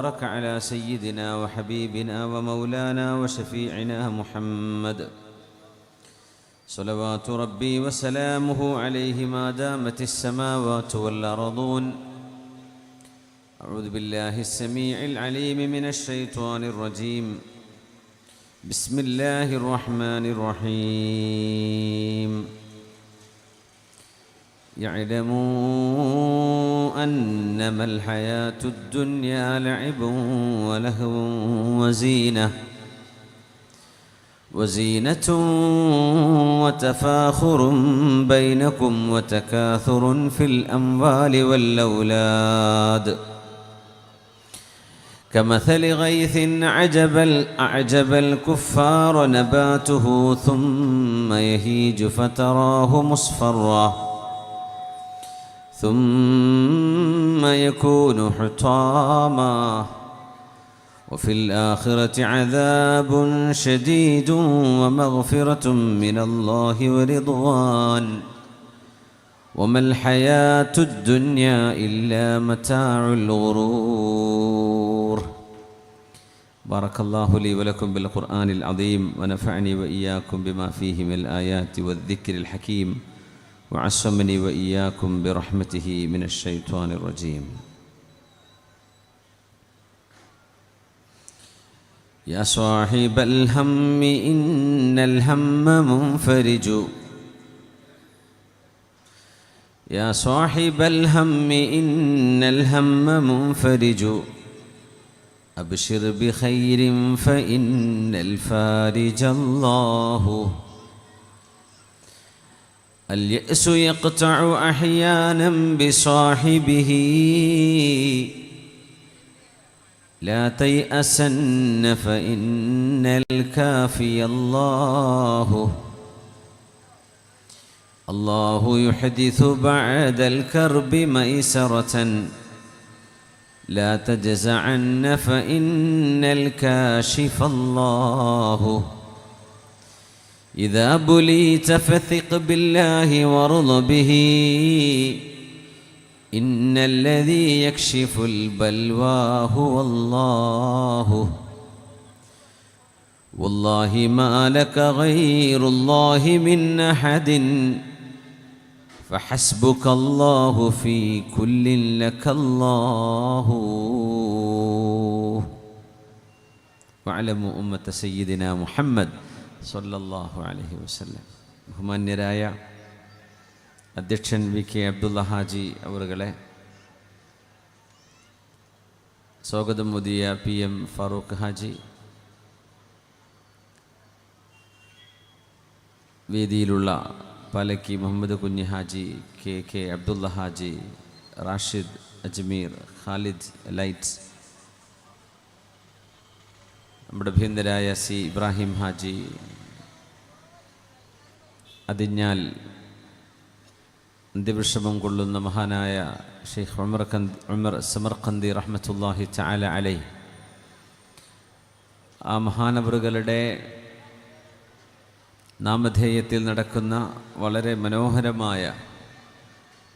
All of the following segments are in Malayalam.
بارك على سيدنا وحبيبنا ومولانا وشفيعنا محمد صلوات ربي وسلامه عليه ما دامت السماوات والأرضون. أعوذ بالله السميع العليم من الشيطان الرجيم. بسم الله الرحمن الرحيم. يعلموا أنما الحياة الدنيا لعب ولهو وزينة وتفاخر بينكم وتكاثر في الأموال والأولاد كمثل غيث أعجب الكفار نباته ثم يهيج فتراه مصفرا ثم يكون حطاما وفي الآخرة عذاب شديد ومغفرة من الله ورضوان وما الحياة الدنيا إلا متاع الغرور. بارك الله لي ولكم بالقرآن العظيم ونفعني وإياكم بما فيه من الآيات والذكر الحكيم وعصمني وإياكم برحمته من الشيطان الرجيم. يا صاحب الهم إن الهم منفرج يا صاحب الهم إن الهم منفرج أبشر بخير فإن الفارج الله. اليأس يقطع أحيانا بصاحبه لا تيأسن فإن الكافي الله. الله يحدث بعد الكرب ميسرة لا تجزعن فإن الكاشف الله. إذا بليت فثق بالله وارض به إن الذي يكشف البلوى هو الله. والله ما لك غير الله من أحد فحسبك الله في كل لك الله. واعلموا أمة سيدنا محمد സല്ലല്ലാഹു അലൈഹി വസല്ലം. ബഹുമാന്യരായ അധ്യക്ഷൻ VK അബ്ദുള്ള ഹാജി അവറുകളെ, സ്വാഗതം മുദിയ PM Farooq Haji, വേദിയിലുള്ള Palakki Muhammad Kunhi Haji, KK Abdulla Haji, Rashid Ajmer, Khalid lights, നമ്മുടെ ഭീന്തരായ C ഇബ്രാഹിം ഹാജി, അതിഞ്ഞാൽ അന്ത്യവിഷമം കൊള്ളുന്ന മഹാനായ ഷെയ്ഖ് ഉമർ സമർഖന്ദി റഹ്മത്തുള്ളാഹി തആല അലൈഹി, ആ മഹാനവറുകളുടെ നാമധേയത്തിൽ നടക്കുന്ന വളരെ മനോഹരമായ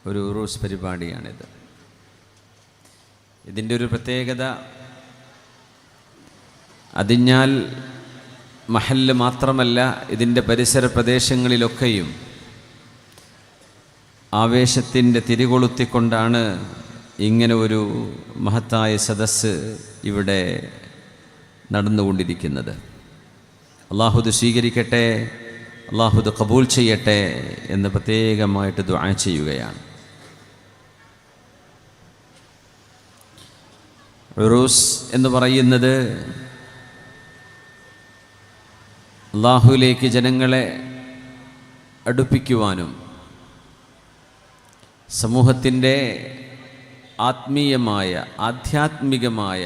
ഒരു ഉറൂസ് പരിപാടിയാണിത്. ഇതിൻ്റെ ഒരു പ്രത്യേകത, അതിഞ്ഞാൽ മഹല്ല് മാത്രമല്ല, ഇതിൻ്റെ പരിസര പ്രദേശങ്ങളിലൊക്കെയും ആവേശത്തിൻ്റെ തിരികൊളുത്തിക്കൊണ്ടാണ് ഇങ്ങനെ ഒരു മഹത്തായ സദസ്സ് ഇവിടെ നടന്നുകൊണ്ടിരിക്കുന്നത്. അല്ലാഹു സ്വീകരിക്കട്ടെ, അല്ലാഹു കബൂൽ ചെയ്യട്ടെ എന്ന് പ്രത്യേകമായിട്ട് ദുആ ചെയ്യുകയാണ്. ഉറൂസ് എന്ന് പറയുന്നത് അല്ലാഹുവിലേക്ക് ജനങ്ങളെ അടുപ്പിക്കുവാനും സമൂഹത്തിൻ്റെ ആധ്യാത്മികമായ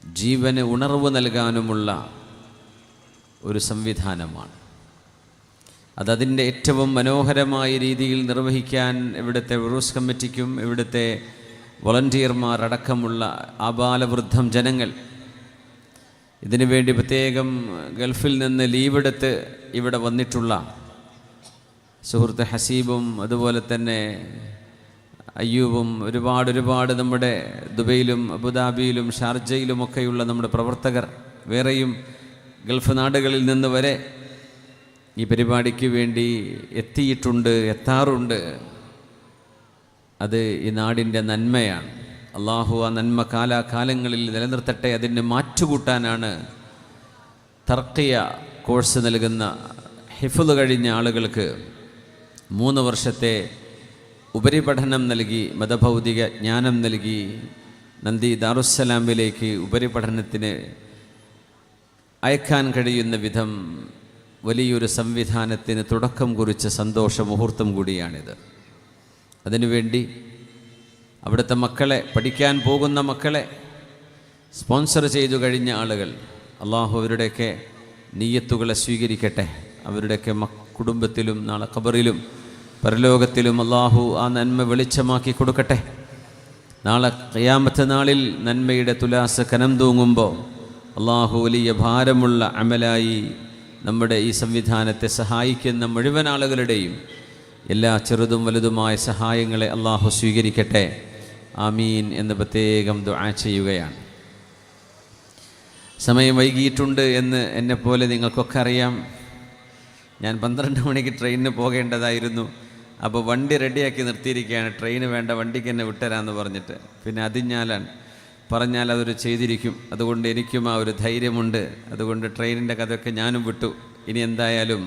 ജീവന് ഉണർവ് നൽകാനുമുള്ള ഒരു സംവിധാനമാണ്. അതതിൻ്റെ ഏറ്റവും മനോഹരമായ രീതിയിൽ നിർവഹിക്കാൻ ഇവിടുത്തെ ഉറൂസ് കമ്മിറ്റിക്കും ഇവിടുത്തെ വോളണ്ടിയർമാർ അടക്കമുള്ള ആബാലവൃദ്ധം ജനങ്ങൾ, ഇതിനുവേണ്ടി പ്രത്യേകം ഗൾഫിൽ നിന്ന് ലീവെടുത്ത് ഇവിടെ വന്നിട്ടുള്ള സുഹൃത്ത് ഹസീബും അതുപോലെ തന്നെ അയ്യൂബും ഒരുപാട് നമ്മുടെ ദുബൈയിലും അബുദാബിയിലും ഷാർജയിലുമൊക്കെയുള്ള നമ്മുടെ പ്രവർത്തകർ, വേറെയും ഗൾഫ് നാടുകളിൽ നിന്ന് വരെ ഈ പരിപാടിക്ക് വേണ്ടി എത്താറുണ്ട്. അത് ഈ നാടിൻ്റെ നന്മയാണ്. അള്ളാഹു ആ നന്മ കാലാകാലങ്ങളിൽ നിലനിർത്തട്ടെ. അതിന് മാറ്റുകൂട്ടാനാണ് തർക്കിയ കോഴ്സ് നൽകുന്ന ഹിഫ്ള് കഴിഞ്ഞ ആളുകൾക്ക് 3 വർഷത്തെ ഉപരിപഠനം നൽകി, മതഭൗതിക ജ്ഞാനം നൽകി നന്ദി ദാറുസ്സലാമിലേക്ക് ഉപരിപഠനത്തിന് അയക്കാൻ കഴിയുന്ന വിധം വലിയൊരു സംവിധാനത്തിന് തുടക്കം കുറിച്ച സന്തോഷ മുഹൂർത്തം കൂടിയാണിത്. അതിനുവേണ്ടി അവിടുത്തെ മക്കളെ, പഠിക്കാൻ പോകുന്ന മക്കളെ സ്പോൺസർ ചെയ്തു കഴിഞ്ഞ ആളുകൾ, അള്ളാഹു അവരുടെയൊക്കെ നിയ്യത്തുകളെ സ്വീകരിക്കട്ടെ. അവരുടെയൊക്കെ കുടുംബത്തിലും നാളെ ഖബറിലും പരലോകത്തിലും അള്ളാഹു ആ നന്മ വെളിച്ചമാക്കി കൊടുക്കട്ടെ. നാളെ ഖിയാമത്ത് നാളിൽ നന്മയുടെ തുലാസ് കനം തൂങ്ങുമ്പോൾ അള്ളാഹു വലിയ ഭാരമുള്ള അമലായി നമ്മുടെ ഈ സംവിധാനത്തെ സഹായിക്കുന്ന മുഴുവൻ ആളുകളുടെയും എല്ലാ ചെറുതും വലുതുമായ സഹായങ്ങളെ അള്ളാഹു സ്വീകരിക്കട്ടെ. ആമീൻ എന്ന് പ്രത്യേകം ദുആ ചെയ്യുകയാണ്. സമയം വൈകിയിട്ടുണ്ട് എന്ന് എന്നെപ്പോലെ നിങ്ങൾക്കൊക്കെ അറിയാം. ഞാൻ 12 മണിക്ക് ട്രെയിനിന് പോകേണ്ടതായിരുന്നു. അപ്പോൾ വണ്ടി റെഡിയാക്കി നിർത്തിയിരിക്കുകയാണ്. ട്രെയിന് വേണ്ട, വണ്ടിക്ക് എന്നെ വിട്ടുതരാമെന്ന് പറഞ്ഞിട്ട്. പിന്നെ പറഞ്ഞാൽ അതൊരു ചെയ്തിരിക്കും. അതുകൊണ്ട് എനിക്കും ആ ഒരു ധൈര്യമുണ്ട്. അതുകൊണ്ട് ട്രെയിനിൻ്റെ കഥയൊക്കെ ഞാനും വിട്ടു. ഇനി എന്തായാലും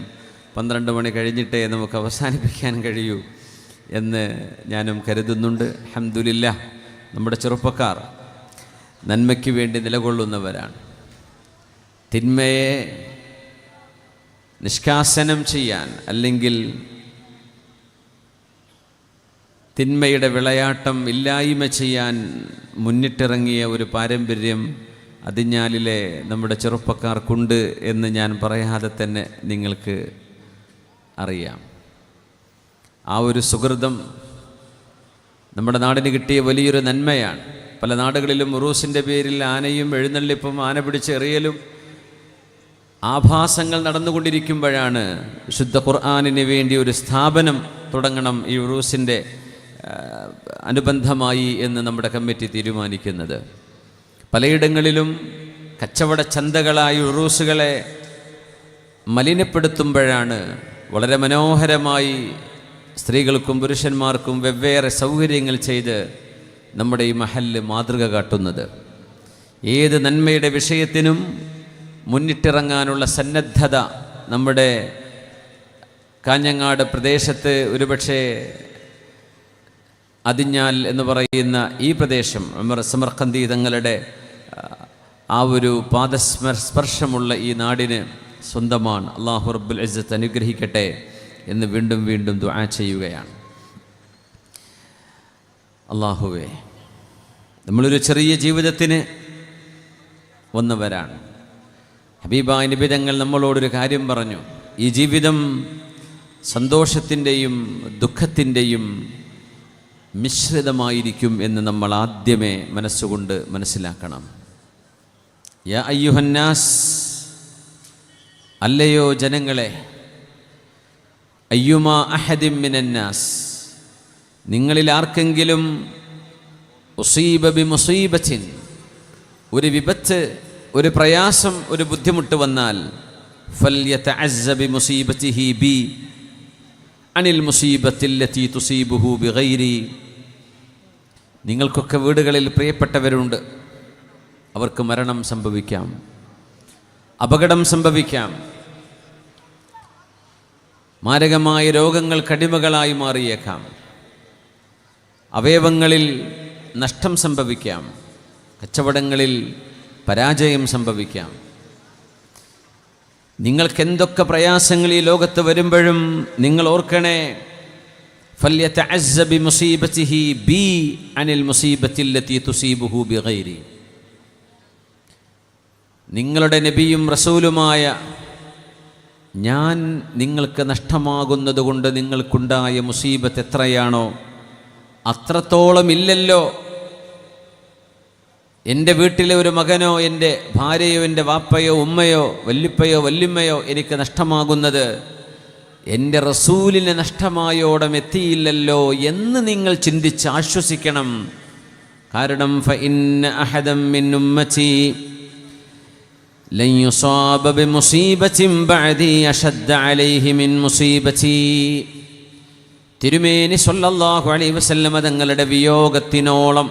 12 മണി കഴിഞ്ഞിട്ടേ നമുക്ക് അവസാനിപ്പിക്കാൻ കഴിയൂ എന്ന് ഞാനും കരുതുന്നുണ്ട്. അൽഹംദുലില്ലാഹ്, നമ്മുടെ ചെറുപ്പക്കാർ നന്മയ്ക്ക് വേണ്ടി നിലകൊള്ളുന്നവരാണ്. തിന്മയെ നിഷ്കാസനം ചെയ്യാൻ, അല്ലെങ്കിൽ തിന്മയുടെ വിളയാട്ടം ഇല്ലായ്മ ചെയ്യാൻ മുന്നിട്ടിറങ്ങിയ ഒരു പാരമ്പര്യം അതിഞ്ഞാലിലെ നമ്മുടെ ചെറുപ്പക്കാർക്കുണ്ട് എന്ന് ഞാൻ പറയാതെ തന്നെ നിങ്ങൾക്ക് അറിയാം. ആ ഒരു സുഹൃതം നമ്മുടെ നാടിന് കിട്ടിയ വലിയൊരു നന്മയാണ്. പല നാടുകളിലും ഉറൂസിൻ്റെ പേരിൽ ആനയും എഴുന്നള്ളിപ്പും ആന പിടിച്ചെറിയലും ആഭാസങ്ങൾ നടന്നുകൊണ്ടിരിക്കുമ്പോഴാണ് വിശുദ്ധ ഖുർആനിന് വേണ്ടി ഒരു സ്ഥാപനം തുടങ്ങണം ഈ ഉറൂസിൻ്റെ അനുബന്ധമായി എന്ന് നമ്മുടെ കമ്മിറ്റി തീരുമാനിക്കുന്നത്. പലയിടങ്ങളിലും കച്ചവട ചന്തകളായി ഉറൂസുകളെ മലിനപ്പെടുത്തുമ്പോഴാണ് വളരെ മനോഹരമായി സ്ത്രീകൾക്കും പുരുഷന്മാർക്കും വെവ്വേറെ സൗകര്യങ്ങൾ ചെയ്ത് നമ്മുടെ ഈ മഹല്ല് മാതൃക കാട്ടുന്നത്. ഏത് നന്മയുടെ വിഷയത്തിനും മുന്നിട്ടിറങ്ങാനുള്ള സന്നദ്ധത നമ്മുടെ കാഞ്ഞങ്ങാട് പ്രദേശത്ത്, ഒരുപക്ഷെ അതിഞ്ഞാൽ എന്ന് പറയുന്ന ഈ പ്രദേശം, ഉമർ സമർഖന്ദി തങ്ങളുടെ ആ ഒരു പാദസ്പർശമുള്ള ഈ നാടിന് സ്വന്തമാണ്. അല്ലാഹു റബ്ബുൽ ഇസ്സത്ത് അനുഗ്രഹിക്കട്ടെ എന്ന് വീണ്ടും വീണ്ടും ദുആ ചെയ്യുകയാണ്. അല്ലാഹുവേ, നമ്മളൊരു ചെറിയ ജീവിതത്തിന് വന്നവരാണ്. ഹബീബായ നബി തങ്ങൾ നമ്മളോടൊരു കാര്യം പറഞ്ഞു. ഈ ജീവിതം സന്തോഷത്തിൻ്റെയും ദുഃഖത്തിൻ്റെയും മിശ്രിതമായിരിക്കും എന്ന് നമ്മൾ ആദ്യമേ മനസ്സുകൊണ്ട് മനസ്സിലാക്കണം. യാ അയ്യുഹന്നാസ്, അല്ലയോ ജനങ്ങളെ, അയ്യുമാ അഹദിൻ മിനന്നാസ്, നിങ്ങളിൽ ആർക്കെങ്കിലും ഉസീബ ബിമുസീബത്തിൻ, ഒരു വിപത്ത്, ഒരു പ്രയാസം, ഒരു ബുദ്ധിമുട്ട് വന്നാൽ ഫൽയതഅസ്സ ബിമുസീബത്തിഹി ബി അനിൽ മുസീബത്തില്ലത്തി തുസീബുഹു ബിഗൈരി. നിങ്ങൾക്കൊക്കെ വീടുകളിൽ പ്രിയപ്പെട്ടവരുണ്ട്. അവർക്ക് മരണം സംഭവിക്കാം, അപകടം സംഭവിക്കാം, മാരകമായ രോഗങ്ങൾ കടിമകളായി മാറിയേക്കാം, അവയവങ്ങളിൽ നഷ്ടം സംഭവിക്കാം, കച്ചവടങ്ങളിൽ പരാജയം സംഭവിക്കാം. നിങ്ങൾക്കെന്തൊക്കെ പ്രയാസങ്ങൾ ഈ ലോകത്ത് വരുമ്പോഴും നിങ്ങൾ ഓർക്കണേ, ഫല്യതഅസ്സ ബിമുസീബത്തിഹി ബി അനിൽ മുസീബത്തില്ലത്തി തുസീബുഹു ബിഗൈരി. നിങ്ങളുടെ നബിയും റസൂലുമായ ഞാൻ നിങ്ങൾക്ക് നഷ്ടമാകുന്നത് കൊണ്ട് നിങ്ങൾക്കുണ്ടായ മുസീബത്ത് എത്രയാണോ അത്രത്തോളം ഇല്ലല്ലോ എൻ്റെ വീട്ടിലെ ഒരു മകനോ എൻ്റെ ഭാര്യയോ എൻ്റെ വാപ്പയോ ഉമ്മയോ വല്ലിപ്പയോ വല്ലിമ്മയോ എനിക്ക് നഷ്ടമാകുന്നത്. എൻ്റെ റസൂലിനെ നഷ്ടമായോടം എത്തിയില്ലല്ലോ എന്ന് നിങ്ങൾ ചിന്തിച്ച് ആശ്വസിക്കണം. കാരണം ഫഇന്ന അഹദം മിൻ ഉമ്മതി ലൻ യുസാബ ബിമുസീബത്തിൻ ബഅദി അശദ്ദ അലൈഹി മിൻ മുസീബതി. തിരുമേനി സ്വല്ലല്ലാഹു അലൈഹി വസല്ലമ തങ്ങളുടെ വിയോഗത്തിനോളം,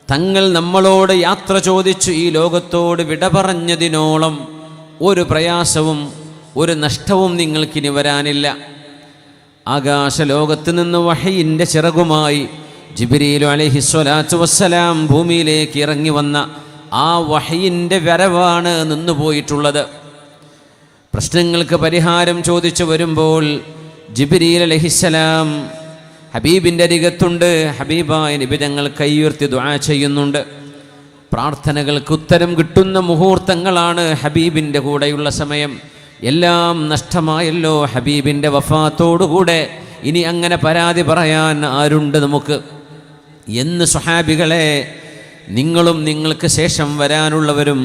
തങ്ങൾ നമ്മളോട് യാത്ര ചോദിച്ചു ഈ ലോകത്തോട് വിട പറഞ്ഞതിനോളം ഒരു പ്രയാസവും ഒരു നഷ്ടവും നിങ്ങൾക്കിനി വരാനില്ല. ആകാശലോകത്ത് നിന്ന് വഹയിൻ്റെ ചിറകുമായി ജിബ്രീൽ അലൈഹിസ്സലാത്തു വസ്സലാം ഭൂമിയിലേക്ക് ഇറങ്ങി വന്ന ആ വഹയിൻ്റെ വരവാണ് നിന്നുപോയിട്ടുള്ളത്. പ്രശ്നങ്ങൾക്ക് പരിഹാരം ചോദിച്ചു വരുമ്പോൾ ജിബ്രീൽ അലൈഹിസ്സലാം ഹബീബിൻ്റെ അരികത്തുണ്ട്. ഹബീബായ നബി തങ്ങൾ കൈയുയർത്തി ദുആ ചെയ്യുന്നുണ്ട്. പ്രാർത്ഥനകൾക്ക് ഉത്തരം കിട്ടുന്ന മുഹൂർത്തങ്ങളാണ് ഹബീബിൻ്റെ കൂടെയുള്ള സമയം. എല്ലാം നഷ്ടമായല്ലോ ഹബീബിൻ്റെ വഫാത്തോടുകൂടെ, ഇനി അങ്ങനെ പരാതി പറയാൻ ആരുണ്ട് നമുക്ക് എന്ന് സ്വഹാബികളെ, നിങ്ങളും നിങ്ങൾക്ക് ശേഷം വരാനുള്ളവരും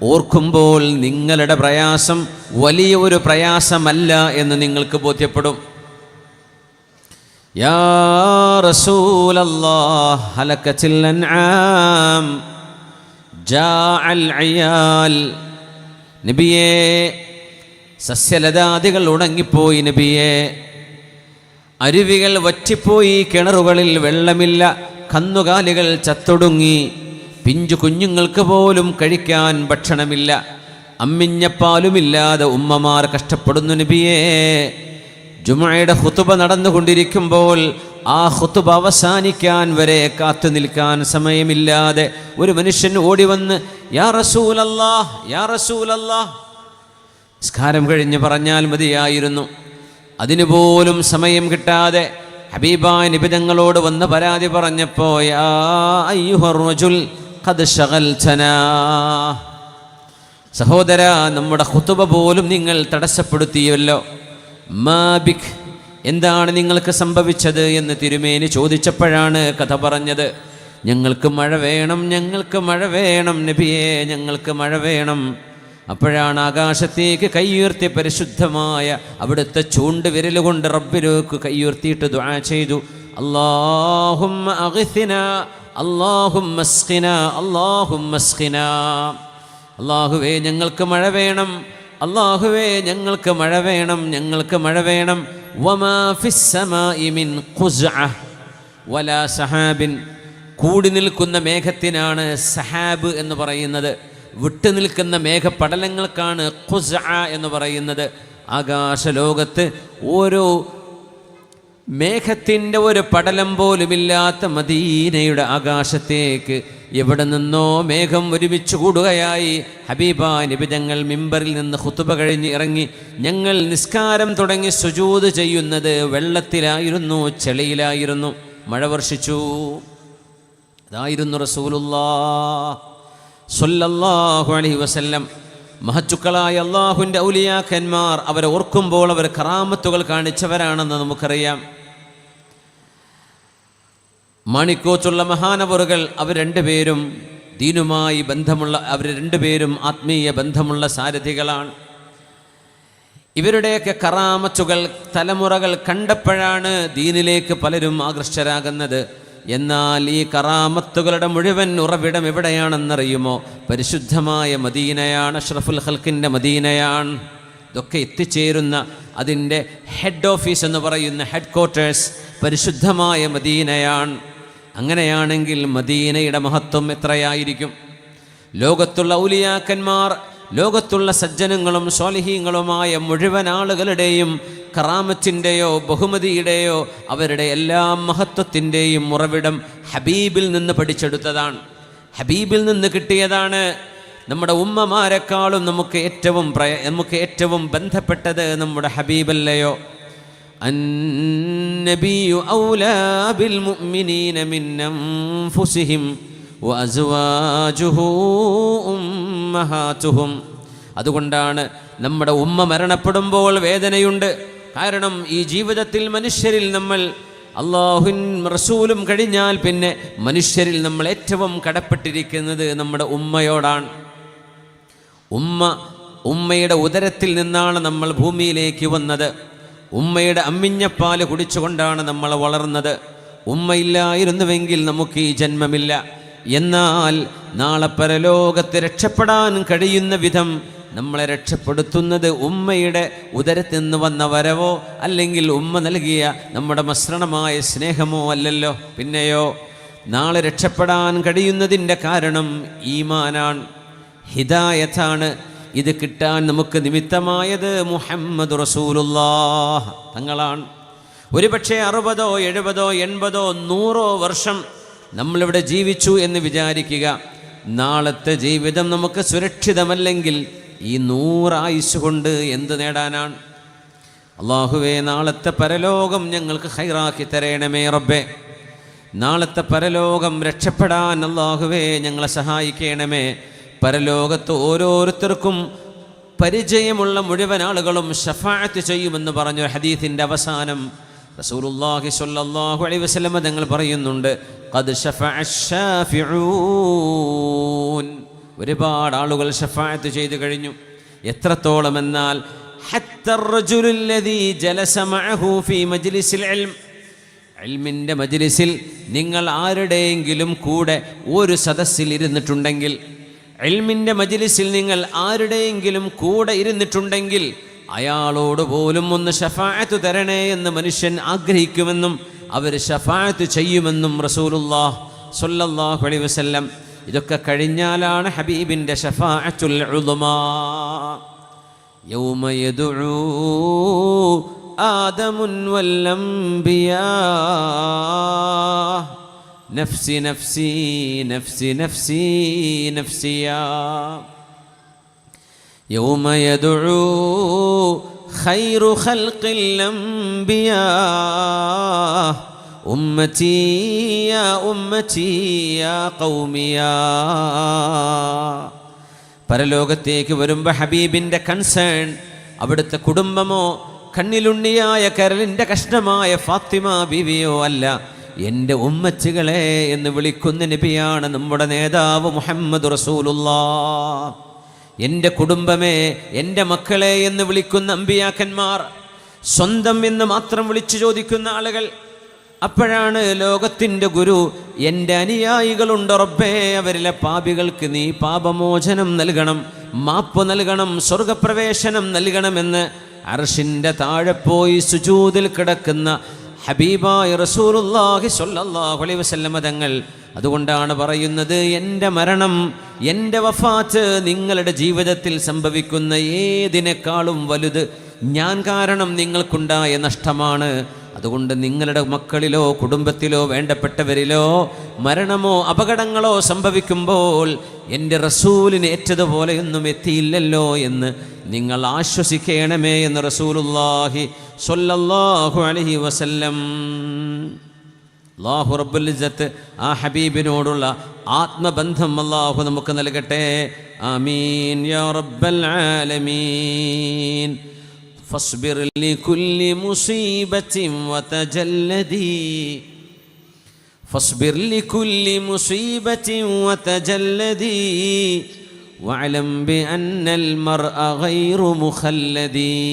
ഓർക്കുമ്പോൾ നിങ്ങളുടെ പ്രയാസം വലിയ ഒരു പ്രയാസമല്ല എന്ന് നിങ്ങൾക്ക് ബോധ്യപ്പെടും. യാ റസൂലല്ലാഹ് ഹലകത്തിൽ അൻആം ജാഅൽ അയാൽ. നബിയേ, സസ്യലതാദികൾ ഉണങ്ങിപ്പോയി. നബിയേ, അരുവികൾ വറ്റിപ്പോയി, കിണറുകളിൽ വെള്ളമില്ല, കന്നുകാലികൾ ചത്തൊടുങ്ങി, പിഞ്ചു കുഞ്ഞുങ്ങൾക്ക് പോലും കഴിക്കാൻ ഭക്ഷണമില്ല, അമ്മിഞ്ഞപ്പാലുമില്ലാതെ ഉമ്മമാർ കഷ്ടപ്പെടുന്നു. നബിയേ, ജുമുഅയുടെ ഖുതുബ നടന്നുകൊണ്ടിരിക്കുമ്പോൾ ആ ഖുതുബ അവസാനിക്കാൻ വരെ കാത്തു നിൽക്കാൻ സമയമില്ലാതെ ഒരു മനുഷ്യൻ ഓടി വന്ന് യാ റസൂലല്ലാഹ്, യാ റസൂലല്ലാഹ്, നിസ്കാരം കഴിഞ്ഞ് പറഞ്ഞാൽ മതിയായിരുന്നു. അതിനുപോലും സമയം കിട്ടാതെ ഹബീബായ നബി തങ്ങളോട് വന്ന് പരാതി പറഞ്ഞപ്പോൾ യാ അയ്യുഹർ റജുൽ ഖദ് ശഗൽതനാ, സഹോദര, നമ്മുടെ ഖുതുബ പോലും നിങ്ങൾ തടസ്സപ്പെടുത്തിയല്ലോ. മാ ബിക്, എന്താണ് നിങ്ങൾക്ക് സംഭവിച്ചത് എന്ന് തിരുമേനി ചോദിച്ചപ്പോഴാണ് കഥ പറഞ്ഞത്. ഞങ്ങൾക്ക് മഴ വേണം, ഞങ്ങൾക്ക് മഴ വേണം നബിയേ, ഞങ്ങൾക്ക് മഴ വേണം. അപ്പോഴാണ് ആകാശത്തേക്ക് കൈയുയർത്തി പരിശുദ്ധമായ അവിടുത്തെ ചൂണ്ടുവിരലുകൊണ്ട് റബ്ബിലേക്ക് കൈയുയർത്തിയിട്ട് ദുആ ചെയ്തു. അല്ലാഹുമ്മ അഗ്സിനാ, അല്ലാഹുമ്മ അസ്ഖിനാ, അല്ലാഹുമ്മ അസ്ഖിനാ. അല്ലാഹുവേ, ഞങ്ങൾക്ക് മഴ വേണം, അല്ലാഹുവേ, ഞങ്ങൾക്ക് മഴ വേണം, ഞങ്ങൾക്ക് മഴ വേണം. വമാ ഫിസ് സമാഇ മിൻ ഖുസ്അ വലാ സഹാബിൻ. കൂടി നിൽക്കുന്ന മേഘത്തിനാണ് സഹാബ് എന്ന് പറയുന്നത്, വിട്ടുനിൽക്കുന്ന മേഘപടലങ്ങൾക്കാണ് ഖുസ്അ എന്ന് പറയുന്നത്. ആകാശലോകത്ത് ഓരോ മേഘത്തിൻ്റെ ഒരു പടലം പോലുമില്ലാത്ത മദീനയുടെ ആകാശത്തേക്ക് എവിടെ നിന്നോ മേഘം ഒരുമിച്ച് കൂടുകയായി. ഹബീബാ നബി തങ്ങൾ മിമ്പറിൽ നിന്ന് ഖുതുബ കഴിഞ്ഞ് ഇറങ്ങി. ഞങ്ങൾ നിസ്കാരം തുടങ്ങി സുജൂദ് ചെയ്യുന്നത് വെള്ളത്തിലായിരുന്നു, ചെളിയിലായിരുന്നു. മഴ വർഷിച്ചു. അതായിരുന്നു റസൂലുള്ളാഹ് സ്വല്ലല്ലാഹു അലൈഹി വസല്ലം. മഹത്തുക്കളായ അള്ളാഹുവിൻ്റെ ഔലിയാക്കന്മാർ, അവരെ ഓർക്കുമ്പോൾ അവർ കറാമത്തുകൾ കാണിച്ചവരാണെന്ന് നമുക്കറിയാം. മാണിക്കോത്തുള്ള മഹാനവറുകൾ, അവർ രണ്ടുപേരും ദീനുമായി ബന്ധമുള്ള, അവർ രണ്ടുപേരും ആത്മീയ ബന്ധമുള്ള സാരഥികളാണ്. ഇവരുടെയൊക്കെ കറാമത്തുകൾ തലമുറകൾ കണ്ടപ്പോഴാണ് ദീനിലേക്ക് പലരും ആകൃഷ്ടരാകുന്നത്. എന്നാൽ ഈ കറാമത്തുകളുടെ മുഴുവൻ ഉറവിടം എവിടെയാണെന്നറിയുമോ? പരിശുദ്ധമായ മദീനയാണ്, അഷ്റഫുൽ ഖൽക്കിൻ്റെ മദീനയാണ്. ഇതൊക്കെ എത്തിച്ചേരുന്ന അതിൻ്റെ ഹെഡ് ഓഫീസ് എന്ന് പറയുന്ന ഹെഡ് ക്വാർട്ടേഴ്സ് പരിശുദ്ധമായ മദീനയാണ്. അങ്ങനെയാണെങ്കിൽ മദീനയുടെ മഹത്വം എത്രയായിരിക്കും? ലോകത്തുള്ള ഔലിയാക്കന്മാർ, ലോകത്തുള്ള സജ്ജനങ്ങളും സ്വാലിഹീങ്ങളുമായ മുഴുവൻ ആളുകളുടെയും കറാമത്തിൻ്റെയോ ബഹുമതിയുടെയോ അവരുടെ എല്ലാ മഹത്വത്തിൻ്റെയും ഉറവിടം ഹബീബിൽ നിന്ന് പഠിച്ചെടുത്തതാണ്, ഹബീബിൽ നിന്ന് കിട്ടിയതാണ്. നമ്മുടെ ഉമ്മമാരെക്കാളും നമുക്ക് ഏറ്റവും ബന്ധപ്പെട്ടത് നമ്മുടെ ഹബീബല്ലയോ? അന്നബിയു ഔലാ ബിൽ മുഅ്മിനീന മിൻ അൻഫുസിഹിം വഅസ്വാജുഹു ഉമ്മഹാതുഹും. അതുകൊണ്ടാണ് നമ്മുടെ ഉമ്മ മരണപ്പെടുമ്പോൾ വേദനയുണ്ട്. കാരണം ഈ ജീവിതത്തിൽ മനുഷ്യരിൽ നമ്മൾ അല്ലാഹുവിൻ റസൂലും കഴിഞ്ഞാൽ പിന്നെ മനുഷ്യരിൽ നമ്മൾ ഏറ്റവും കടപ്പെട്ടിരിക്കുന്നത് നമ്മുടെ ഉമ്മയോടാണ്. ഉമ്മ ഉമ്മയുടെ ഉദരത്തിൽ നിന്നാണ് നമ്മൾ ഭൂമിയിലേക്ക് വന്നത്. ഉമ്മയുടെ അമ്മിഞ്ഞപ്പാല് കുടിച്ചുകൊണ്ടാണ് നമ്മൾ വളർന്നത്. ഉമ്മയില്ലായിരുന്നുവെങ്കിൽ നമുക്ക് ഈ ജന്മമില്ല. എന്നാൽ നാളെ പരലോകത്ത് രക്ഷപ്പെടാൻ കഴിയുന്ന വിധം നമ്മളെ രക്ഷപ്പെടുത്തുന്നത് ഉമ്മയുടെ ഉദരത്തിൽ നിന്ന് വന്ന വരവോ അല്ലെങ്കിൽ ഉമ്മ നൽകിയ നമ്മുടെ മസൃണമായ സ്നേഹമോ അല്ലല്ലോ. പിന്നെയോ നാളെ രക്ഷപ്പെടാൻ കഴിയുന്നതിൻ്റെ കാരണം ഈമാനാണ്, ഹിദായത്താണ്. ഇത് കിട്ടാൻ നമുക്ക് നിമിത്തമായത് മുഹമ്മദ് റസൂലുള്ളാഹ് തങ്ങളാണ്. ഒരുപക്ഷെ 60, 70, 80, 100 വർഷം നമ്മളിവിടെ ജീവിച്ചു എന്ന് വിചാരിക്കുക. നാളത്തെ ജീവിതം നമുക്ക് സുരക്ഷിതമല്ലെങ്കിൽ ഈ 100 ആയുസ് കൊണ്ട് എന്ത് നേടാനാണ്? അല്ലാഹുവേ, നാളത്തെ പരലോകം ഞങ്ങൾക്ക് ഖൈറാക്കി തരണമേ റബ്ബേ. നാളത്തെ പരലോകം രക്ഷപ്പെടാൻ അല്ലാഹുവേ ഞങ്ങളെ സഹായിക്കണമേ. പരലോകത്ത് ഓരോരുത്തർക്കും പരിചയമുള്ള മുഴുവൻ ആളുകളും ശഫാഅത്ത് ചെയ്യുമെന്ന് പറഞ്ഞ ഹദീസിൻ്റെ അവസാനം റസൂലുള്ളാഹി സ്വല്ലല്ലാഹു അലൈഹി വസല്ലം തങ്ങൾ പറയുന്നുണ്ട്, ഖദ് ശഫഅ ശാഫിഊൻ. ഒരുപാട് ആളുകൾ ശഫാഅത്ത് ചെയ്തു കഴിഞ്ഞു. എത്രത്തോളം എന്നാൽ ഹത്തർ റജുലുല്ലദീ ജലസ മഅഹു ഫീ മജ്ലിസിൽ ഇൽം, ഇൽമിൻ്റെ മജ്ലിസിൽ നിങ്ങൾ ആരുടെയെങ്കിലും കൂടെ ഒരു സദസ്സിൽ ഇരുന്നിട്ടുണ്ടെങ്കിൽ, ഇൽമിൻ്റെ മജ്ലിസിൽ നിങ്ങൾ ആരുടെയെങ്കിലും കൂടെ ഇരുന്നിട്ടുണ്ടെങ്കിൽ അയാളോട് പോലും ഒന്ന് ശഫാഅത്ത് തരണേ എന്ന് മനുഷ്യൻ ആഗ്രഹിക്കുമെന്നും അവർ ശഫാഅത്ത് ചെയ്യുമെന്നും റസൂലുള്ളാഹി സ്വല്ലല്ലാഹു അലൈഹി വസല്ലം. ഇതൊക്കെ കഴിഞ്ഞാലാണ് ഹബീബിൻ്റെ ശഫാഅത്തുൽ ഉളുമാ. യൗമ യദ്ഉ ആദമുൻ വൽ അംബിയാ നഫ്സി നഫ്സി നഫ്സി നഫ്സി നഫ്സിയാ. യൗമ യദ്ഉ ഖൈറു ഖൽഖിൽ അംബിയാ ഉമ്മത്തി യാ ഉമ്മത്തി യാ ഖൗമിയാ. പരലോകത്തേക്ക് വരുമ്പോൾ ഹബീബിൻ്റെ കൺസേൺ അവിടുത്തെ കുടുംബമോ കണ്ണിലുണ്ണിയായ കരളിൻ്റെ കഷ്ണമായ ഫാത്തിമ ബീവിയോ അല്ല, എൻ്റെ ഉമ്മച്ചികളെ എന്ന് വിളിക്കുന്ന നബിയാണ് നമ്മുടെ നേതാവ് മുഹമ്മദ് റസൂലുള്ളാഹ്. എൻ്റെ കുടുംബമേ, എൻ്റെ മക്കളെ എന്ന് വിളിക്കുന്ന അമ്പിയാക്കന്മാർ, സ്വന്തം എന്ന് മാത്രം വിളിച്ചു ചോദിക്കുന്ന ആളുകൾ. അപ്പോഴാണ് ലോകത്തിൻ്റെ ഗുരു, എൻ്റെ അനുയായികളുണ്ട് റബ്ബേ, അവരിലെ പാപികൾക്ക് നീ പാപമോചനം നൽകണം, മാപ്പ് നൽകണം, സ്വർഗപ്രവേശനം നൽകണമെന്ന് അർശിൻ്റെ താഴെ പോയി സുജൂദിൽ കിടക്കുന്ന ഹബീബായ റസൂലുള്ളാഹി സ്വല്ലല്ലാഹു അലൈഹി വസല്ലം തങ്ങൾ. അതുകൊണ്ടാണ് പറയുന്നത്, എൻ്റെ മരണം, എൻ്റെ വഫാത്ത് നിങ്ങളുടെ ജീവിതത്തിൽ സംഭവിക്കുന്ന ഏതിനേക്കാളും വലുത് ഞാൻ കാരണം നിങ്ങൾക്കുണ്ടായ നഷ്ടമാണ്. അതുകൊണ്ട് നിങ്ങളുടെ മക്കളിലോ കുടുംബത്തിലോ വേണ്ടപ്പെട്ടവരിലോ മരണമോ അപകടങ്ങളോ സംഭവിക്കുമ്പോൾ എൻ്റെ റസൂലിന് ഏറ്റതുപോലെയൊന്നും എത്തിയില്ലല്ലോ എന്ന് നിങ്ങൾ ആശ്വസിക്കണമേ എന്ന് റസൂലുള്ളാഹി സ്വല്ലല്ലാഹു അലൈഹി വസല്ലം. അല്ലാഹു റബ്ബുൽ ഇസ്സത്ത് ആ ഹബീബിനോടുള്ള ആത്മബന്ധം അല്ലാഹു നമുക്ക് നൽകട്ടെ. ആമീൻ യാ റബ്ബൽ ആലമീൻ. فاصبر لكل مصيبة وتجلدي فاصبر لكل مصيبة وتجلدي واعلم بأن المرء غير مخلدي.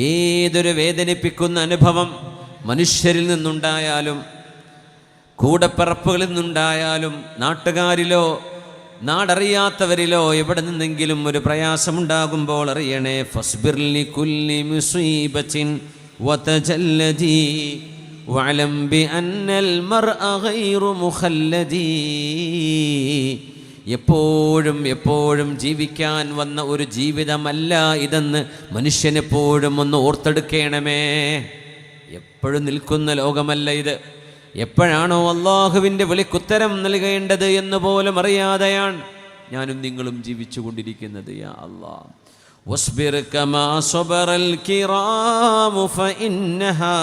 ഏതൊരു വേദനിപ്പിക്കുന്ന അനുഭവം മനുഷ്യരിൽ നിന്നുണ്ടായാലും കൂടപ്പിറപ്പുകളിൽ നിന്നുണ്ടായാലും നാട്ടുകാരിലോ നാടറിയാത്തവരിലോ എവിടെ നിന്നെങ്കിലും ഒരു പ്രയാസമുണ്ടാകുമ്പോൾ അറിയണേ, ഫസ്ബിർ ലികുല്ലി മുസീബത്തിൻ വതജല്ലദി വഅലം ബിഅന്നൽ മർഅ ഗൈറു മുഖല്ലദി. എപ്പോഴും ജീവിക്കാൻ വന്ന ഒരു ജീവിതമല്ല ഇതെന്ന് മനുഷ്യനെപ്പോഴും ഒന്ന് ഓർത്തെടുക്കണമേ. എപ്പോഴും നിൽക്കുന്ന ലോകമല്ല ഇത്. എപ്പോഴാണോ അള്ളാഹുവിൻ്റെ വിളിക്കുത്തരം നൽകേണ്ടത് എന്ന് പോലും അറിയാതെയാണ് ഞാനും നിങ്ങളും ജീവിച്ചു കൊണ്ടിരിക്കുന്നത്. യാ അല്ലാഹ്, വസ്ബിർ കമാ സബറൽ കിറാമു ഫഇന്നഹാ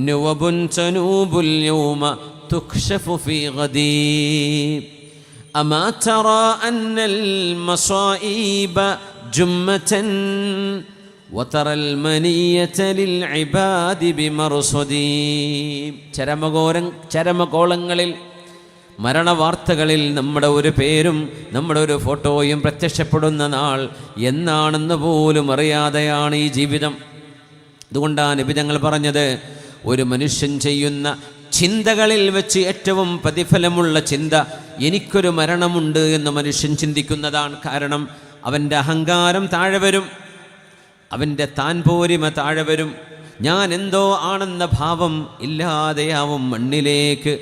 നുവബുൻ തനൂബുൽ യൗമ തുക്ഷഫു ഫീ ഗദീ അമാ തറാ അന്നൽ മസായിബ ജുമ്മതൻ വതറൽ മനീയത ലിൽ ഇബാദി ബിമർസദി. ചരമകോളങ്ങളിൽ മരണവാർത്തകളിൽ നമ്മുടെ ഒരു പേരും നമ്മുടെ ഒരു ഫോട്ടോയും പ്രത്യക്ഷപ്പെടുന്ന നാൾ എന്നാണെന്ന് പോലും അറിയാതെയാണ് ഈ ജീവിതം. അതുകൊണ്ടാണ് നബി തങ്ങൾ പറഞ്ഞത്, ഒരു മനുഷ്യൻ ചെയ്യുന്ന ചിന്തകളിൽ വെച്ച് ഏറ്റവും പ്രതിഫലമുള്ള ചിന്ത എനിക്കൊരു മരണമുണ്ട് എന്ന് മനുഷ്യൻ ചിന്തിക്കുന്നതാണ്. കാരണം അവൻ്റെ അഹങ്കാരം താഴെ വരും, അവൻ്റെ താൻ പോരിമ താഴെ വരും, ഞാൻ എന്തോ ആണെന്ന ഭാവം ഇല്ലാതെയാവും. മണ്ണിലേക്ക്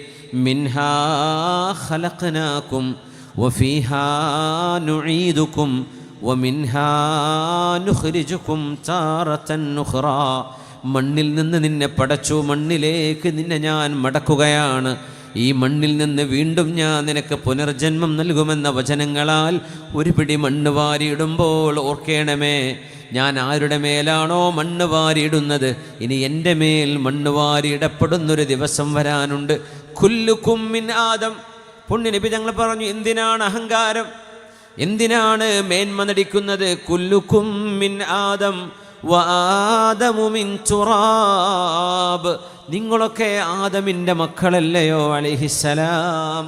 മിൻഹാ ഖലഖനാകും വഫീഹാ നുഈദുകും വമിൻഹാ നുഖ്രിജുകും താറതൻ ഉഖ്റാ. മണ്ണിൽ നിന്ന് നിന്നെ പടച്ചു, മണ്ണിലേക്ക് നിന്നെ ഞാൻ മടക്കുകയാണ്, ഈ മണ്ണിൽ നിന്ന് വീണ്ടും ഞാൻ നിനക്ക് പുനർജന്മം നൽകുമെന്ന വചനങ്ങളാൽ ഒരു പിടി മണ്ണ് വാരിയിടുമ്പോൾ ഓർക്കേണമേ, ഞാൻ ആരുടെ മേലാണോ മണ്ണ് വാരിയിടുന്നത്, ഇനി എൻ്റെ മേൽ മണ്ണ് വാരിയിടപ്പെടുന്നൊരു ദിവസം വരാനുണ്ട്. കുല്ലുക്കും മിൻ ആദം. പുണ്യ നബി ഞങ്ങൾ പറഞ്ഞു, എന്തിനാണ് അഹങ്കാരം, എന്തിനാണ് മേന്മ നടിക്കുന്നത്? കുല്ലുക്കും മിൻ ആദം വആദമു മിൻ തുറാബ്. നിങ്ങളൊക്കെ ആദമിൻ്റെ മക്കളല്ലയോ അലൈഹിസ്സലാം.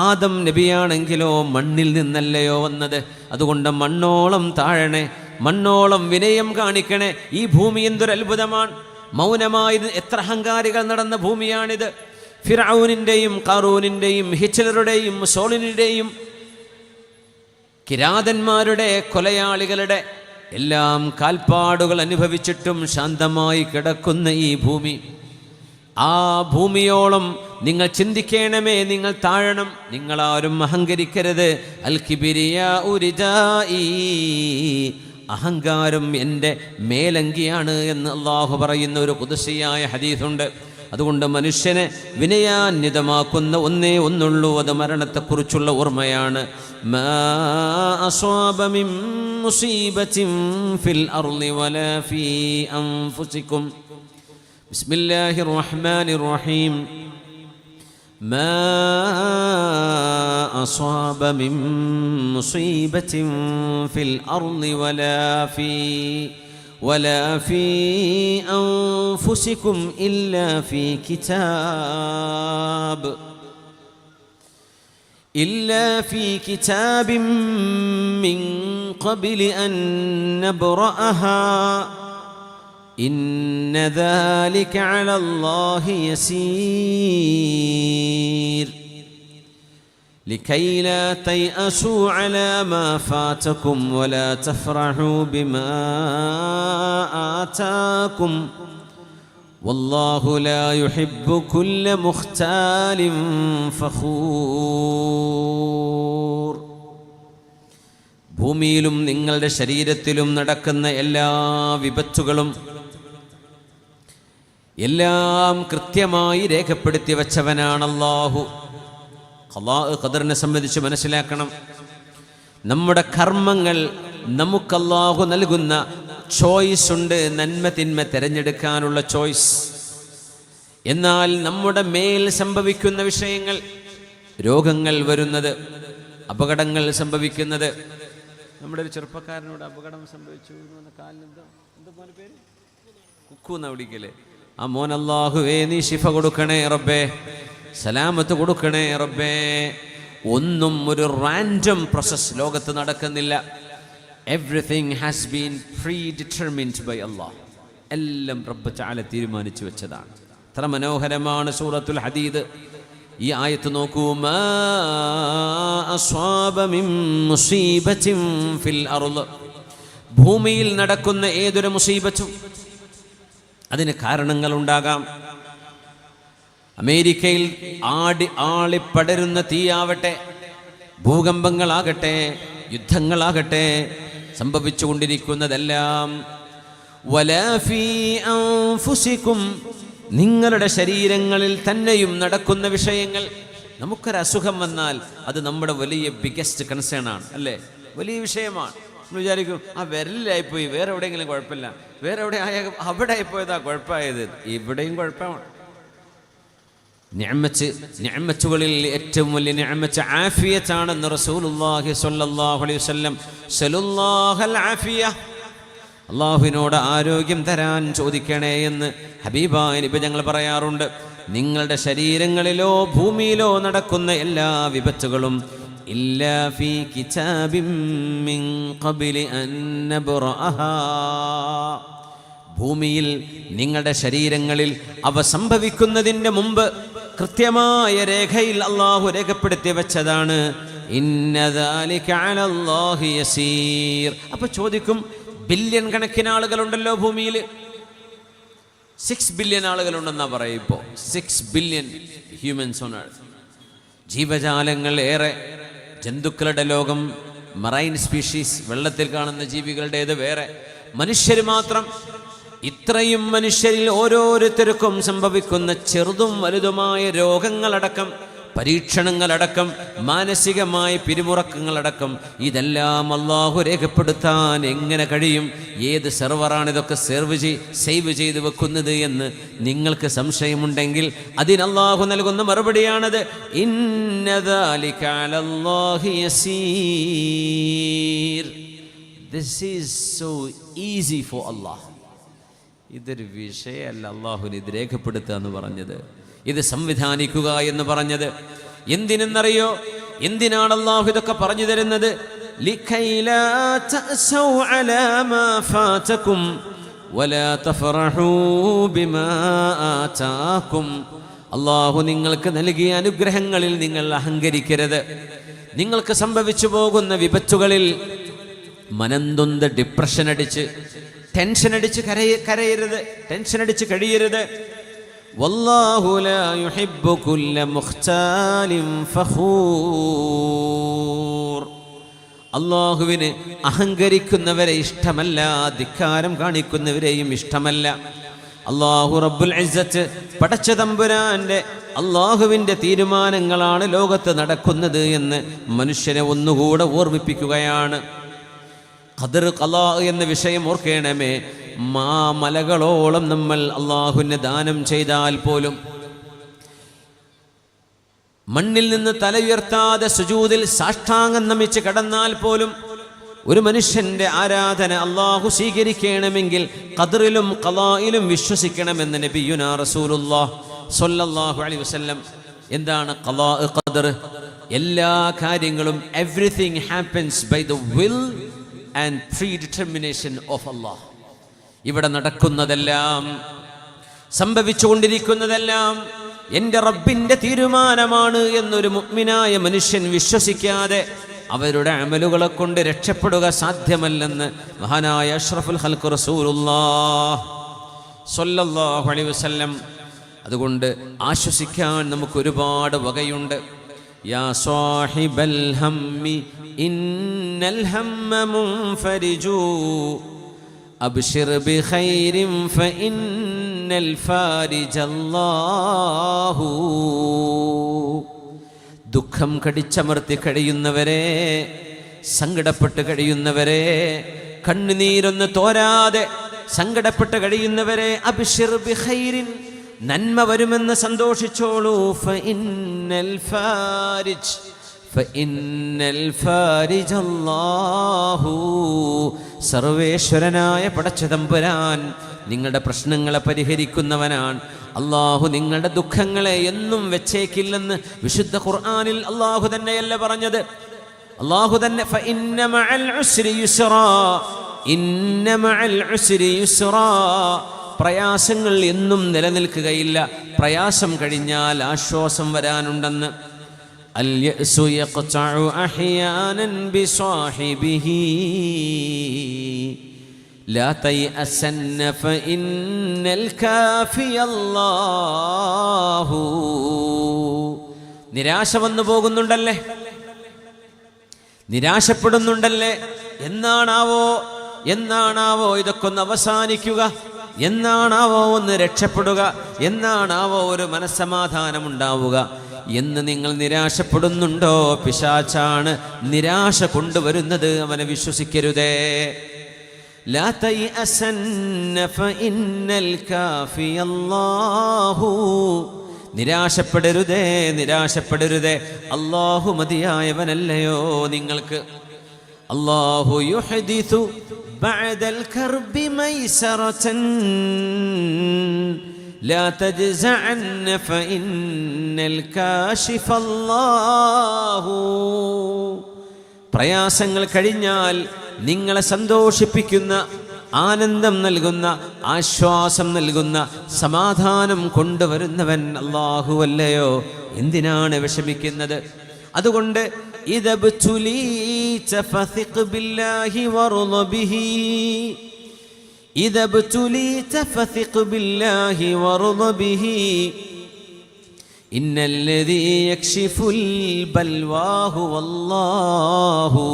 ആദം നബിയാണെങ്കിലോ മണ്ണിൽ നിന്നല്ലയോ വന്നത്. അതുകൊണ്ട് മണ്ണോളം താഴണേ, മണ്ണോളം വിനയം കാണിക്കണേ. ഈ ഭൂമി എന്തൊരു അത്ഭുതമാണ്. മൗനമായി എത്ര അഹങ്കാരികൾ നടന്ന ഭൂമിയാണിത്. ഫിർഔനിൻ്റെയും ഖാറൂനിൻ്റെയും ഹിറ്റ്ലറുടെയും മുസോളിനിയുടെയും കിരാതന്മാരുടെ കൊലയാളികളുടെ എല്ലാം കാൽപ്പാടുകൾ അനുഭവിച്ചിട്ടും ശാന്തമായി കിടക്കുന്ന ഈ ഭൂമി, ആ ഭൂമിയോളം നിങ്ങൾ ചിന്തിക്കണമേ, നിങ്ങൾ താഴണം, നിങ്ങളാരും അഹങ്കരിക്കരുത്. അൽ കിബിരിയാഉ റിദാഇ, അഹങ്കാരം എൻ്റെ മേലങ്കിയാണ് എന്ന് അള്ളാഹു പറയുന്ന ഒരു ഖുദ്സിയായ ഹദീസുണ്ട്. അതുകൊണ്ട് മനുഷ്യനെ വിനയാന്വിതമാക്കുന്ന ഒന്നേ ഒന്നുള്ളൂ, അത് മരണത്തെക്കുറിച്ചുള്ള ഓർമ്മയാണ്. മാ അസ്വാബ മിൻ മുസീബത്തിൻ ഫിൽ അർളി വലാ ഫീ അൻഫുസികും. ബിസ്മില്ലാഹിർ റഹ്മാനിർ റഹീം. മാ അസ്വാബ മിൻ മുസീബത്തിൻ ഫിൽ അർളി ولا في أنفسكم إلا في كتاب من قبل أن نبرأها إن ذلك على الله يسير لكي لا تيأسوا على ما فاتكم ولا تفرحوا بما آتاكم والله لا يحب كل مختال فخور. ഭൂമിയിലും നിങ്ങളുടെ ശരീരത്തിലും നടക്കുന്ന എല്ലാ വിപത്തുകളും എല്ലാം കൃത്യമായി രേഖപ്പെടുത്തി വച്ചവനാണ് അല്ലാഹു. ഖദാ ഖദറിനെ സംബന്ധിച്ച് മനസ്സിലാക്കണം, നമ്മുടെ കർമ്മങ്ങൾ നമുക്ക് അല്ലാഹു നൽകുന്ന ചോയ്സ് ഉണ്ട്, നന്മ തിന്മ തിരഞ്ഞെടുക്കാനുള്ള ചോയ്സ്. എന്നാൽ നമ്മുടെ മേൽ സംഭവിക്കുന്ന വിഷയങ്ങൾ, രോഗങ്ങൾ വരുന്നത്, അപകടങ്ങൾ സംഭവിക്കുന്നത്. നമ്മുടെ ഒരു ചെറുപ്പക്കാരനോട് അപകടം സംഭവിച്ചു, കാലിനെന്തോ മോനെ പേര് കുക്കൂന്ന വിളിക്കല്. ആ മോൻ അല്ലാഹുവേ നീ ശിഫ കൊടുക്കണേ റബ്ബേ, സലാമത്ത് കൊടുക്കണേ റബ്ബേ. ഒന്നും ഒരു റാൻഡം പ്രോസസ് ലോകത്ത് നടക്കുന്നില്ല. Everything has been predetermined by Allah. എല്ലാം റബ്ബ് തആല തീരുമാനിച്ചു വെച്ചതാണ്. എത്ര മനോഹരമാണ് സൂറത്തുൽ ഹദീദ്. ഈ ആയത്ത് നോക്കൂ, മാ അസ്വാബ മിൻ മുസീബത്തിൻ ഫിൽ അർള്. ഭൂമിയിൽ നടക്കുന്ന ഏതൊരു മുസീബത്തും അതിന് കാരണങ്ങളുണ്ടാകാം. അമേരിക്കയിൽ ആളിപ്പടരുന്ന തീയാവട്ടെ, ഭൂകമ്പങ്ങളാകട്ടെ, യുദ്ധങ്ങളാകട്ടെ, സംഭവിച്ചുകൊണ്ടിരിക്കുന്നതെല്ലാം വലാ ഫീ അൻഫുസികും, നിങ്ങളുടെ ശരീരങ്ങളിൽ തന്നെയും നടക്കുന്ന വിഷയങ്ങൾ. നമുക്കൊരസുഖം വന്നാൽ അത് നമ്മുടെ വലിയ ബിഗസ്റ്റ് കൺസേൺ ആണ്, അല്ലേ? വലിയ വിഷയമാണ്. നമ്മൾ വിചാരിക്കും ആ വിരലിലായിപ്പോയി, വേറെ എവിടെയെങ്കിലും കുഴപ്പമില്ല, വേറെ എവിടെ ആയ അവിടെ ആയിപ്പോയതാ കുഴപ്പമായത്. ഇവിടെയും കുഴപ്പമാണ്. നിഅമത്തുകളിൽ ഏറ്റവും വലിയ നിഅമത്ത് ആഫിയത്താണെന്ന് റസൂലുള്ളാഹി സ്വല്ലല്ലാഹു അലൈഹി വസല്ലം സല്ലല്ലാഹുൽ ആഫിയ, അല്ലാഹുവിനോട് ആരോഗ്യം തരാൻ ചോദിക്കണേ എന്ന് ഹബീബായ നബി ഞങ്ങൾ പറയാറുണ്ട്. നിങ്ങളുടെ ശരീരങ്ങളിലോ ഭൂമിയിലോ നടക്കുന്ന എല്ലാ വിപത്തുകളും ഇല്ലാ ഫീ കിതാബിൻ മിൻ ഖബ്ലി അൻ നബ്റഅഹാ, ഭൂമിയിൽ നിങ്ങളുടെ ശരീരങ്ങളിൽ അവ സംഭവിക്കുന്നതിൻ്റെ മുമ്പ് കൃത്യമായ രേഖയിൽ അള്ളാഹു രേഖപ്പെടുത്തി വെച്ചതാണ്. ഇന്ന ദാലിക അലല്ലാഹി യസീർ. അപ്പോൾ ചോദിക്കും, ബില്യൺ കണക്കിന് ആളുകളുണ്ടല്ലോ ഭൂമിയിൽ, 6 ബില്യൺ ആളുകളുണ്ടെന്നാ പറയും ഇപ്പോൾ. 6 ബില്യൺ ഹ്യൂമൻസ് ഓൺ എർത്ത്. ജീവജാലങ്ങൾ ഏറെ, ജന്തുക്കളുടെ ലോകം, മറൈൻ സ്പീഷീസ്, വെള്ളത്തിൽ കാണുന്ന ജീവികളുടേത് വേറെ, മനുഷ്യർ മാത്രം. ഇത്രയും മനുഷ്യരിൽ ഓരോരുത്തർക്കും സംഭവിക്കുന്ന ചെറുതും വലുതുമായ രോഗങ്ങളടക്കം, പരീക്ഷണങ്ങളടക്കം, മാനസികമായ പിരിമുറക്കങ്ങളടക്കം, ഇതെല്ലാം അള്ളാഹു രേഖപ്പെടുത്താൻ എങ്ങനെ കഴിയും? ഏത് സെർവറാണ് ഇതൊക്കെ സേവ് ചെയ്ത് വെക്കുന്നത് എന്ന് നിങ്ങൾക്ക് സംശയമുണ്ടെങ്കിൽ അതിന് അള്ളാഹു നൽകുന്ന മറുപടിയാണത്. ഇന്ന ദാലിക അലല്ലാഹി യസീർ. This is so easy for Allah. ഇതൊരു വിഷയമല്ല അള്ളാഹുവിന് ഇത് രേഖപ്പെടുത്തുക എന്ന് പറഞ്ഞത്, ഇത് സംവിധാനിക്കുക എന്ന് പറഞ്ഞത്. എന്തിനെന്നറിയോ? എന്തിനാണ് അള്ളാഹു ഇതൊക്കെ പറഞ്ഞു തരുന്നത്? ലിഖൈ ലാ തഅസൗ അലാ മാ ഫാതകും വലാ തഫറഹൂ ബിമാ ആതാകും. അള്ളാഹു നിങ്ങൾക്ക് നൽകിയ അനുഗ്രഹങ്ങളിൽ നിങ്ങൾ അഹങ്കരിക്കരുത്. നിങ്ങൾക്ക് സംഭവിച്ചു പോകുന്ന വിപത്തുകളിൽ മനംതൊന്ത് ഡിപ്രഷൻ അടിച്ച്, ടെൻഷൻ അടിച്ച് കരയരുത്, ടെൻഷൻ അടിച്ച് കഴിയരുത്. വല്ലാഹു ലാ യുഹിബ്ബു കുല്ല മുഖ്താലിൻ ഫഖൂർ. അല്ലാഹുവിന് അഹങ്കരിക്കുന്നവരെ ഇഷ്ടമല്ല, ധിക്കാരം കാണിക്കുന്നവരെയും ഇഷ്ടമല്ല. അല്ലാഹു റബ്ബുൽ ഇസ്സത്ത് പടച്ച തമ്പുരാന്റെ അല്ലാഹുവിൻ്റെ തീരുമാനങ്ങളാണ് ലോകത്ത് നടക്കുന്നത് എന്ന് മനുഷ്യനെ ഒന്നുകൂടെ ഓർമ്മിപ്പിക്കുകയാണ്. ഖദർ ഖലാ എന്ന വിഷയം ഓർക്കണമേ. മലകളോളം നമ്മൾ അള്ളാഹുവിനെ ദാനം ചെയ്താൽ പോലും, മണ്ണിൽ നിന്ന് തല ഉയർത്താതെ സുജൂദിൽ സാഷ്ടാംഗം നമിച്ച് കടന്നാൽ പോലും ഒരു മനുഷ്യന്റെ ആരാധന അള്ളാഹു സ്വീകരിക്കണമെങ്കിൽ ഖദറിലും ഖലായിലും വിശ്വസിക്കണമെന്ന് നബിയുനാ റസൂലുള്ളാഹ് സ്വല്ലല്ലാഹു അലൈഹി വസല്ലം. എന്താണ് ഖലാ ഖദർ? എല്ലാ കാര്യങ്ങളും, everything happens by the will and predetermination of Allah. ഇവിടെ നടക്കുന്നതെല്ലാം, സംഭവിച്ചുകൊണ്ടിരിക്കുന്നതെല്ലാം എൻ്റെ റബ്ബിൻ്റെ തീരുമാനമാണ് എന്നൊരു മുഅ്മിനായ മനുഷ്യൻ വിശ്വസിക്കാതെ അവരുടെ അമലുകളെ കൊണ്ട് രക്ഷപ്പെടുക സാധ്യമല്ലെന്ന് മഹാനായ അഷ്റഫുൽ ഖൽഖ് റസൂലുള്ളാഹ് സ്വല്ലല്ലാഹു അലൈഹി വസല്ലം. അതുകൊണ്ട് ആശ്വസിക്കാൻ നമുക്ക് ഒരുപാട് വകയുണ്ട്. യാ സാഹിബൽ ഹമ്മി ഇന്നൽ ഹമ്മ മുൻഫരിജു അബ്ശിർ ബിഖൈരിൻ ഫഇന്നൽ ഫാരിജല്ലാഹു. ദുഃഖം കടിച്ചമർത്തി കഴിയുന്നവരെ, സങ്കടപ്പെട്ട് കഴിയുന്നവരെ, കണ്ണുനീരൊന്ന് തോരാതെ സങ്കടപ്പെട്ട് കഴിയുന്നവരെ, അബ്ശിർ ബിഖൈരിൻ, നന്മ വരുമെന്ന് സന്തോഷിച്ചോളൂ. ഫഇന്നൽ ഫാരിജ്, ഫഇന്നൽ ഫാരിജല്ലാഹു. സർവേശ്വരനായ പടച്ച തമ്പുരാൻ നിങ്ങളുടെ പ്രശ്നങ്ങളെ പരിഹരിക്കുന്നവനാണ്. അള്ളാഹു നിങ്ങളുടെ ദുഃഖങ്ങളെ എന്നും വെച്ചേക്കില്ലെന്ന് വിശുദ്ധ ഖുർആനിൽ അള്ളാഹു തന്നെയല്ല പറഞ്ഞത്. അള്ളാഹു തന്നെ ഫഇന്ന മഅൽ ഉസ്രി യുസ്റാ, ഇന്ന മഅൽ ഉസ്രി യുസ്റാ. പ്രയാസങ്ങൾ എന്നും നിലനിൽക്കുകയില്ല, പ്രയാസം കഴിഞ്ഞാൽ ആശ്വാസം വരാനുണ്ടെന്ന്. അൽ യഅ്സു യഖ്തഉ അഹ്യാനൻ ബിസാഹിബിഹി ലാ തയഅസന്ന ഫഇന്നൽ കാഫിയല്ലാഹു. നിരാശ വന്നു പോകുന്നുണ്ടല്ലേ, നിരാശപ്പെടുന്നുണ്ടല്ലേ? എന്നാണാവോ ഇതൊക്കെ ഒന്ന് അവസാനിക്കുക? എന്നാണാവോ ഒന്ന് രക്ഷപ്പെടുക? എന്നാണാവോ ഒരു മനസ്സമാധാനം ഉണ്ടാവുക എന്ന് നിങ്ങൾ നിരാശപ്പെടുന്നുണ്ടോ? പിശാചാണ് നിരാശ കൊണ്ടുവരുന്നത്, അവനെ വിശ്വസിക്കരുതേ. ലാ തയഅസന്ന ഫഇന്നൽ കാഫിയല്ലാഹു. നിരാശപ്പെടരുതേ, നിരാശപ്പെടരുതേ. അല്ലാഹു മതിയായവനല്ലയോ നിങ്ങൾക്ക്? അല്ലാഹു യുഹദിഥു ബഅദൽ കർബി മൈസറതൻ ലാ തജ്സഅന്ന ഫഇന്നൽ കാശിഫല്ലാഹു. പ്രയാസങ്ങൾ കഴിഞ്ഞാൽ നിങ്ങളെ സന്തോഷിപ്പിക്കുന്ന, ആനന്ദം നൽകുന്ന, ആശ്വാസം നൽകുന്ന, സമാധാനം കൊണ്ടുവരുന്നവൻ അല്ലാഹുവല്ലയോ, എന്തിനാണ് വിഷമിക്കുന്നത്? അതുകൊണ്ട് ഇദബ്തുലീത ഫസിഖ് ബില്ലാഹി വറുള ബിഹി, ഇദബ്തുലീത ഫസിഖ് ബില്ലാഹി വറുള ബിഹി, ഇന്നല്ലദീ യക്ഷിഫുൽ ബൽവാഹു വല്ലാഹു.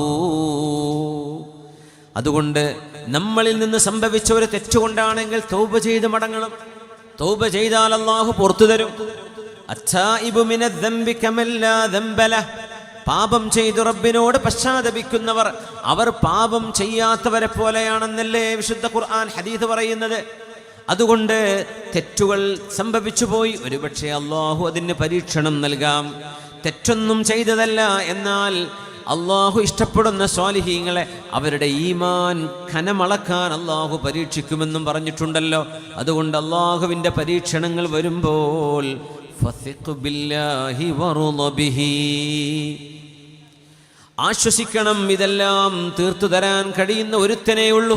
അതുകൊണ്ട് നമ്മളിൽ നിന്ന് സംഭവിച്ച ഒരു തെറ്റുകൊണ്ടാണെങ്കിൽ തൗബ ചെയ്ത് മടങ്ങണം. തൗബ ചെയ്താൽ അല്ലാഹു പുറത്തു തരും. അത്തായിബു മിനദ്ദംബി കമല്ലാ ദംബല. പാപം ചെയ്തു റബ്ബിനോട് പശ്ചാത്തപിക്കുന്നവർ അവർ പാപം ചെയ്യാത്തവരെ പോലെയാണെന്നല്ലേ വിശുദ്ധ ഖുർആൻ ഹദീസ് പറയുന്നത്. അതുകൊണ്ട് തെറ്റുകൾ സംഭവിച്ചു പോയി, ഒരുപക്ഷെ അല്ലാഹു അതിന് പരീക്ഷണം നൽകാം. തെറ്റൊന്നും ചെയ്തതല്ല, എന്നാൽ അല്ലാഹു ഇഷ്ടപ്പെടുന്ന സ്വാലിഹീങ്ങളെ അവരുടെ ഈമാൻ ഖനമളക്കാൻ അല്ലാഹു പരീക്ഷിക്കുമെന്നും പറഞ്ഞിട്ടുണ്ടല്ലോ. അതുകൊണ്ട് അല്ലാഹുവിൻ്റെ പരീക്ഷണങ്ങൾ വരുമ്പോൾ ഫസിഖ് ബില്ലാഹി വറുള ബിഹി, ആശ്വസിക്കണം. ഇതെല്ലാം തീർത്തു തരാൻ കഴിയുന്ന ഒരുത്തനേ ഉള്ളൂ,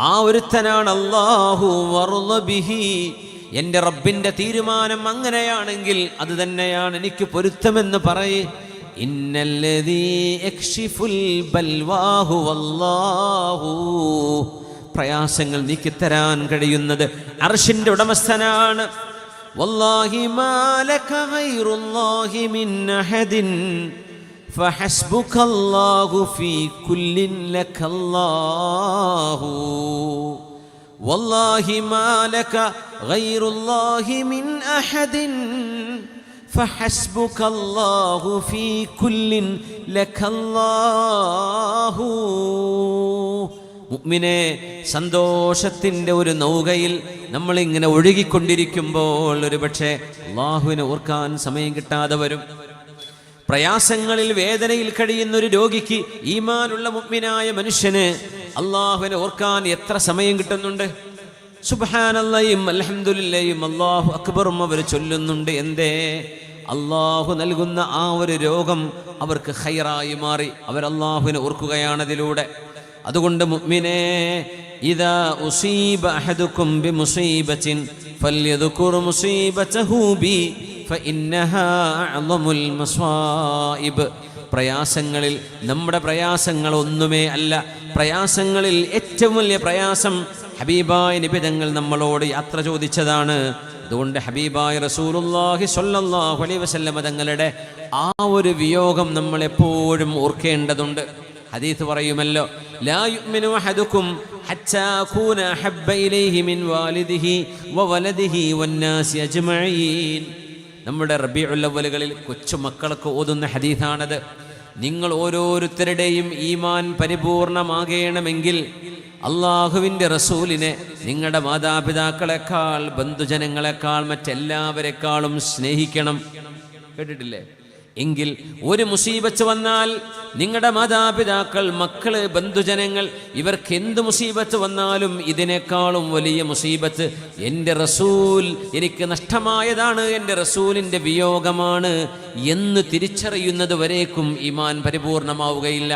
ആ ഒരുത്തനാണ് അല്ലാഹു. വറുള ബിഹി, എൻ്റെ റബ്ബിൻ്റെ തീരുമാനം അങ്ങനെയാണെങ്കിൽ അത് തന്നെയാണ് എനിക്ക് പൊരുത്തമെന്ന് പറയ്. ഇന്നല്ലദീ യക്ഷിഫുൽ ബൽവാഹു വല്ലാഹു, പ്രയാസങ്ങൾ നീക്കിത്തരാൻ കഴിയുന്നത് അർശിൻ്റെ ഉടമസ്ഥനാണ്. വല്ലാഹി മാ ലക ഗൈറുല്ലാഹി മിൻ അഹദിൻ ഫഹസ്ബുകല്ലാഹു ഫീ കുല്ലിൻ ലകല്ലാഹു. വല്ലാഹി മാ ലക ഗൈറുല്ലാഹി മിൻ അഹദിൻ ഫഹസ്ബുകല്ലാഹു ഫീ കുല്ലിൻ ലകല്ലാഹു. മുഅ്മിനേ, സന്തോഷത്തിൻ്റെ ഒരു നൗകയിൽ നമ്മളിങ്ങനെ ഒഴുകിക്കൊണ്ടിരിക്കുമ്പോൾ ഒരുപക്ഷെ അല്ലാഹുവിനെ ഓർക്കാൻ സമയം കിട്ടാതെ വരും. പ്രയാസങ്ങളിൽ വേദനയിൽ കഴിയുന്ന ഒരു രോഗിക്ക്, ഈമാനുള്ള മുഅ്മിനായ മനുഷ്യന് അല്ലാഹുവിനെ ഓർക്കാൻ എത്ര സമയം കിട്ടുന്നുണ്ട്? സുബ്ഹാനല്ലാഹും അൽഹംദുലില്ലാഹും അല്ലാഹു അക്ബറും അവർ ചൊല്ലുന്നുണ്ട്. എന്തേ? അല്ലാഹു നൽകുന്ന ആ ഒരു രോഗം അവർക്ക് ഖൈറായി മാറി. അവർ അല്ലാഹുവിനെ ഓർക്കുകയാണതിലൂടെ. അതുകൊണ്ട് മുഅ്മിനേ, ഇദാ ഉസീബ അഹദുകും ബിമുസീബത്തിൻ ഫൽയദ്കുർ മുസീബതഹു ബി ഫഇന്നഹാ അഅ്ളമുൽ മസായിബ്. പ്രയാസങ്ങളിൽ നമ്മുടെ പ്രയാസങ്ങൾ ഒന്നുമേ അല്ല. പ്രയാസങ്ങളിൽ ഏറ്റവും വലിയ പ്രയാസം ഹബീബായ നബി തങ്ങൾ നമ്മളോട് യാത്ര ചോദിച്ചതാണ്. അതുകൊണ്ട് ഹബീബായ റസൂലുള്ളാഹി സ്വല്ലല്ലാഹു അലൈഹി വസല്ലം തങ്ങളുടെ ആ ഒരു വിയോഗം നമ്മൾ എപ്പോഴും ഓർക്കേണ്ടതുണ്ട്. ഹദീസ് പറയുമല്ലോ, ലാ യുഅ്മിനു അഹദുകും ഹത്താ അകൂന അഹബ്ബ ഇലൈഹി മിൻ വാലിദിഹി വവലദിഹി വന്നാസി അജ്മഈൻ. നമ്മുടെ റബീഉൽ അവ്വലുകളിൽ കൊച്ചുമക്കൾക്ക് ഓതുന്ന ഹദീസാണത്. നിങ്ങൾ ഓരോരുത്തരുടെയും ഈമാൻ പരിപൂർണമാകണമെങ്കിൽ അള്ളാഹുവിൻ്റെ റസൂലിനെ നിങ്ങളുടെ മാതാപിതാക്കളെക്കാൾ, ബന്ധുജനങ്ങളെക്കാൾ, മറ്റെല്ലാവരെക്കാളും സ്നേഹിക്കണം. കേട്ടിട്ടില്ലേ? എങ്കിൽ ഒരു മുസീബത്ത് വന്നാൽ നിങ്ങളുടെ മാതാപിതാക്കൾ, മക്കള്, ബന്ധുജനങ്ങൾ ഇവർക്ക് എന്ത് മുസീബത്ത് വന്നാലും ഇതിനേക്കാളും വലിയ മുസീബത്ത് എൻ്റെ റസൂൽ എനിക്ക് നഷ്ടമായതാണ്, എൻ്റെ റസൂലിൻ്റെ വിയോഗമാണ് എന്ന് തിരിച്ചറിയുന്നത് വരേക്കും ഈമാൻ പരിപൂർണമാവുകയില്ല.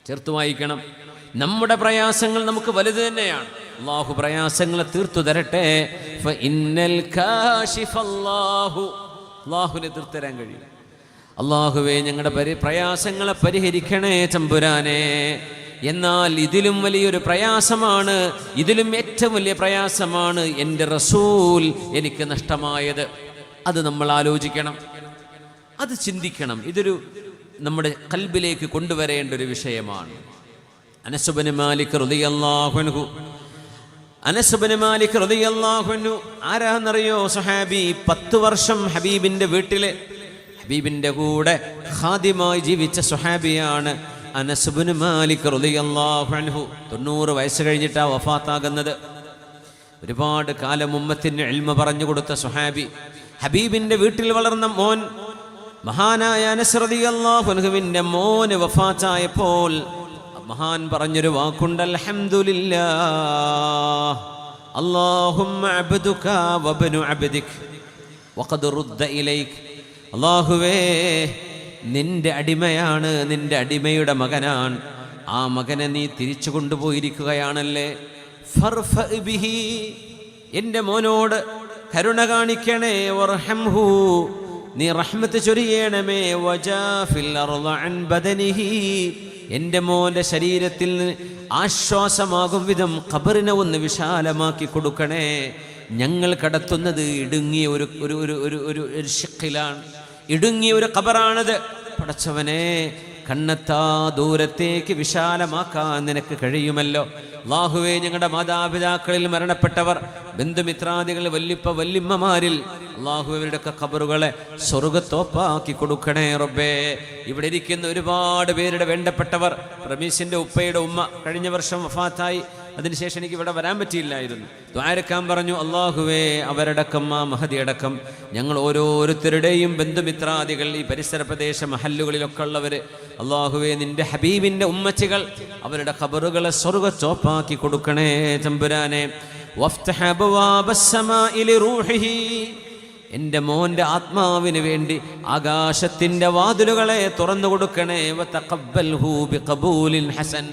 ചേർത്ത് വായിക്കണം. നമ്മുടെ പ്രയാസങ്ങൾ നമുക്ക് വലുത് തന്നെയാണ്. അല്ലാഹു പ്രയാസങ്ങളെ തീർത്തു തരട്ടെ. ഫഇന്നൽ കാശിഫല്ലാഹു, അല്ലാഹുവിനെ തീർത്തരാൻ കഴിയും. അല്ലാഹുവേ, ഞങ്ങളുടെ പ്രയാസങ്ങളെ പരിഹരിക്കണേ തമ്പുരാനെ. എന്നാൽ ഇതിലും വലിയൊരു പ്രയാസമാണ്, ഇതിലും ഏറ്റവും വലിയ പ്രയാസമാണ് എൻ്റെ റസൂൽ എനിക്ക് നഷ്ടമായത്. അത് നമ്മൾ ആലോചിക്കണം, അത് ചിന്തിക്കണം. ഇതൊരു നമ്മുടെ ഖൽബിലേക്ക് കൊണ്ടുവരേണ്ട ഒരു വിഷയമാണ്. അനസ് ഇബ്നു മാലിക് റളിയല്ലാഹു അൻഹു, അനസ് ഇബ്നു മാലിക് റളിയല്ലാഹു അൻഹു ആരാന്നറിയോ? സഹാബി. 10 വർഷം ഹബീബിൻ്റെ വീട്ടിലെ, ഹബീബിൻ്റെ കൂടെ ഖാദിമായി ജീവിച്ച സ്വഹാബിയാണ് അനസ് ഇബ്നു മാലിക് റളിയല്ലാഹു അൻഹു. 90 വയസ്സ് കഴിഞ്ഞിട്ടാണ് വഫാത്താകുന്നത്. ഒരുപാട് കാലം ഉമ്മത്തിന് ഇൽമ പറഞ്ഞു കൊടുത്ത സ്വഹാബി, ഹബീബിൻ്റെ വീട്ടിൽ വളർന്ന മോൻ, മഹാനായ അനസ് റളിയല്ലാഹു അൻഹുവിൻ്റെ മോന് വഫാത്തായപ്പോൾ മഹാൻ പറഞ്ഞൊരു വാക്കുണ്ട്, അൽഹംദുലില്ലാഹ്. അല്ലാഹുമ്മ അബ്ദുക വബ്നു അബ്ദിക് വഖദ് റുദ്ദ ഇലൈക്. അല്ലാഹുവേ, നിന്റെ അടിമയാണ്, നിന്റെ അടിമയുടെ മകനാണ്, ആ മകനെ നീ തിരിച്ചു കൊണ്ടുപോയിരിക്കുകയാണല്ലേ. ഫർഫ ബിഹി, എൻ്റെ മോനോട് കരുണ കാണിക്കണേ. വർഹംഹു, നീ റഹ്മത്ത് ചൊരിയണമേ. വജാഫിൽ അർള അൻ ബദനിഹി, എൻ്റെ മോൻ്റെ ശരീരത്തിൽ ആശ്വാസമാകും വിധം ഖബറിനെ ഒന്ന് വിശാലമാക്കി കൊടുക്കണേ. ഞങ്ങൾ കടത്തുന്നത് ഇടുങ്ങിയ ഒരു ഷിഖിലാണ്, ഇടുങ്ങിയ ഒരു ഖബറാണത്. പടച്ചവനെ, കണ്ണെത്താ ദൂരത്തേക്ക് വിശാലമാക്കാൻ നിനക്ക് കഴിയുമല്ലോ. അല്ലാഹുവേ, ഞങ്ങളുടെ മാതാപിതാക്കളിൽ മരണപ്പെട്ടവർ, ബന്ധുമിത്രാദികൾ, വല്ലിപ്പ വല്ലിമ്മമാരിൽ അല്ലാഹു അവരുടെയൊക്കെ ഖബറുകളെ സ്വർഗ്ഗത്തോപ്പാക്കി കൊടുക്കണേ റബ്ബേ. ഇവിടെ ഇരിക്കുന്ന ഒരുപാട് പേരുടെ വേണ്ടപ്പെട്ടവർ, റമീസിൻ്റെ ഉപ്പയുടെ ഉമ്മ കഴിഞ്ഞ വർഷം വഫാത്തായി. അതിനുശേഷം എനിക്ക് ഇവിടെ വരാൻ പറ്റിയില്ലായിരുന്നു. ദ്വാരക്കാൻ പറഞ്ഞു. അല്ലാഹുവേ, അവരടക്കം ആ മഹദി അടക്കം ഞങ്ങൾ ഓരോരുത്തരുടെയും ബന്ധുമിത്രാദികൾ, ഈ പരിസര പ്രദേശ മഹല്ലുകളിലൊക്കെ ഉള്ളവർ, അല്ലാഹുവേ, നിന്റെ ഹബീബിൻ്റെ ഉമ്മച്ചികൾ, അവരുടെ ഖബറുകളെ സ്വർഗ്ഗത്തോപ്പാക്കി കൊടുക്കണേ തമ്പുരാനെ. വഫ്തഹ് അബ്വാബസ് സമാഇ ലിറൂഹിഹി, എൻ്റെ മോൻ്റെ ആത്മാവിന് വേണ്ടി ആകാശത്തിൻ്റെ വാതിലുകളെ തുറന്നു കൊടുക്കണേ. വതഖബ്ബൽഹു ബിഖബൂലിൻ ഹസൻ,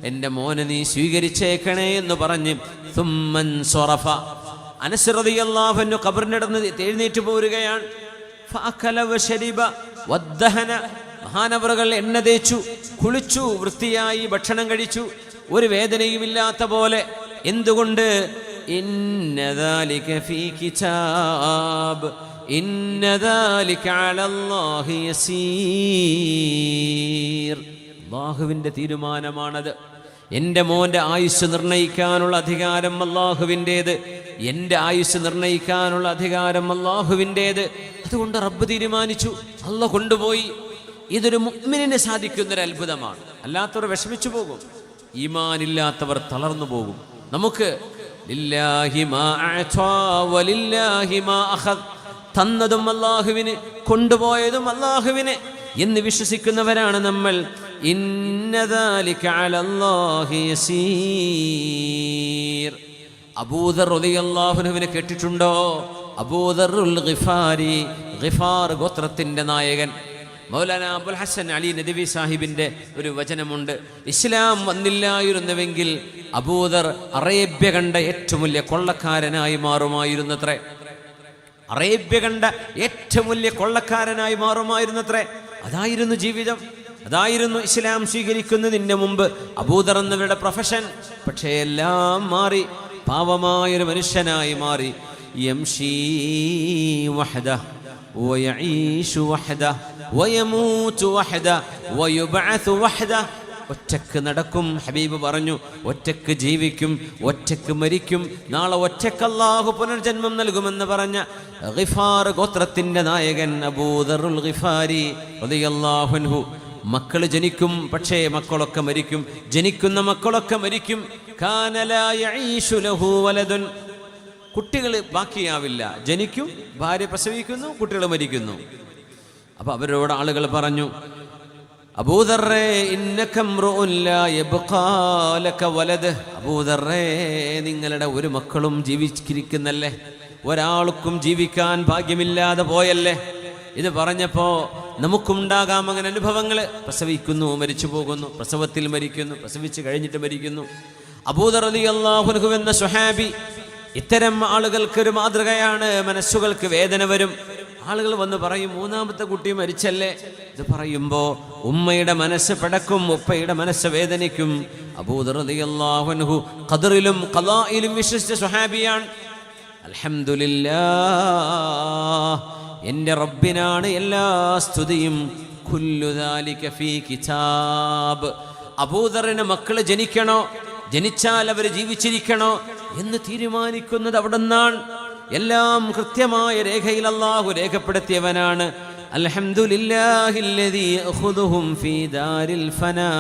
എൻ്റെ മോനെ നീ സ്വീകരിച്ചേക്കണേ എന്ന് പറഞ്ഞ് സുമ്മൻ സ്വറഫ, അനസ് റളിയല്ലാഹു അൻഹു ഖബറിനടന്ന് എഴുന്നേറ്റ് പോരുകയാണ്. ഫഅകല വശരിബ വദ്ദഹന, മഹാനവറുകൾ എണ്ണ തേച്ചു, കുളിച്ചു, വൃത്തിയായി ഭക്ഷണം കഴിച്ചു, ഒരു വേദനയുമില്ലാത്ത പോലെ. എന്തുകൊണ്ട്? ഇന്ന ദാലിക ഫീ കിതാബ് ഇന്ന ദാലിക അലല്ലാഹി യസീർ. അല്ലാഹുവിൻ്റെ തീരുമാനമാണത്. എൻ്റെ മോൻ്റെ ആയുസ് നിർണയിക്കാനുള്ള അധികാരം അല്ലാഹുവിൻ്റേത്, എൻ്റെ ആയുസ് നിർണയിക്കാനുള്ള അധികാരം അല്ലാഹുവിൻ്റേത്. അതുകൊണ്ട് റബ്ബ് തീരുമാനിച്ചു, അല്ലാഹ് കൊണ്ടുപോയി. ഇതൊരു മുഅ്മിനിന് സാധിക്കുന്നൊരു അത്ഭുതമാണ്. അല്ലാത്തവർ വിഷമിച്ചു പോകും, ഈമാനില്ലാത്തവർ തളർന്നു പോകും. നമുക്ക് ലില്ലാഹി മാ അഅ്താ വലില്ലാഹി മാ അഖദ്, തന്നതും അല്ലാഹുവിന്, കൊണ്ടുപോയതും അല്ലാഹുവിന് എന്ന് വിശ്വസിക്കുന്നവരാണ് നമ്മൾ. ഇന്ന ദാലിക അലല്ലാഹി യസീർ. അബൂദർ റളിയല്ലാഹു അൻഹുവിനെ കേട്ടിട്ടുണ്ടോ? അബൂദറുൽ ഗിഫാരി, ഗിഫാർ ഗോത്രത്തിൻ്റെ നായകൻ. മൗലാന അബുൽ ഹസൻ അലി നദവി സാഹിബിൻ്റെ ഒരു വചനമുണ്ട്. ഇസ്ലാം വന്നില്ലായിരുന്നുവെങ്കിൽ അബൂദർ അറേബ്യ കണ്ട ഏറ്റവും വലിയ കൊള്ളക്കാരനായി മാറുമായിരുന്നത്രേ. അറേബ്യ കണ്ട ഏറ്റവും വലിയ കൊള്ളക്കാരനായി മാറുമായിരുന്നത്രേ. അതായിരുന്നു ജീവിതം, അതായിരുന്നു ഇസ്ലാം സ്വീകരിക്കുന്നതിന് മുമ്പ് അബൂദർ എന്നവരുടെ പ്രൊഫഷൻ. പക്ഷേ എല്ലാം മാറി, പാവമായൊരു മനുഷ്യനായി മാറി. യംശീ വഹദഹ് വയഈശു വഹദഹ് വയമൂതു വഹദഹ് വയുബഅസു വഹദഹ്. ഒറ്റക്ക് നടക്കും, ഹബീബ് പറഞ്ഞു, ഒറ്റക്ക് ജീവിക്കും, ഒറ്റക്ക് മരിക്കും, നാളെ ഒറ്റക്ക് അല്ലാഹു പുനർജന്മം നൽകുമെന്ന് പറഞ്ഞ ഗിഫാർ ഗോത്രത്തിൻ്റെ നായകൻ അബൂദറുൽ ഗിഫാരി റളിയല്ലാഹു അൻഹു. മക്കൾ ജനിക്കും, പക്ഷേ മക്കളൊക്കെ മരിക്കും, ജനിക്കുന്ന മക്കളൊക്കെ മരിക്കും. കാന ലാ യഈശു ലഹു വലദുൻ, കുട്ടികൾ ബാക്കിയാവില്ല, ജനിക്കും, ഭാര്യ പ്രസവിക്കുന്നു, കുട്ടികൾ മരിക്കുന്നു. അപ്പോൾ അവരോട് ആളുകൾ പറഞ്ഞു, അബൂദർറേ ഇന്നക ഇംറുഉൻ ലാ യബ്ഖാ ലക വലദ്. അബൂദർറേ, നിങ്ങളുടെ ഒരു മക്കളും ജീവിച്ചിരിക്കുന്നല്ലേ, ഒരാൾക്കും ജീവിക്കാൻ ഭാഗ്യമില്ലാതെ പോയല്ലേ. ഇത് പറഞ്ഞപ്പോൾ നമുക്കുണ്ടാകാം അങ്ങനെ അനുഭവങ്ങൾ. പ്രസവിക്കുന്നു, മരിച്ചു പോകുന്നു, പ്രസവത്തിൽ മരിക്കുന്നു, പ്രസവിച്ച് കഴിഞ്ഞിട്ട് മരിക്കുന്നു. അബൂദർ റളിയല്ലാഹു അൻഹു എന്ന സ്വഹാബി ഇത്തരം ആളുകൾക്കൊരു മാതൃകയാണ്. മനസ്സുകൾക്ക് വേദന വരും, ആളുകൾ വന്ന് പറയും, മൂന്നാമത്തെ കുട്ടി മരിച്ചല്ലേ. ഇത് പറയുമ്പോൾ ഉമ്മയുടെ മനസ്സ് പിടക്കും, ഉപ്പയുടെ മനസ്സ് വേദനിക്കും. അബൂദർ റളിയല്ലാഹു അൻഹു ഖദറിലും ഖളായിലും വിശ്വസിച്ച സ്വഹാബിയാണ്. അൽഹംദുലില്ലാഹ്, എൻ്റെ റബ്ബിനാണ് എല്ലാ സ്തുതിയും. കുല്ലു ദാലിക ഫീ കിതാബ്. അബൂദറിന് മക്കൾ ജനിക്കണോ, ജനിച്ചാൽ അവർ ജീവിച്ചിരിക്കണോ എന്ന് തീരുമാനിക്കുന്നത് അവിടെ നിന്നാണ്. എല്ലാം കൃത്യമായ രേഖയിൽ അല്ലാഹു രേഖപ്പെടുത്തിയവനാണ്. അൽഹംദുലില്ലാഹില്ലദീ യഖുദുഹും ഫീ ദാരിൽ ഫനാ.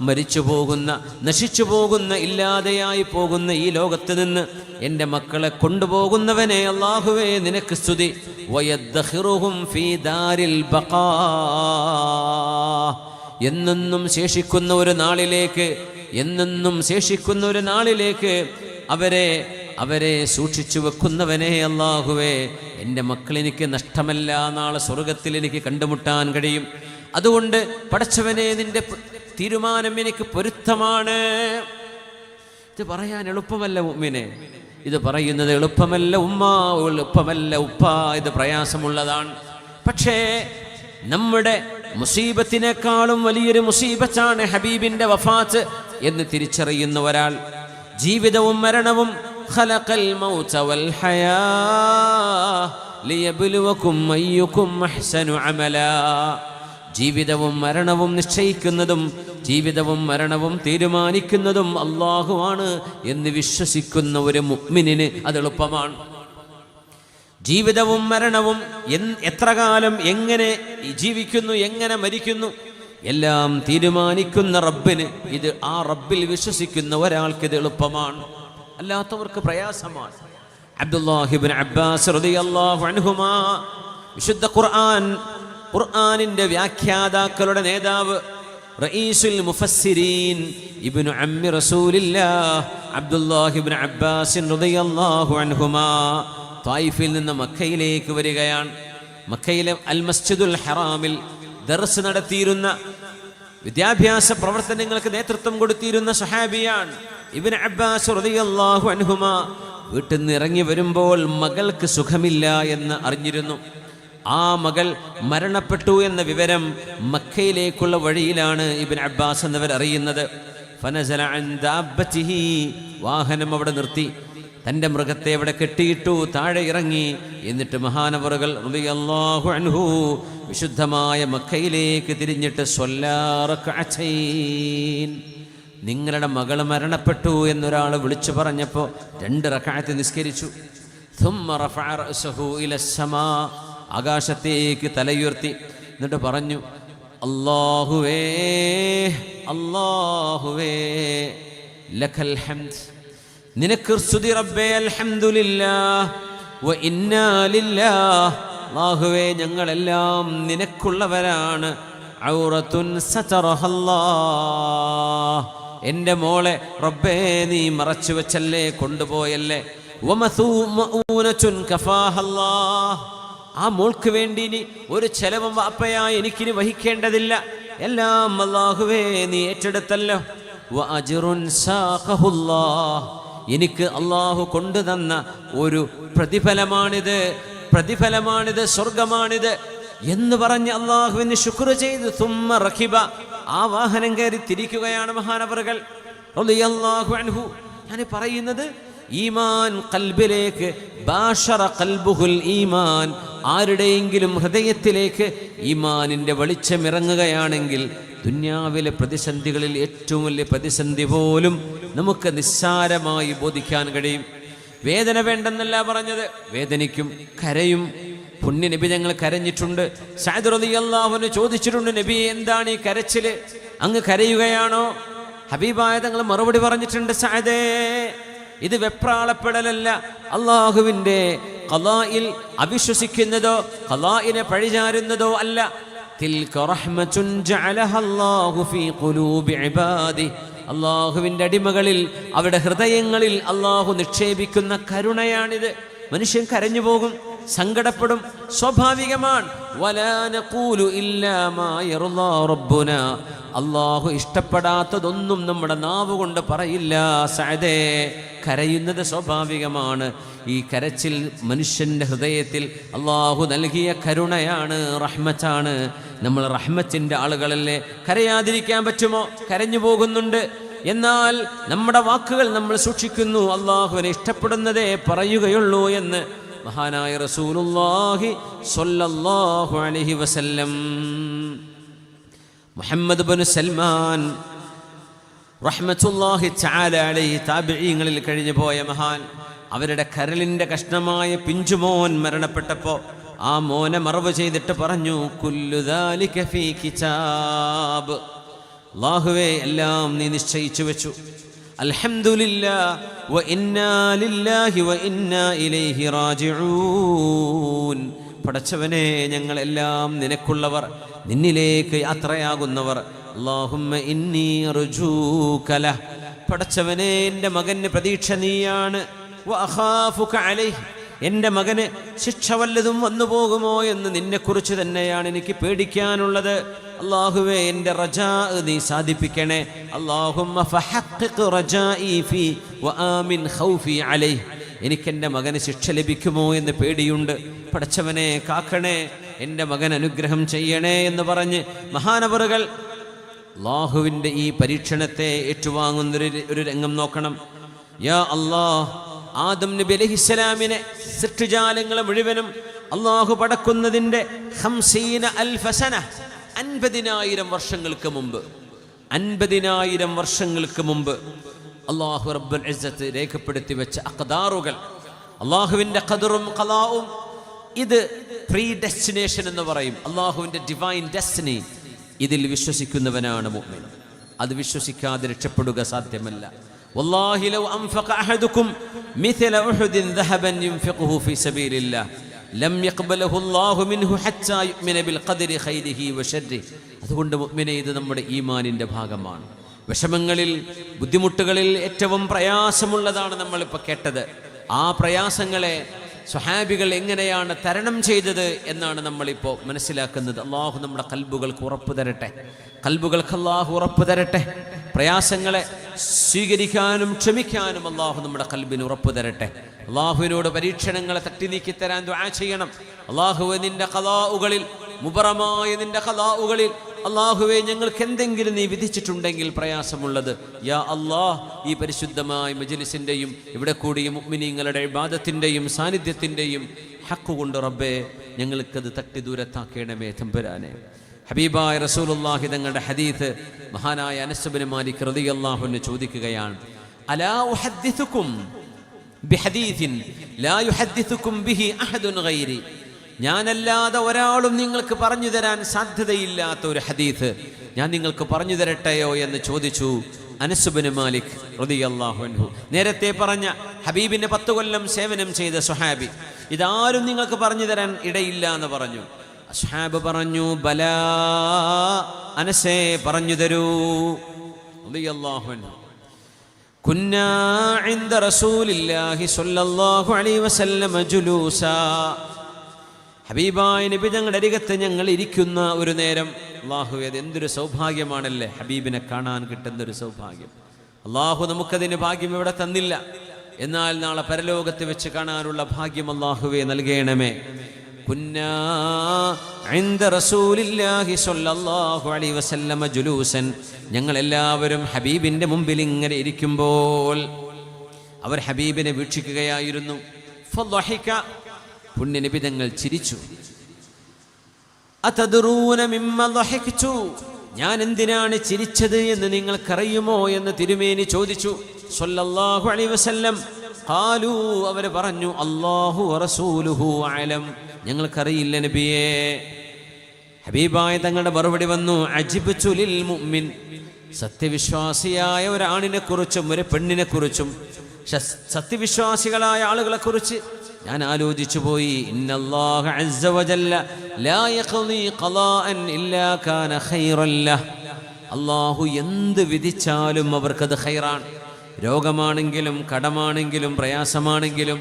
മരിച്ചു പോകുന്ന, നശിച്ചു പോകുന്ന, ഇല്ലാതെയായി പോകുന്ന ഈ ലോകത്ത് നിന്ന് എൻ്റെ മക്കളെ കൊണ്ടുപോകുന്നവനെ അല്ലാഹുവേ നിനക്ക് സ്തുതി. വയദ്ഖിറുഹും ഫീ ദാരിൽ ബഖാ. എന്നെന്നും ശേഷിക്കുന്ന ഒരു നാളിലേക്ക്, എന്നെന്നും ശേഷിക്കുന്ന ഒരു നാളിലേക്ക് അവരെ സൂക്ഷിച്ചു വെക്കുന്നവനെ അല്ലാഹുവേ, എൻ്റെ മക്കളെനിക്ക് നഷ്ടമല്ല, നാളെ സ്വർഗത്തിൽ എനിക്ക് കണ്ടുമുട്ടാൻ കഴിയും. അതുകൊണ്ട് പടച്ചവനെ, നിന്റെ തീരുമാനം എനിക്ക് പൊരുത്തമാണ്. ഇത് പറയാൻ എളുപ്പമല്ല മുഅ്മിനെ, ഇത് പറയുന്നത് എളുപ്പമല്ല ഉമ്മ, എളുപ്പമല്ല ഉപ്പ, ഇത് പ്രയാസമുള്ളതാണ്. പക്ഷേ നമ്മുടെ മുസീബത്തിനേക്കാളും വലിയൊരു മുസീബത്താണ് ഹബീബിൻ്റെ വഫാത്ത് എന്ന് തിരിച്ചറിയുന്ന ഒരാൾ, ജീവിതവും മരണവും ഖലഖൽ മൗത വൽ ഹയാ ലിയബ്ലുവകും അയ്യുകും അഹ്സനു അമലാ, ജീവിതവും മരണവും നിശ്ചയിക്കുന്നതും ജീവിതവും മരണവും തീരുമാനിക്കുന്നതും അല്ലാഹുവാണ് എന്ന് വിശ്വസിക്കുന്ന ഒരു മുഅ്മിനിന് അത് എളുപ്പമാണ്. ജീവിതവും മരണവും എത്ര കാലം എങ്ങനെ ജീവിക്കുന്നു, എങ്ങനെ മരിക്കുന്നു, എല്ലാം തീരുമാനിക്കുന്ന റബ്ബിന് ആ റബ്ബിൽ വിശ്വസിക്കുന്ന ഒരാൾക്ക് ഇത് എളുപ്പമാണ്, അല്ലാത്തവർക്ക് പ്രയാസമാണ്. അബ്ദുല്ലാഹി ഇബ്നു അബ്ബാസ് റളിയല്ലാഹു അൻഹുമാ, വിശുദ്ധ ഖുർആനിന്റെ വ്യാഖ്യാതാക്കളുടെ നേതാവ്, റഈസുൽ മുഫസ്സിരീൻ, ഇബ്നു അമ്മി റസൂലില്ലാഹ് അബ്ദുല്ലാഹി ഇബ്നു അബ്ബാസ് റളിയല്ലാഹു അൻഹുമാ തായിഫിൽ നിന്ന് മക്കയിലേക്ക് വരികയാണ്. മക്കയിലെ അൽ മസ്ജിദുൽ ഹറാമിൽ ദർസ് നടത്തിയിരുന്ന, വിദ്യാഭ്യാസ പ്രവർത്തനങ്ങൾക്ക് നേതൃത്വം കൊടുത്തിരുന്ന സഹാബിയാണ് ഇബ്നു അബ്ബാസ് റളിയല്ലാഹു അൻഹുമാ. വീട്ടിൽ നിന്ന് ഇറങ്ങി വരുമ്പോൾ മകൾക്ക് സുഖമില്ല എന്ന് അറിഞ്ഞിരുന്നു. ആ മകൾ മരണപ്പെട്ടു എന്ന വിവരം മക്കയിലേക്കുള്ള വഴിയിലാണ് ഇബ്നു അബ്ബാസ് എന്നവർ അറിയുന്നത്. ഫനസല അൻ ദാബത്തിഹി, വാഹനം അവിടെ നിർത്തി, തൻ്റെ മൃഗത്തെ അവിടെ കെട്ടിയിട്ടു, താഴെ ഇറങ്ങി. എന്നിട്ട് മഹാനവറുകൾ റളിയല്ലാഹു അൻഹു വിശുദ്ധമായ മക്കയിലേക്ക് തിരിഞ്ഞിട്ട് സ്വല്ലാ റക്അതൈൻ, നിങ്ങളുടെ മകൾ മരണപ്പെട്ടു എന്നൊരാൾ വിളിച്ചു പറഞ്ഞപ്പോൾ 2 റക്അത്ത് നിസ്കരിച്ചു. ثم رفع رأسه إلى السماء, ആകാശത്തേക്ക് തലയുയർത്തി. എന്നിട്ട് പറഞ്ഞു, അല്ലാഹുവേ അല്ലാഹുവേ ലക്കൽ ഹംദ്, നിനക്ക് സ്തുതി റബ്ബേ, അൽഹംദുലില്ലാഹ് വ ഇന്നാ ലില്ലാഹ്, അല്ലാഹുവേ ഞങ്ങളെല്ലാം നിനക്കുള്ളവരാണ്. ഔറത്തുൻ സതറഹല്ലാഹ്, എൻ്റെ മോളെ റബ്ബേ നീ മറച്ചു വെച്ചല്ലേ, കൊണ്ടുപോയല്ലേ. വമസൂമഊനതുൻ കഫാഹല്ലാഹ്, ആ മോൾക്ക് വേണ്ടി ഇനി ഒരു ചെലവും വാപ്പയായി എനിക്കിനി വഹിക്കേണ്ടതില്ല, എല്ലാം അല്ലാഹുവേ നീ ഏറ്റെടുത്തല്ലോ. വഅജ്റുൻ സാഖഹുല്ലാഹ്, എനിക്ക് അല്ലാഹു കൊണ്ടുതന്ന ഒരു പ്രതിഫലമാണിത്, സ്വർഗമാണിത് എന്ന് പറഞ്ഞ് അല്ലാഹുവിന് ശുക്ർ ചെയ്ത് സുമ്മ റഖിബ, ആ വാഹനം കയറി തിരിക്കുകയാണ് മഹാനവറുകൾ റളിയല്ലാഹു അൻഹു. ഞാൻ പറയുന്നത്, ഈമാൻ ഖൽബിലേക്ക്, ബാഷറ ഖൽബുഹുൽ ഈമാൻ, ആരുടെയെങ്കിലും ഹൃദയത്തിലേക്ക് ഈമാനിൻ്റെ വെളിച്ചമിറങ്ങുകയാണെങ്കിൽ ദുന്യാവിലെ പ്രതിസന്ധികളിൽ ഏറ്റവും വലിയ പ്രതിസന്ധി പോലും നമുക്ക് നിസ്സാരമായി ബോധിക്കാൻ കഴിയും. വേദന വേണ്ടെന്നല്ല പറഞ്ഞത്, വേദനിക്കും, കരയും. പുണ്യ നബി ഞങ്ങൾ കരഞ്ഞിട്ടുണ്ട്. സഅദ് റളിയല്ലാഹു അൻഹു ചോദിച്ചിട്ടുണ്ട്, നബി എന്താണ് ഈ കരച്ചില്, അങ്ങ് കരയുകയാണോ? ഹബീബായ തങ്ങൾ മറുപടി പറഞ്ഞിട്ടുണ്ട്, സഅദേ ഇത് വെപ്രാളപ്പെടലല്ല, അള്ളാഹുവിൻ്റെ ഖളായിൽ അവിശ്വസിക്കുന്നതോ ഖളായിനെ പഴിചാരുന്നതോ അല്ല. തിൽക റഹ്മത്തുൻ ജഅലഹല്ലാഹു ഫീ ഖുലൂബി ഇബാദി, അള്ളാഹുവിൻ്റെ അടിമകളിൽ അവരുടെ ഹൃദയങ്ങളിൽ അള്ളാഹു നിക്ഷേപിക്കുന്ന കരുണയാണിത്. മനുഷ്യൻ കരഞ്ഞു പോകും, സങ്കടപ്പെടും, സ്വാഭാവികമാണ്. വലാ നഖൂലു ഇല്ലാ മാ യർളാ റബ്ബുനാ, അള്ളാഹു ഇഷ്ടപ്പെടാത്തതൊന്നും നമ്മുടെ നാവ് കൊണ്ട് പറയില്ല. സഅദേ കരയുന്നത് സ്വാഭാവികമാണ്. ഈ കരച്ചിൽ മനുഷ്യൻ്റെ ഹൃദയത്തിൽ അള്ളാഹു നൽകിയ കരുണയാണ്, റഹ്മത്താണ്. നമ്മൾ റഹ്മത്തിൻ്റെ ആളുകളല്ലേ, കരയാതിരിക്കാൻ പറ്റുമോ? കരഞ്ഞു പോകുന്നുണ്ട്. എന്നാൽ നമ്മുടെ വാക്കുകൾ നമ്മൾ സൂക്ഷിക്കുന്നു, അള്ളാഹുവിനെ ഇഷ്ടപ്പെടുന്നതേ പറയുകയുള്ളൂ എന്ന് മഹാനായ റസൂലുള്ളാഹി സ്വല്ലല്ലാഹു അലൈഹി വസല്ലം. മുഹമ്മദ് ഇബ്നു സൽമാൻ റഹ്മത്തുള്ളാഹി തആല അലൈഹി, താബിഈങ്ങളിൽ കഴിഞ്ഞു പോയ മഹാൻ, അവരുടെ കരളിൻ്റെ കഷ്ണമായ പിഞ്ചുമോൻ മരണപ്പെട്ടപ്പോൾ ആ മോനെ മറവ് ചെയ്തിട്ട് പറഞ്ഞു, കുല്ലു ദാലിക ഫീ കിതാബ്, അല്ലാഹുവേ എല്ലാം നീ നിശ്ചയിച്ചു വെച്ചു. അൽഹംദുലില്ലാഹ് വ ഇന്നാ ലില്ലാഹി വ ഇന്നാ ഇലൈഹി റാജിഊൻ, പടച്ചവനെ ഞങ്ങളെല്ലാം നിനക്കുള്ളവർ, നിന്നിലേക്ക് യാത്രയാകുന്നവർ. അല്ലാഹുമ്മ ഇന്നി അർജൂക ലഹ്, പടച്ചവനെ എൻ്റെ മകന് പ്രതീക്ഷ നീയാണ്. വഅഖാഫുക അലൈഹി, എൻ്റെ മകന് ശിക്ഷ വല്ലതും വന്നു പോകുമോ എന്ന് നിന്നെക്കുറിച്ച് തന്നെയാണ് എനിക്ക് പേടിക്കാനുള്ളത്. അല്ലാഹുവേ എൻ്റെ റജാ നീ സാധിപ്പിക്കണേ. അല്ലാഹുമ്മ ഫഹഖ്ഖിഖ് റജാഇ ഫീ വആമിൻ ഖൗഫി അലൈഹി, എനിക്കെൻ്റെ മകന് ശിക്ഷ ലഭിക്കുമോ എന്ന് പേടിയുണ്ട്. പടച്ചവനെ കാക്കണേ, എൻ്റെ മകൻ അനുഗ്രഹം ചെയ്യണേ എന്ന് പറഞ്ഞ് മഹാനവറുകൾ അല്ലാഹുവിൻ്റെ ഈ പരീക്ഷണത്തെ ഏറ്റുവാങ്ങുന്നൊരു രംഗം നോക്കണം. യാ അല്ലാഹ്, ആദം നബി അലൈഹിസ്സലാമിനെ സൃഷ്ടിജാലങ്ങളെ മുഴുവനും അല്ലാഹു പടക്കുന്നതിൻ്റെ 50,000 സന, 50,000 വർഷങ്ങൾക്ക് മുമ്പ്, 50,000 വർഷങ്ങൾക്ക് മുമ്പ് അല്ലാഹു റബ്ബുൽ ഇസ്സത്ത് രേഖപ്പെടുത്തി വെച്ച അഖ്ദാറുകൾ, അല്ലാഹുവിൻ്റെ ഖദറും ഖലാഉം, ഇത് പ്രീ ഡെസ്റ്റിനേഷൻ എന്ന് പറയും. അല്ലാഹുവിൻ്റെ ഡിവൈൻ ഡെസ്റ്റിനി, ഇതിൽ വിശ്വസിക്കുന്നവനാണ് മുഅ്മിൻ. അത് വിശ്വസിക്കാതെ രക്ഷപ്പെടുക സാധ്യമല്ല. വല്ലാഹി ലൗ അൻഫഖ അഹദുക്കും മിഥല ഉഹുദിൻ ദഹബൻ യുൻഫിഖുഹു ഫീ സബീലില്ലാഹ് ലം യഖ്ബലഹു അല്ലാഹു മിൻഹു ഹത്താ യുഅ്മിന ബിൽ ഖദരി ഖൈരിഹി വശർരിഹി. അതുകൊണ്ട് മുഅ്മിനെ, ഇത് നമ്മുടെ ഈമാനിൻ്റെ ഭാഗമാണ്. വിഷമങ്ങളിൽ, ബുദ്ധിമുട്ടുകളിൽ ഏറ്റവും പ്രയാസമുള്ളതാണ് നമ്മളിപ്പോൾ കേട്ടത്. ആ പ്രയാസങ്ങളെ സ്വഹാബികൾ എങ്ങനെയാണ് തരണം ചെയ്തത് എന്നാണ് നമ്മളിപ്പോൾ മനസ്സിലാക്കുന്നത്. അള്ളാഹു നമ്മുടെ കൽബുകൾക്ക് ഉറപ്പ് തരട്ടെ, കൽബുകൾക്ക് അള്ളാഹു ഉറപ്പ് തരട്ടെ. പ്രയാസങ്ങളെ സ്വീകരിക്കാനും ക്ഷമിക്കാനും അള്ളാഹു നമ്മുടെ കൽബിന് ഉറപ്പ് തരട്ടെ. അള്ളാഹുവിനോട് പരീക്ഷണങ്ങളെ തട്ടി നീക്കി തരാൻ ദുആ ചെയ്യണം. അള്ളാഹുവേ, നിന്റെ ഖലാഉകളിൽ, മുബറമായ നിന്റെ ഖലാഉകളിൽ അള്ളാഹുവേ, ഞങ്ങൾക്ക് എന്തെങ്കിലും നീ വിധിച്ചിട്ടുണ്ടെങ്കിൽ പ്രയാസമുള്ളത്, യാ അള്ളാഹ്, ഈ പരിശുദ്ധമായ മജ്ലിസിൻ്റെയും ഇവിടെ കൂടിയ മുഅ്മിനീങ്ങളുടെ ഇബാദത്തിൻ്റെയും സാന്നിധ്യത്തിൻ്റെയും ഹക്ക് കൊണ്ട് റബ്ബേ ഞങ്ങൾക്കത് തട്ടി ദൂരത്താക്കണമേ തമ്പുരാനെ. ഹബീബായ റസൂലുള്ളാഹി തങ്ങളുടെ ഹദീത്ത് മഹാനായ അനസ് ഇബ്നു മാലിക് റളിയല്ലാഹു അൻഹു ചോദിക്കുകയാണ്, അലാ ഉഹദ്ദിസുകും ബിഹദീസിൻ ലാ യുഹദ്ദിസുകും ബിഹി അഹദുൻ ഗൈരി, ഞാനല്ലാതെ ഒരാളും നിങ്ങൾക്ക് പറഞ്ഞു തരാൻ സാധ്യതയില്ലാത്ത ഒരു ഹദീത്ത് ഞാൻ നിങ്ങൾക്ക് പറഞ്ഞു തരട്ടെയോ എന്ന് ചോദിച്ചു അനസ് ഇബ്നു മാലിക് റളിയല്ലാഹു അൻഹു. നേരത്തെ പറഞ്ഞ ഹബീബിന് 10 കൊല്ലം സേവനം ചെയ്ത സ്വഹാബി, ഇതാരും നിങ്ങൾക്ക് പറഞ്ഞു തരാൻ ഇടയില്ല എന്ന് പറഞ്ഞു. അസ്ഹാബ് പറഞ്ഞു, ബലാ അനസേ, പറഞ്ഞു തരൂ. റളിയല്ലാഹു അൻഹു. കുന്നാ ഇൻദ റസൂലില്ലാഹി സ്വല്ലല്ലാഹു അലൈഹി വസല്ലം ജുലൂസാ, ഹബീബായ നബി ഞങ്ങളുടെ അരികത്ത് ഞങ്ങൾ ഇരിക്കുന്ന ഒരു നേരം. അല്ലാഹുവേ, അത് എന്തൊരു സൗഭാഗ്യമാണല്ലേ, ഹബീബിനെ കാണാൻ കിട്ടുന്നൊരു സൗഭാഗ്യം. അല്ലാഹു നമുക്കതിന് ഭാഗ്യം ഇവിടെ തന്നില്ല, എന്നാൽ നാളെ പരലോകത്ത് വെച്ച് കാണാനുള്ള ഭാഗ്യം അല്ലാഹുവേ നൽകണമേ. കുന്നാ ഇൻദ റസൂലില്ലാഹി സ്വല്ലല്ലാഹു അലൈഹി വസല്ലം ജുലൂസൻ, ഞങ്ങൾ എല്ലാവരും ഹബീബിന്റെ മുമ്പിൽ ഇങ്ങനെ ഇരിക്കുമ്പോൾ അവർ ഹബീബിനെ വീക്ഷിക്കുകയായിരുന്നു. ഫളഹിക, പുണ്യനബി തങ്ങൾ ചിരിച്ചു. അതദ്റൂന മിമ്മ ളഹിഖ്തു, ഞാൻ എന്തിനാണ് ചിരിച്ചത് എന്ന് നിങ്ങൾക്കറിയുമോ എന്ന് തിരുമേനി ചോദിച്ചു സ്വല്ലല്ലാഹു അലൈഹി വസല്ലം. ഖാലൂ, അവർ പറഞ്ഞു, അല്ലാഹു വറസൂലുഹു അലം, ഞങ്ങൾക്കറിയില്ല നബിയേ. ഹബീബായ തങ്ങളുടെ മറുപടി വന്നു, അജിബ്തു ലിൽ മുഅ്മിൻ, സത്യവിശ്വാസിയായ ഒരാണിനെ കുറിച്ചും ഒരു പെണ്ണിനെ കുറിച്ചും, സത്യവിശ്വാസികളായ ആളുകളെ കുറിച്ച് ഞാൻ ആലോചിച്ചു പോയി. ഇന്നല്ലാഹ അസ്സ വജല്ല ലാ യഖ്ളി ഖളാഅൻ ഇല്ലാ കാന ഖൈറൻ ലഹ്, അല്ലാഹു എന്ത് വിധിച്ചാലും അവർക്കത് ഖൈറാണ്. രോഗമാണെങ്കിലും, കടമാണെങ്കിലും, പ്രയാസമാണെങ്കിലും,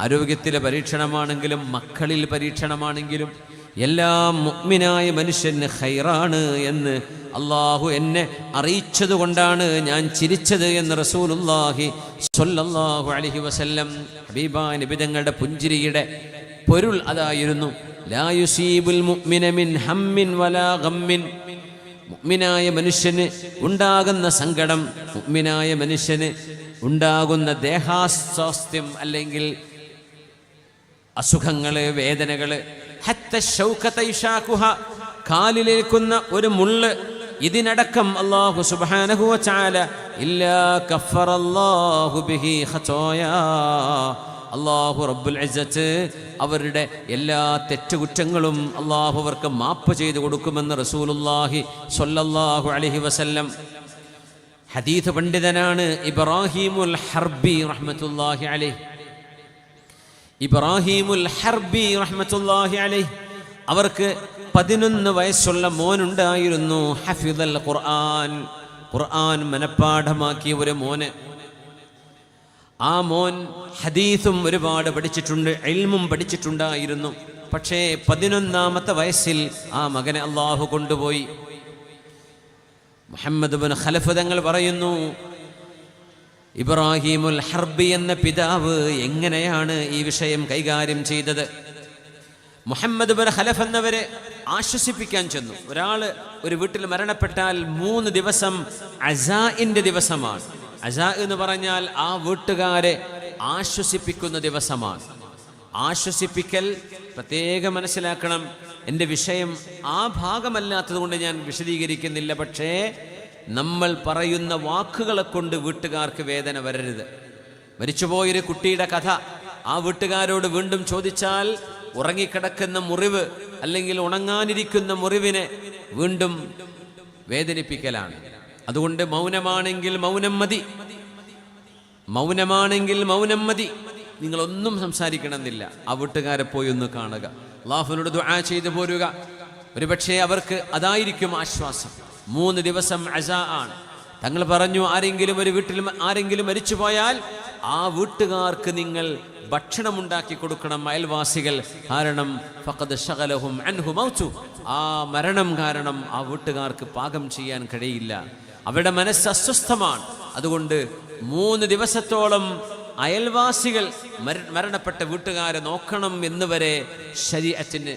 ആരോഗ്യത്തിലെ പരീക്ഷണമാണെങ്കിലും, മക്കളിൽ പരീക്ഷണമാണെങ്കിലും, എല്ലാം മുഅ്മിനായ മനുഷ്യന് ഖൈറാണ് എന്ന് അല്ലാഹു എന്നെ അറിയിച്ചതുകൊണ്ടാണ് ഞാൻ ചിരിച്ചത് എന്ന് റസൂലുള്ളാഹി സ്വല്ലല്ലാഹു അലൈഹി വസല്ലം. ഹബീബായ നബി തങ്ങളുടെ പുഞ്ചിരിയുടെ പൊരുൾ അതായിരുന്നു, ലാ യുസീബുൽ മുഅ്മിന മിൻ ഹമ്മിൻ വലാ ഗമ്മിൻ, മുഅ്മിനായ മനുഷ്യന് ഉണ്ടാകുന്ന സങ്കടം, മുഅ്മിനായ മനുഷ്യന് ഉണ്ടാകുന്ന ദേഹാസ്വാസ്ഥ്യം അല്ലെങ്കിൽ അസുഖങ്ങള്, വേദനകള്, ഹത്ത ശൗകത ഇശാഖുഹ, കാലിലേക്കുന്ന ഒരു മുള്ള്, ഇതിനടക്കം അല്ലാഹു സുബ്ഹാനഹു വ തആല ഇല്ലാ കഫറല്ലാഹു ബിഹി ഖതായാ, അല്ലാഹു റബ്ബുൽ ഇസ്സത്ത് അവരുടെ എല്ലാ തെറ്റുകുറ്റങ്ങളും അല്ലാഹു അവർക്ക് മാപ്പ് ചെയ്തു കൊടുക്കുമെന്ന് റസൂലുള്ളാഹി സ്വല്ലല്ലാഹു അലൈഹി വസല്ലം. ഹദീസ് പണ്ഡിതനാണ് ഇബ്രാഹീമുൽ ഹർബി റഹ്മത്തുള്ളാഹി അലൈഹി. ഇബ്രാഹീമുൽ ഹർബി റഹ്മത്തുള്ളാഹി അലൈഹി, അവർക്ക് 11 വയസ്സുള്ള മോനുണ്ടായിരുന്നു. ഹഫിദൽ ഖുർആൻ, ഖുർആൻ മനഃപ്പാഠമാക്കിയ ഒരു മോന്. ആ മോൻ ഹദീസും ഒരുപാട് പഠിച്ചിട്ടുണ്ട്, ഇൽമും പഠിച്ചിട്ടുണ്ടായിരുന്നു. പക്ഷേ 11ാമത്തെ വയസ്സിൽ ആ മകനെ അള്ളാഹു കൊണ്ടുപോയി. മുഹമ്മദ് ബിൻ ഖലഫ് തങ്ങൾ പറയുന്നു, ഇബ്രാഹിമുൽ ഹർബി എന്ന പിതാവ് എങ്ങനെയാണ് ഈ വിഷയം കൈകാര്യം ചെയ്തത്? മുഹമ്മദ് ബിൻ ഖലഫ് എന്നവരെ ആശ്വസിപ്പിക്കാൻ ചെന്നു. ഒരാള് ഒരു വീട്ടിൽ മരണപ്പെട്ടാൽ 3 ദിവസം അസാഇന്റെ ദിവസമാണ്. അസാ എന്ന് പറഞ്ഞാൽ ആ വീട്ടുകാരെ ആശ്വസിപ്പിക്കുന്ന ദിവസമാണ്. ആശ്വസിപ്പിക്കൽ പ്രത്യേകം മനസ്സിലാക്കണം. എൻ്റെ വിഷയം ആ ഭാഗമല്ലാത്തത് കൊണ്ട് ഞാൻ വിശദീകരിക്കുന്നില്ല. പക്ഷേ നമ്മൾ പറയുന്ന വാക്കുകളെ കൊണ്ട് വീട്ടുകാർക്ക് വേദന വരരുത്. മരിച്ചുപോയൊരു കുട്ടിയുടെ കഥ ആ വീട്ടുകാരോട് വീണ്ടും ചോദിച്ചാൽ ഉറങ്ങിക്കിടക്കുന്ന മുറിവ് അല്ലെങ്കിൽ ഉണങ്ങാനിരിക്കുന്ന മുറിവിനെ വീണ്ടും വേദനിപ്പിക്കലാണ്. അതുകൊണ്ട് മൗനമാണെങ്കിൽ മൗനം മതി, മൗനമാണെങ്കിൽ മൗനം മതി. നിങ്ങളൊന്നും സംസാരിക്കണമെന്നില്ല. ആ വീട്ടുകാരെ പോയി ഒന്ന് കാണുക, അല്ലാഹുവിനോട് ദുആ ചെയ്തു പോരുക. ഒരുപക്ഷെ അവർക്ക് അതായിരിക്കും ആശ്വാസം. 3 ദിവസം അസാ ആണ്. തങ്ങൾ പറഞ്ഞു, ആരെങ്കിലും ഒരു വീട്ടിൽ ആരെങ്കിലും മരിച്ചു പോയാൽ ആ വീട്ടുകാർക്ക് നിങ്ങൾ ഭക്ഷണം ഉണ്ടാക്കി കൊടുക്കണം, അയൽവാസികൾ. കാരണം ഫഖദ് ശഗലഹും അൻഹു മൗതു, ആ മരണം കാരണം ആ വീട്ടുകാർക്ക് പാകം ചെയ്യാൻ കഴിയില്ല, അവരുടെ മനസ്സ് അസ്വസ്ഥമാണ്. അതുകൊണ്ട് 3 ദിവസത്തോളം അയൽവാസികൾ മരണപ്പെട്ട വീട്ടുകാരെ നോക്കണം എന്ന് വരെ ശരീഅത്തിന്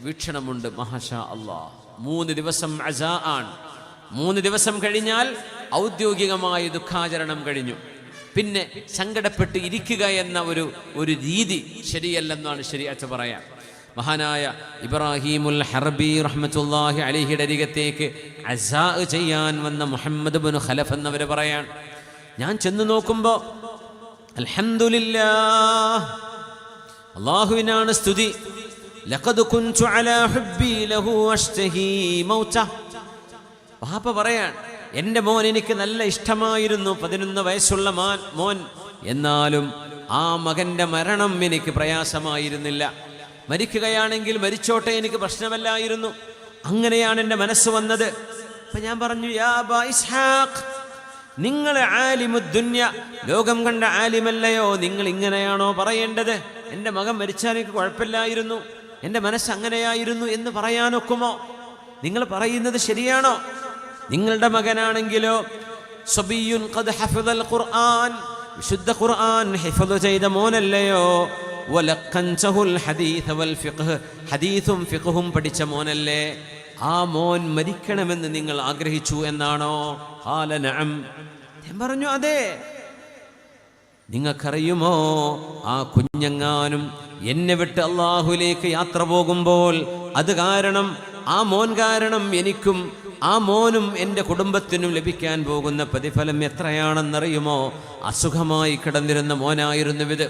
വീക്ഷണമുണ്ട്. മഹാഷാ അല്ലാഹ്. 3 ദിവസം അസാ ആണ്. 3 ദിവസം കഴിഞ്ഞാൽ ഔദ്യോഗികമായ ദുഃഖാചരണം കഴിഞ്ഞു. പിന്നെ സങ്കടപ്പെട്ട് ഇരിക്കുക എന്ന ഒരു രീതി ശരിയല്ലെന്നാണ് ശരീഅത്ത് പറയാം. മഹാനായ ഇബ്രാഹിമുൽ ഹർബി റഹ്മത്തുള്ളാഹി അലൈഹിയുടെ അരികത്തേക്ക് അസാ ചെയ്യാൻ വന്ന മുഹമ്മദ് ബിൻ ഖലഫ് എന്നവർ പറയാൻ, ഞാൻ ചെന്ന് നോക്കുമ്പോൾ അൽഹംദുലില്ലാഹ്, അല്ലാഹുവിനാണ് സ്തുതി. ലഖദ് കുൻതു അലാ ഹുബ്ബി ലഹു അഷ്തഹി മൗത. വാപ്പ പറയാൻ, എൻ്റെ മോൻ എനിക്ക് നല്ല ഇഷ്ടമായിരുന്നു, 11 വയസ്സുള്ള മോൻ. എന്നാലും ആ മകൻ്റെ മരണം എനിക്ക് പ്രയാസമായിരുന്നില്ല. മരിക്കുകയാണെങ്കിൽ മരിച്ചോട്ടെ, എനിക്ക് പ്രശ്നമല്ലായിരുന്നു. അങ്ങനെയാണ് എൻ്റെ മനസ്സ് വന്നത്. അപ്പൊ ഞാൻ പറഞ്ഞു, യാ അബാ ഇസ്ഹാഖ്, നിങ്ങൾ ആലിമുദ്ദുന്യ, ലോകം കണ്ട ആലിമല്ലയോ? നിങ്ങൾ ഇങ്ങനെയാണോ പറയേണ്ടത്? എൻ്റെ മകൻ മരിച്ചാൽ എനിക്ക് കുഴപ്പമില്ലായിരുന്നു, എൻ്റെ മനസ്സ് അങ്ങനെയായിരുന്നു എന്ന് പറയാനൊക്കുമോ? നിങ്ങൾ പറയുന്നത് ശരിയാണോ? നിങ്ങളുടെ മകനാണെങ്കിലോ സബിയുൻ ഖദ് ഹഫിദൽ ഖുർആൻ, വിശുദ്ധ ഖുർആൻ ഹിഫ്ള് ചെയ്ത മോനല്ലയോ? വലഖൻതഹുൽ ഹദീഥ വൽ ഫിഖ്, ഹദീസും ഫിഖും പഠിച്ച മോനല്ലേ? ആ മോൻ മരിക്കണമെന്ന് നിങ്ങൾ ആഗ്രഹിച്ചു എന്നാണോ? ഖാല നഅം, ഞാൻ പറഞ്ഞു അതെ. നിങ്ങൾക്കറിയുമോ, ആ കുഞ്ഞെങ്ങാനും എന്നെ വിട്ട് അല്ലാഹുവിലേക്ക് യാത്ര പോകുമ്പോൾ അത് കാരണം, ആ മോൻ കാരണം എനിക്കും ആ മോനും എൻ്റെ കുടുംബത്തിനും ലഭിക്കാൻ പോകുന്ന പ്രതിഫലം എത്രയാണെന്നറിയുമോ? അസുഖമായി കിടന്നിരുന്ന മോനായിരുന്നു ഇത്.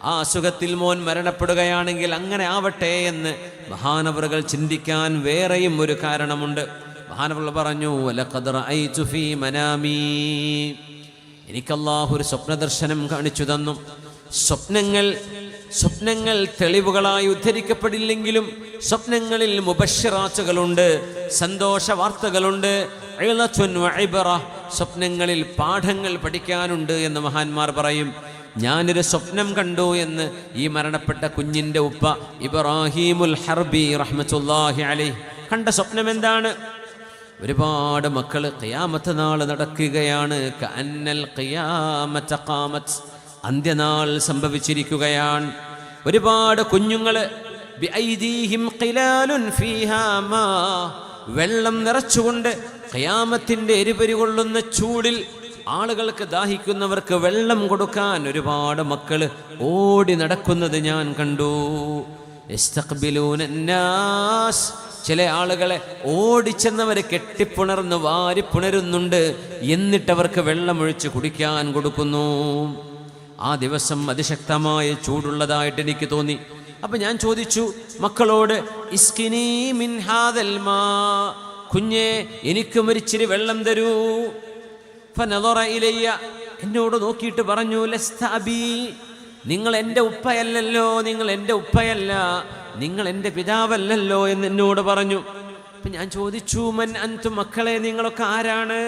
ആ അസുഖത്തിൽ മോൻ മരണപ്പെടുകയാണെങ്കിൽ അങ്ങനെ ആവട്ടെ എന്ന് മഹാനവറുകൾ ചിന്തിക്കാൻ വേറെയും ഒരു കാരണമുണ്ട്. മഹാനവറുകൾ പറഞ്ഞു, ലഖദ് റഅയ്തു ഫീ മനാമി, എനിക്ക് അല്ലാഹു ഒരു സ്വപ്നദർശനം കാണിച്ചു തന്നു. സ്വപ്നങ്ങൾ തെളിവുകളായി ഉദ്ധരിക്കപ്പെടില്ലെങ്കിലും സ്വപ്നങ്ങളിൽ മുബശ്ശിറാത്തുകളുണ്ട്, സന്തോഷ വാർത്തകളുണ്ട്. സ്വപ്നങ്ങളിൽ പാഠങ്ങൾ പഠിക്കാനുണ്ട് എന്ന് മഹാന്മാർ പറയും. ഞാനൊരു സ്വപ്നം കണ്ടു എന്ന് ഈ മരണപ്പെട്ട കുഞ്ഞിൻ്റെ ഉപ്പ ഇബ്രാഹിമുൽ ഹർബി റഹ്മത്തുള്ളാഹി അലൈഹി കണ്ട സ്വപ്നം എന്താണ്? ഒരുപാട് മക്കൾ ഖിയാമത്ത് നാൾ നടക്കുകയാണ്. കഅന്നൽ ഖിയാമത ഖാമത്, അന്ത്യനാൾ സംഭവിച്ചിരിക്കുകയാണ്. ഒരുപാട് കുഞ്ഞുങ്ങൾ ബിഐദീഹിം ഖിലാലുൻ ഫീഹാ മാ, വെള്ളം നിറച്ചുകൊണ്ട് ഖിയാമത്തിന്റെ എരിപരി കൊള്ളുന്ന ചൂടിൽ ആളുകൾക്ക്, ദാഹിക്കുന്നവർക്ക് വെള്ളം കൊടുക്കാൻ ഒരുപാട് മക്കൾ ഓടി നടക്കുന്നത് ഞാൻ കണ്ടു. യസ്തഖ്ബിലൂനന്നാസ്, ചില ആളുകളെ ഓടിച്ചെന്നവരെ കെട്ടിപ്പുണർന്ന് വാരിപ്പുണരുന്നുണ്ട്, എന്നിട്ടവർക്ക് വെള്ളമൊഴിച്ച് കുടിക്കാൻ കൊടുക്കുന്നു. ആ ദിവസം അതിശക്തമായ ചൂടുള്ളതായിട്ട് എനിക്ക് തോന്നി. അപ്പൊ ഞാൻ ചോദിച്ചു മക്കളോട്, ഇസ്കിനി മിൻ ഹാദൽ മാ, കുഞ്ഞെ എനിക്ക് ഒരിച്ചിരി വെള്ളം തരൂ. ഫനദറ ഇലയ്യ, എന്നോട് നോക്കിയിട്ട് പറഞ്ഞു, ലസ്ത അബി, നിങ്ങൾ എൻ്റെ ഉപ്പയല്ലല്ലോ, നിങ്ങൾ എൻ്റെ ഉപ്പയല്ല, നിങ്ങൾ എൻ്റെ പിതാവല്ലല്ലോ എന്ന് എന്നോട് പറഞ്ഞു. അപ്പൊ ഞാൻ ചോദിച്ചു, മൻ അൻതും, മക്കളെ നിങ്ങളൊക്കെ ആരാണ്?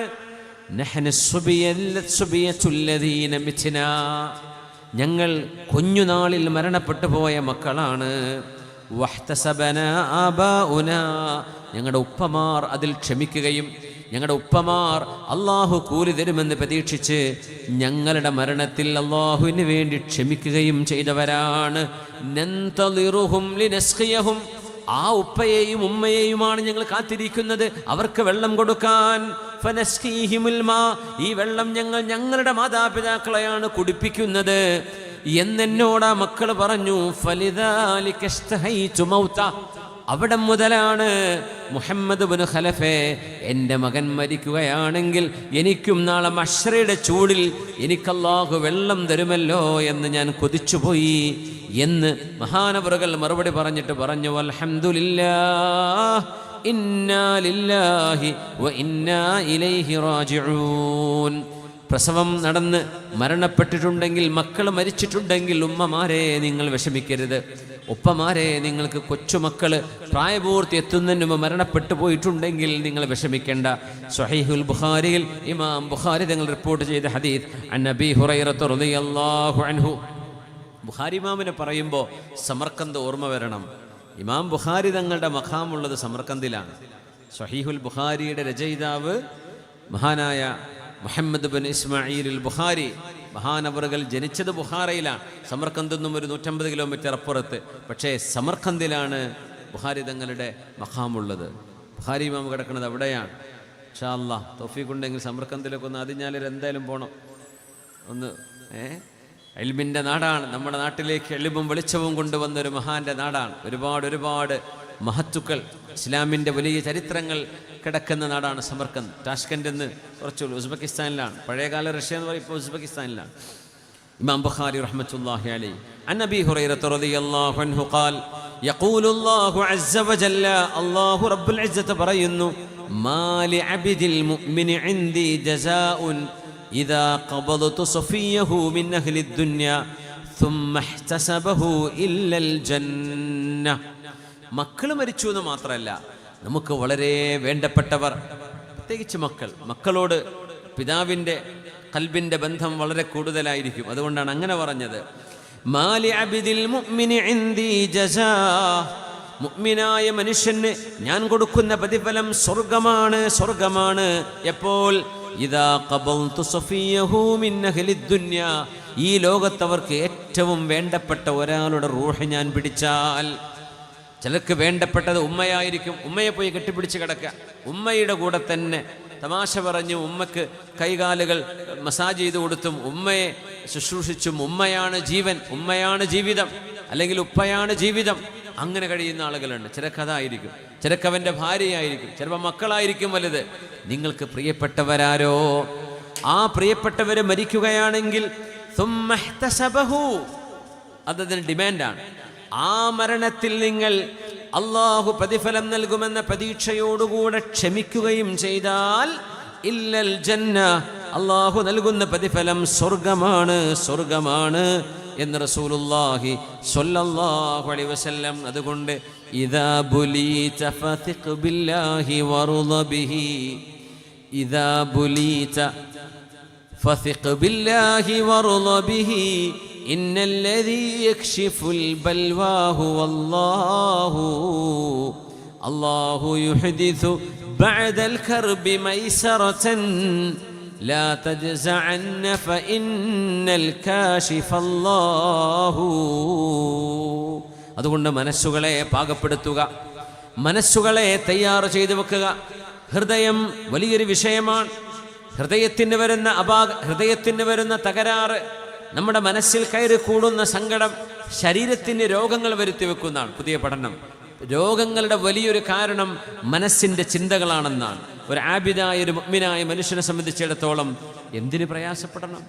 ഞങ്ങൾ കുഞ്ഞുനാളിൽ മരണപ്പെട്ടു പോയ മക്കളാണ്. ഞങ്ങളുടെ ഉപ്പമാർ അതിൽ ക്ഷമിക്കുകയും ഞങ്ങളുടെ ഉപ്പമാർ അള്ളാഹു കൂലി തരുമെന്ന് പ്രതീക്ഷിച്ച് ഞങ്ങളുടെ മരണത്തിൽ അള്ളാഹുവിന് വേണ്ടി ക്ഷമിക്കുകയും ചെയ്തവരാണ്. ആ ഉപ്പയെയും ഉമ്മയെയുമാണ് ഞങ്ങൾ കാത്തിരിക്കുന്നത്, അവർക്ക് വെള്ളം കൊടുക്കാൻ. ഈ വെള്ളം ഞങ്ങൾ ഞങ്ങളുടെ മാതാപിതാക്കളെയാണ് കുടിപ്പിക്കുന്നത് എന്നെന്നോട് ആ മക്കൾ പറഞ്ഞു. അവിടെ മുതലാണ് മുഹമ്മദ് ബിൻ ഖലഫെ, എൻ്റെ മകൻ മരിക്കുകയാണെങ്കിൽ എനിക്കും നാളെ മശ്റയുടെ ചൂടിൽ എനിക്കല്ലാഹു വെള്ളം തരുമല്ലോ എന്ന് ഞാൻ കൊതിച്ചുപോയി എന്ന് മഹാനവറുകൾ മറുപടി പറഞ്ഞിട്ട് പറഞ്ഞു, അൽഹംദുലില്ലാഹ് ഇന്നാ ലില്ലാഹി വ ഇന്നാ ഇലൈഹി റാജിഊൻ. പ്രസവം നടന്ന് മരണപ്പെട്ടിട്ടുണ്ടെങ്കിൽ, മക്കൾ മരിച്ചിട്ടുണ്ടെങ്കിൽ ഉമ്മമാരെ നിങ്ങൾ വിഷമിക്കരുത്. ഉപ്പമാരെ, നിങ്ങൾക്ക് കൊച്ചുമക്കൾ പ്രായപൂർത്തി എത്തുന്നതിന് മുമ്പ് മരണപ്പെട്ടു പോയിട്ടുണ്ടെങ്കിൽ നിങ്ങൾ വിഷമിക്കേണ്ട. സ്വഹീഹുൽ ബുഖാരിയിൽ ഇമാം ബുഖാരി തങ്ങൾ റിപ്പോർട്ട് ചെയ്ത ഹദീസ് അൻ അബീ ഹുറൈറ റളിയല്ലാഹു അൻഹു. ബുഖാരി ഇമാമിനെ പറയുമ്പോൾ സമർക്കന്ത് ഓർമ്മ വരണം. ഇമാം ബുഖാരി തങ്ങളുടെ മഖാമുള്ളത് സമർക്കന്തിലാണ്. സ്വഹീഹുൽ ബുഖാരിയുടെ രചയിതാവ് മഹാനായ മുഹമ്മദ് ബിൻ ഇസ്മായിൽ ബുഖാരി, മഹാനവറുകൾ ജനിച്ചത് ബുഖാറയിലാണ്. സമർക്കന്തിൽ നിന്നും ഒരു 150 കിലോമീറ്റർ അപ്പുറത്ത്. പക്ഷേ സമർക്കന്തിലാണ് ബുഖാരി തങ്ങളുടെ മഖാമുള്ളത്. ബുഖാരി ഇമാം കിടക്കുന്നത് അവിടെയാണ്. ഇൻഷാ അല്ലാഹ് തൗഫീഖ് ഉണ്ടെങ്കിൽ സമർക്കന്തിലൊക്കെ ഒന്ന് അതിഞ്ഞാൽ എന്തായാലും പോകണം. ഒന്ന് ഇൽമിൻ്റെ നാടാണ്. നമ്മുടെ നാട്ടിലേക്ക് എളിവും വെളിച്ചവും കൊണ്ടുവന്നൊരു മഹാന്റെ നാടാണ്. ഒരുപാട് മഹത്തുക്കൾ, ഇസ്ലാമിൻ്റെ വലിയ ചരിത്രങ്ങൾ കിടക്കുന്ന നാടാണ് സമർക്കന്ത്. ടാഷ്കൻഡ് എന്ന് കുറച്ചുള്ളൂ, ഉസ്ബെക്കിസ്ഥാനിലാണ്. പഴയകാല റഷ്യ എന്ന് പറയും, ഇപ്പോൾ ഉസ്ബെക്കിസ്ഥാനിലാണ്. ഇമാം ബുഖാരി റഹ്മത്തുള്ളാഹി അലൈഹി അൻ അബീ ഹുറൈറ റളിയല്ലാഹു അൻഹു ഖാൽ യഖൂലുല്ലാഹു അസ്സ വജല്ല, അല്ലാഹു റബ്ബുൽ ഇസ്സത്ത് പറയുന്നു, മാ ലിഅബ്ദിൽ മുഅ്മിനി ഇൻദി ജസാഉൻ ഇദാ ഖബദതു സഫിയഹു മിൻ അഹ്ലി ദുനിയ ثم احتسبه ഇല്ല അൽ ജന്ന. മക്കൾ മരിച്ചു എന്ന് മാത്രമല്ല, നമുക്ക് വളരെ വേണ്ടപ്പെട്ടവർ, പ്രത്യേകിച്ച് മക്കളോട് പിതാവിൻ്റെ ഖൽബിൻ്റെ ബന്ധം വളരെ കൂടുതലായിരിക്കും. അതുകൊണ്ടാണ് അങ്ങനെ പറഞ്ഞത്. മാലി അബ്ദിൽ മുഅ്മിനി ഇൻദി ജസാ, മുഅ്മിനായ മനുഷ്യന് ഞാൻ കൊടുക്കുന്ന പ്രതിഫലം സ്വർഗമാണ്. എപ്പോൾ? ഇദാ ഖബൽതു സഫിയഹു മിൻ അഹ്ലി ദുനിയ, ഈ ലോകത്തവർക്ക് ഏറ്റവും വേണ്ടപ്പെട്ട ഒരാളുടെ റൂഹ് ഞാൻ പിടിച്ചാൽ. ചിലർക്ക് വേണ്ടപ്പെട്ടത് ഉമ്മയായിരിക്കും. ഉമ്മയെ പോയി കെട്ടിപ്പിടിച്ച് കിടക്കുക, ഉമ്മയുടെ കൂടെ തന്നെ തമാശ പറഞ്ഞു, ഉമ്മക്ക് കൈകാലുകൾ മസാജ് ചെയ്ത് കൊടുത്തും ഉമ്മയെ ശുശ്രൂഷിച്ചും ഉമ്മയാണ് ജീവൻ, ഉമ്മയാണ് ജീവിതം, അല്ലെങ്കിൽ ഉപ്പയാണ് ജീവിതം. അങ്ങനെ കഴിയുന്ന ആളുകളുണ്ട്. ചിലക്കതായിരിക്കും, ചിലക്കവൻ്റെ ഭാര്യയായിരിക്കും, ചിലപ്പോൾ മക്കളായിരിക്കും വലുത്. നിങ്ങൾക്ക് പ്രിയപ്പെട്ടവരാരോ, ആ പ്രിയപ്പെട്ടവര് മരിക്കുകയാണെങ്കിൽ അതതിന് ഡിമാൻഡാണ്. ആ മരണത്തിൽ നിങ്ങൾ അള്ളാഹു പ്രതിഫലം നൽകുമെന്ന പ്രതീക്ഷയോടുകൂടെ ക്ഷമിക്കുകയും ചെയ്താൽ ഇല്ലൽ ജന്ന, അള്ളാഹു നൽകുന്ന പ്രതിഫലം സ്വർഗമാണ് എന്ന് റസൂലുള്ളാഹി സ്വല്ലല്ലാഹു അലൈഹി വസല്ലം. അതുകൊണ്ട് ഇദാ ബുലീത ഫതിഖ് ബില്ലാഹി വറുദ ബിഹി, ഇദാ ബുലീത ഫതിഖ് ബില്ലാഹി വറുദ ബിഹി ഇന്നല്ലദീ യക്ഷിഫുൽ ബൽവാ ഹുവല്ലാഹു, അല്ലാഹു യുഹ്ദിഥു ബഅദൽ കർബി മൈസറതൻ ലാ തജ്സഅന്ന ഫഇന്നൽ കാശിഫല്ലാഹു. അതുകൊണ്ട് മനസ്സുകളെ പാകപ്പെടുത്തുക, മനസ്സുകളെ തയ്യാർ ചെയ്തു വെക്കുക. ഹൃദയം വലിയൊരു വിഷയമാണ്. ഹൃദയത്തിന് വരുന്ന തകരാറ്, നമ്മുടെ മനസ്സിൽ കയറി കൂടുന്ന സങ്കടം ശരീരത്തിന് രോഗങ്ങൾ വരുത്തി വെക്കുന്നതാണ് പുതിയ പഠനം. രോഗങ്ങളുടെ വലിയൊരു കാരണം മനസ്സിൻ്റെ ചിന്തകളാണെന്നാണ്. ഒരു ആബിദായ, ഒരു മുഅ്മിനായ മനുഷ്യനെ സംബന്ധിച്ചിടത്തോളം എന്തിന് പ്രയാസപ്പെടണം?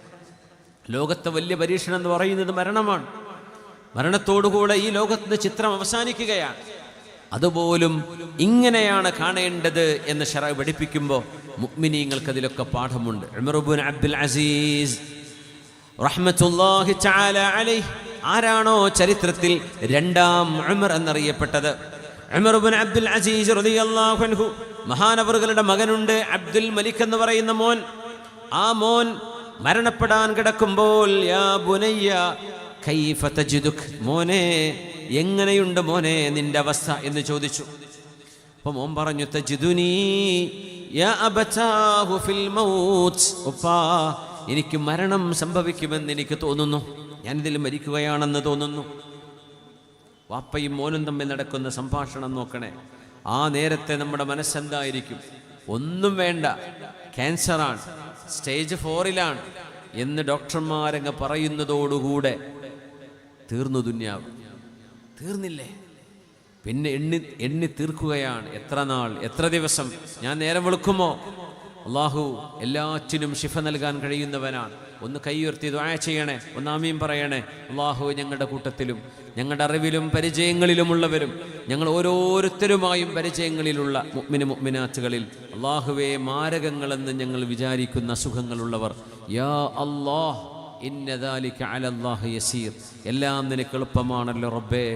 ലോകത്തെ വലിയ പരീക്ഷണം എന്ന് പറയുന്നത് മരണമാണ്. മരണത്തോടുകൂടെ ഈ ലോകത്തിന്റെ ചിത്രം അവസാനിക്കുകയാണ്. അതുപോലും ഇങ്ങനെയാണ് കാണേണ്ടത് എന്ന് ശറഅ പഠിപ്പിക്കുമ്പോൾ മുഅ്മിനീങ്ങൾക്ക് അതിലൊക്കെ പാഠമുണ്ട്. ഉമർ ഇബ്നു അബ്ദുൽ അസീസ് റഹ്മത്തുള്ളാഹി തആല അലൈഹി, ആരാണോ ചരിത്രത്തിൽ രണ്ടാം ഉമർ എന്നറിയപ്പെട്ടത്, ഉമർ ഇബ്നു അബ്ദുൽ അസീസ് റളിയല്ലാഹു അൻഹു, മഹാനവറുകളുടെ മകനുണ്ട് അബ്ദുൽ മലിക് എന്ന് പറയുന്ന മോൻ. ആ മോൻ മരണപ്പെടാൻ കിടക്കുമ്പോൾ യാ ബുനയ്യ കൈഫ തജിദുക്, മോനെ എങ്ങനെയുണ്ട് മോനെ നിന്റെ അവസ്ഥ എന്ന് ചോദിച്ചു. അപ്പോൾ മോൻ പറഞ്ഞു തജിദുനി യാ അബതാഹു ഫിൽ മൗത്ത്, ഉപ്പാ എനിക്ക് മരണം സംഭവിക്കുമെന്ന് എനിക്ക് തോന്നുന്നു, ഞാനിതിൽ മരിക്കുകയാണെന്ന് തോന്നുന്നു. വാപ്പയും മോനും തമ്മിൽ നടക്കുന്ന സംഭാഷണം നോക്കണേ. ആ നേരത്തെ നമ്മുടെ മനസ്സെന്തായിരിക്കും? ഒന്നും വേണ്ട, ക്യാൻസറാണ്, സ്റ്റേജ് 4 എന്ന് ഡോക്ടർമാരങ്ങ് പറയുന്നതോടുകൂടെ തീർന്നു ദുന്യാവ്. തീർന്നില്ലേ? പിന്നെ എണ്ണി തീർക്കുകയാണ്. എത്ര നാൾ, എത്ര ദിവസം? ഞാൻ നേരം വെളുക്കുമോ? അള്ളാഹു എല്ലാറ്റിനും ശിഫ നൽകാൻ കഴിയുന്നവനാണ്. ഒന്ന് കൈ ഉയർത്തി ദുആ ചെയ്യണേ, ഒന്ന് ആമീൻ പറയണേ. അള്ളാഹു ഞങ്ങളുടെ കൂട്ടത്തിലും ഞങ്ങളുടെ അറിവിലും പരിചയങ്ങളിലുമുള്ളവരും ഞങ്ങൾ ഓരോരുത്തരുമായും പരിചയങ്ങളിലുള്ള മുഅ്മിന മുഅ്മിനാത്തുകളിൽ അള്ളാഹുവേ മാരകങ്ങളെന്ന് ഞങ്ങൾ വിചാരിക്കുന്ന അസുഖങ്ങളുള്ളവർ, യാ അല്ലാഹ് ഇന്ന ദാലിക അലല്ലാഹി യസീർ, എല്ലാം നിനക്ക് എളുപ്പമാണല്ലോ റബ്ബേ.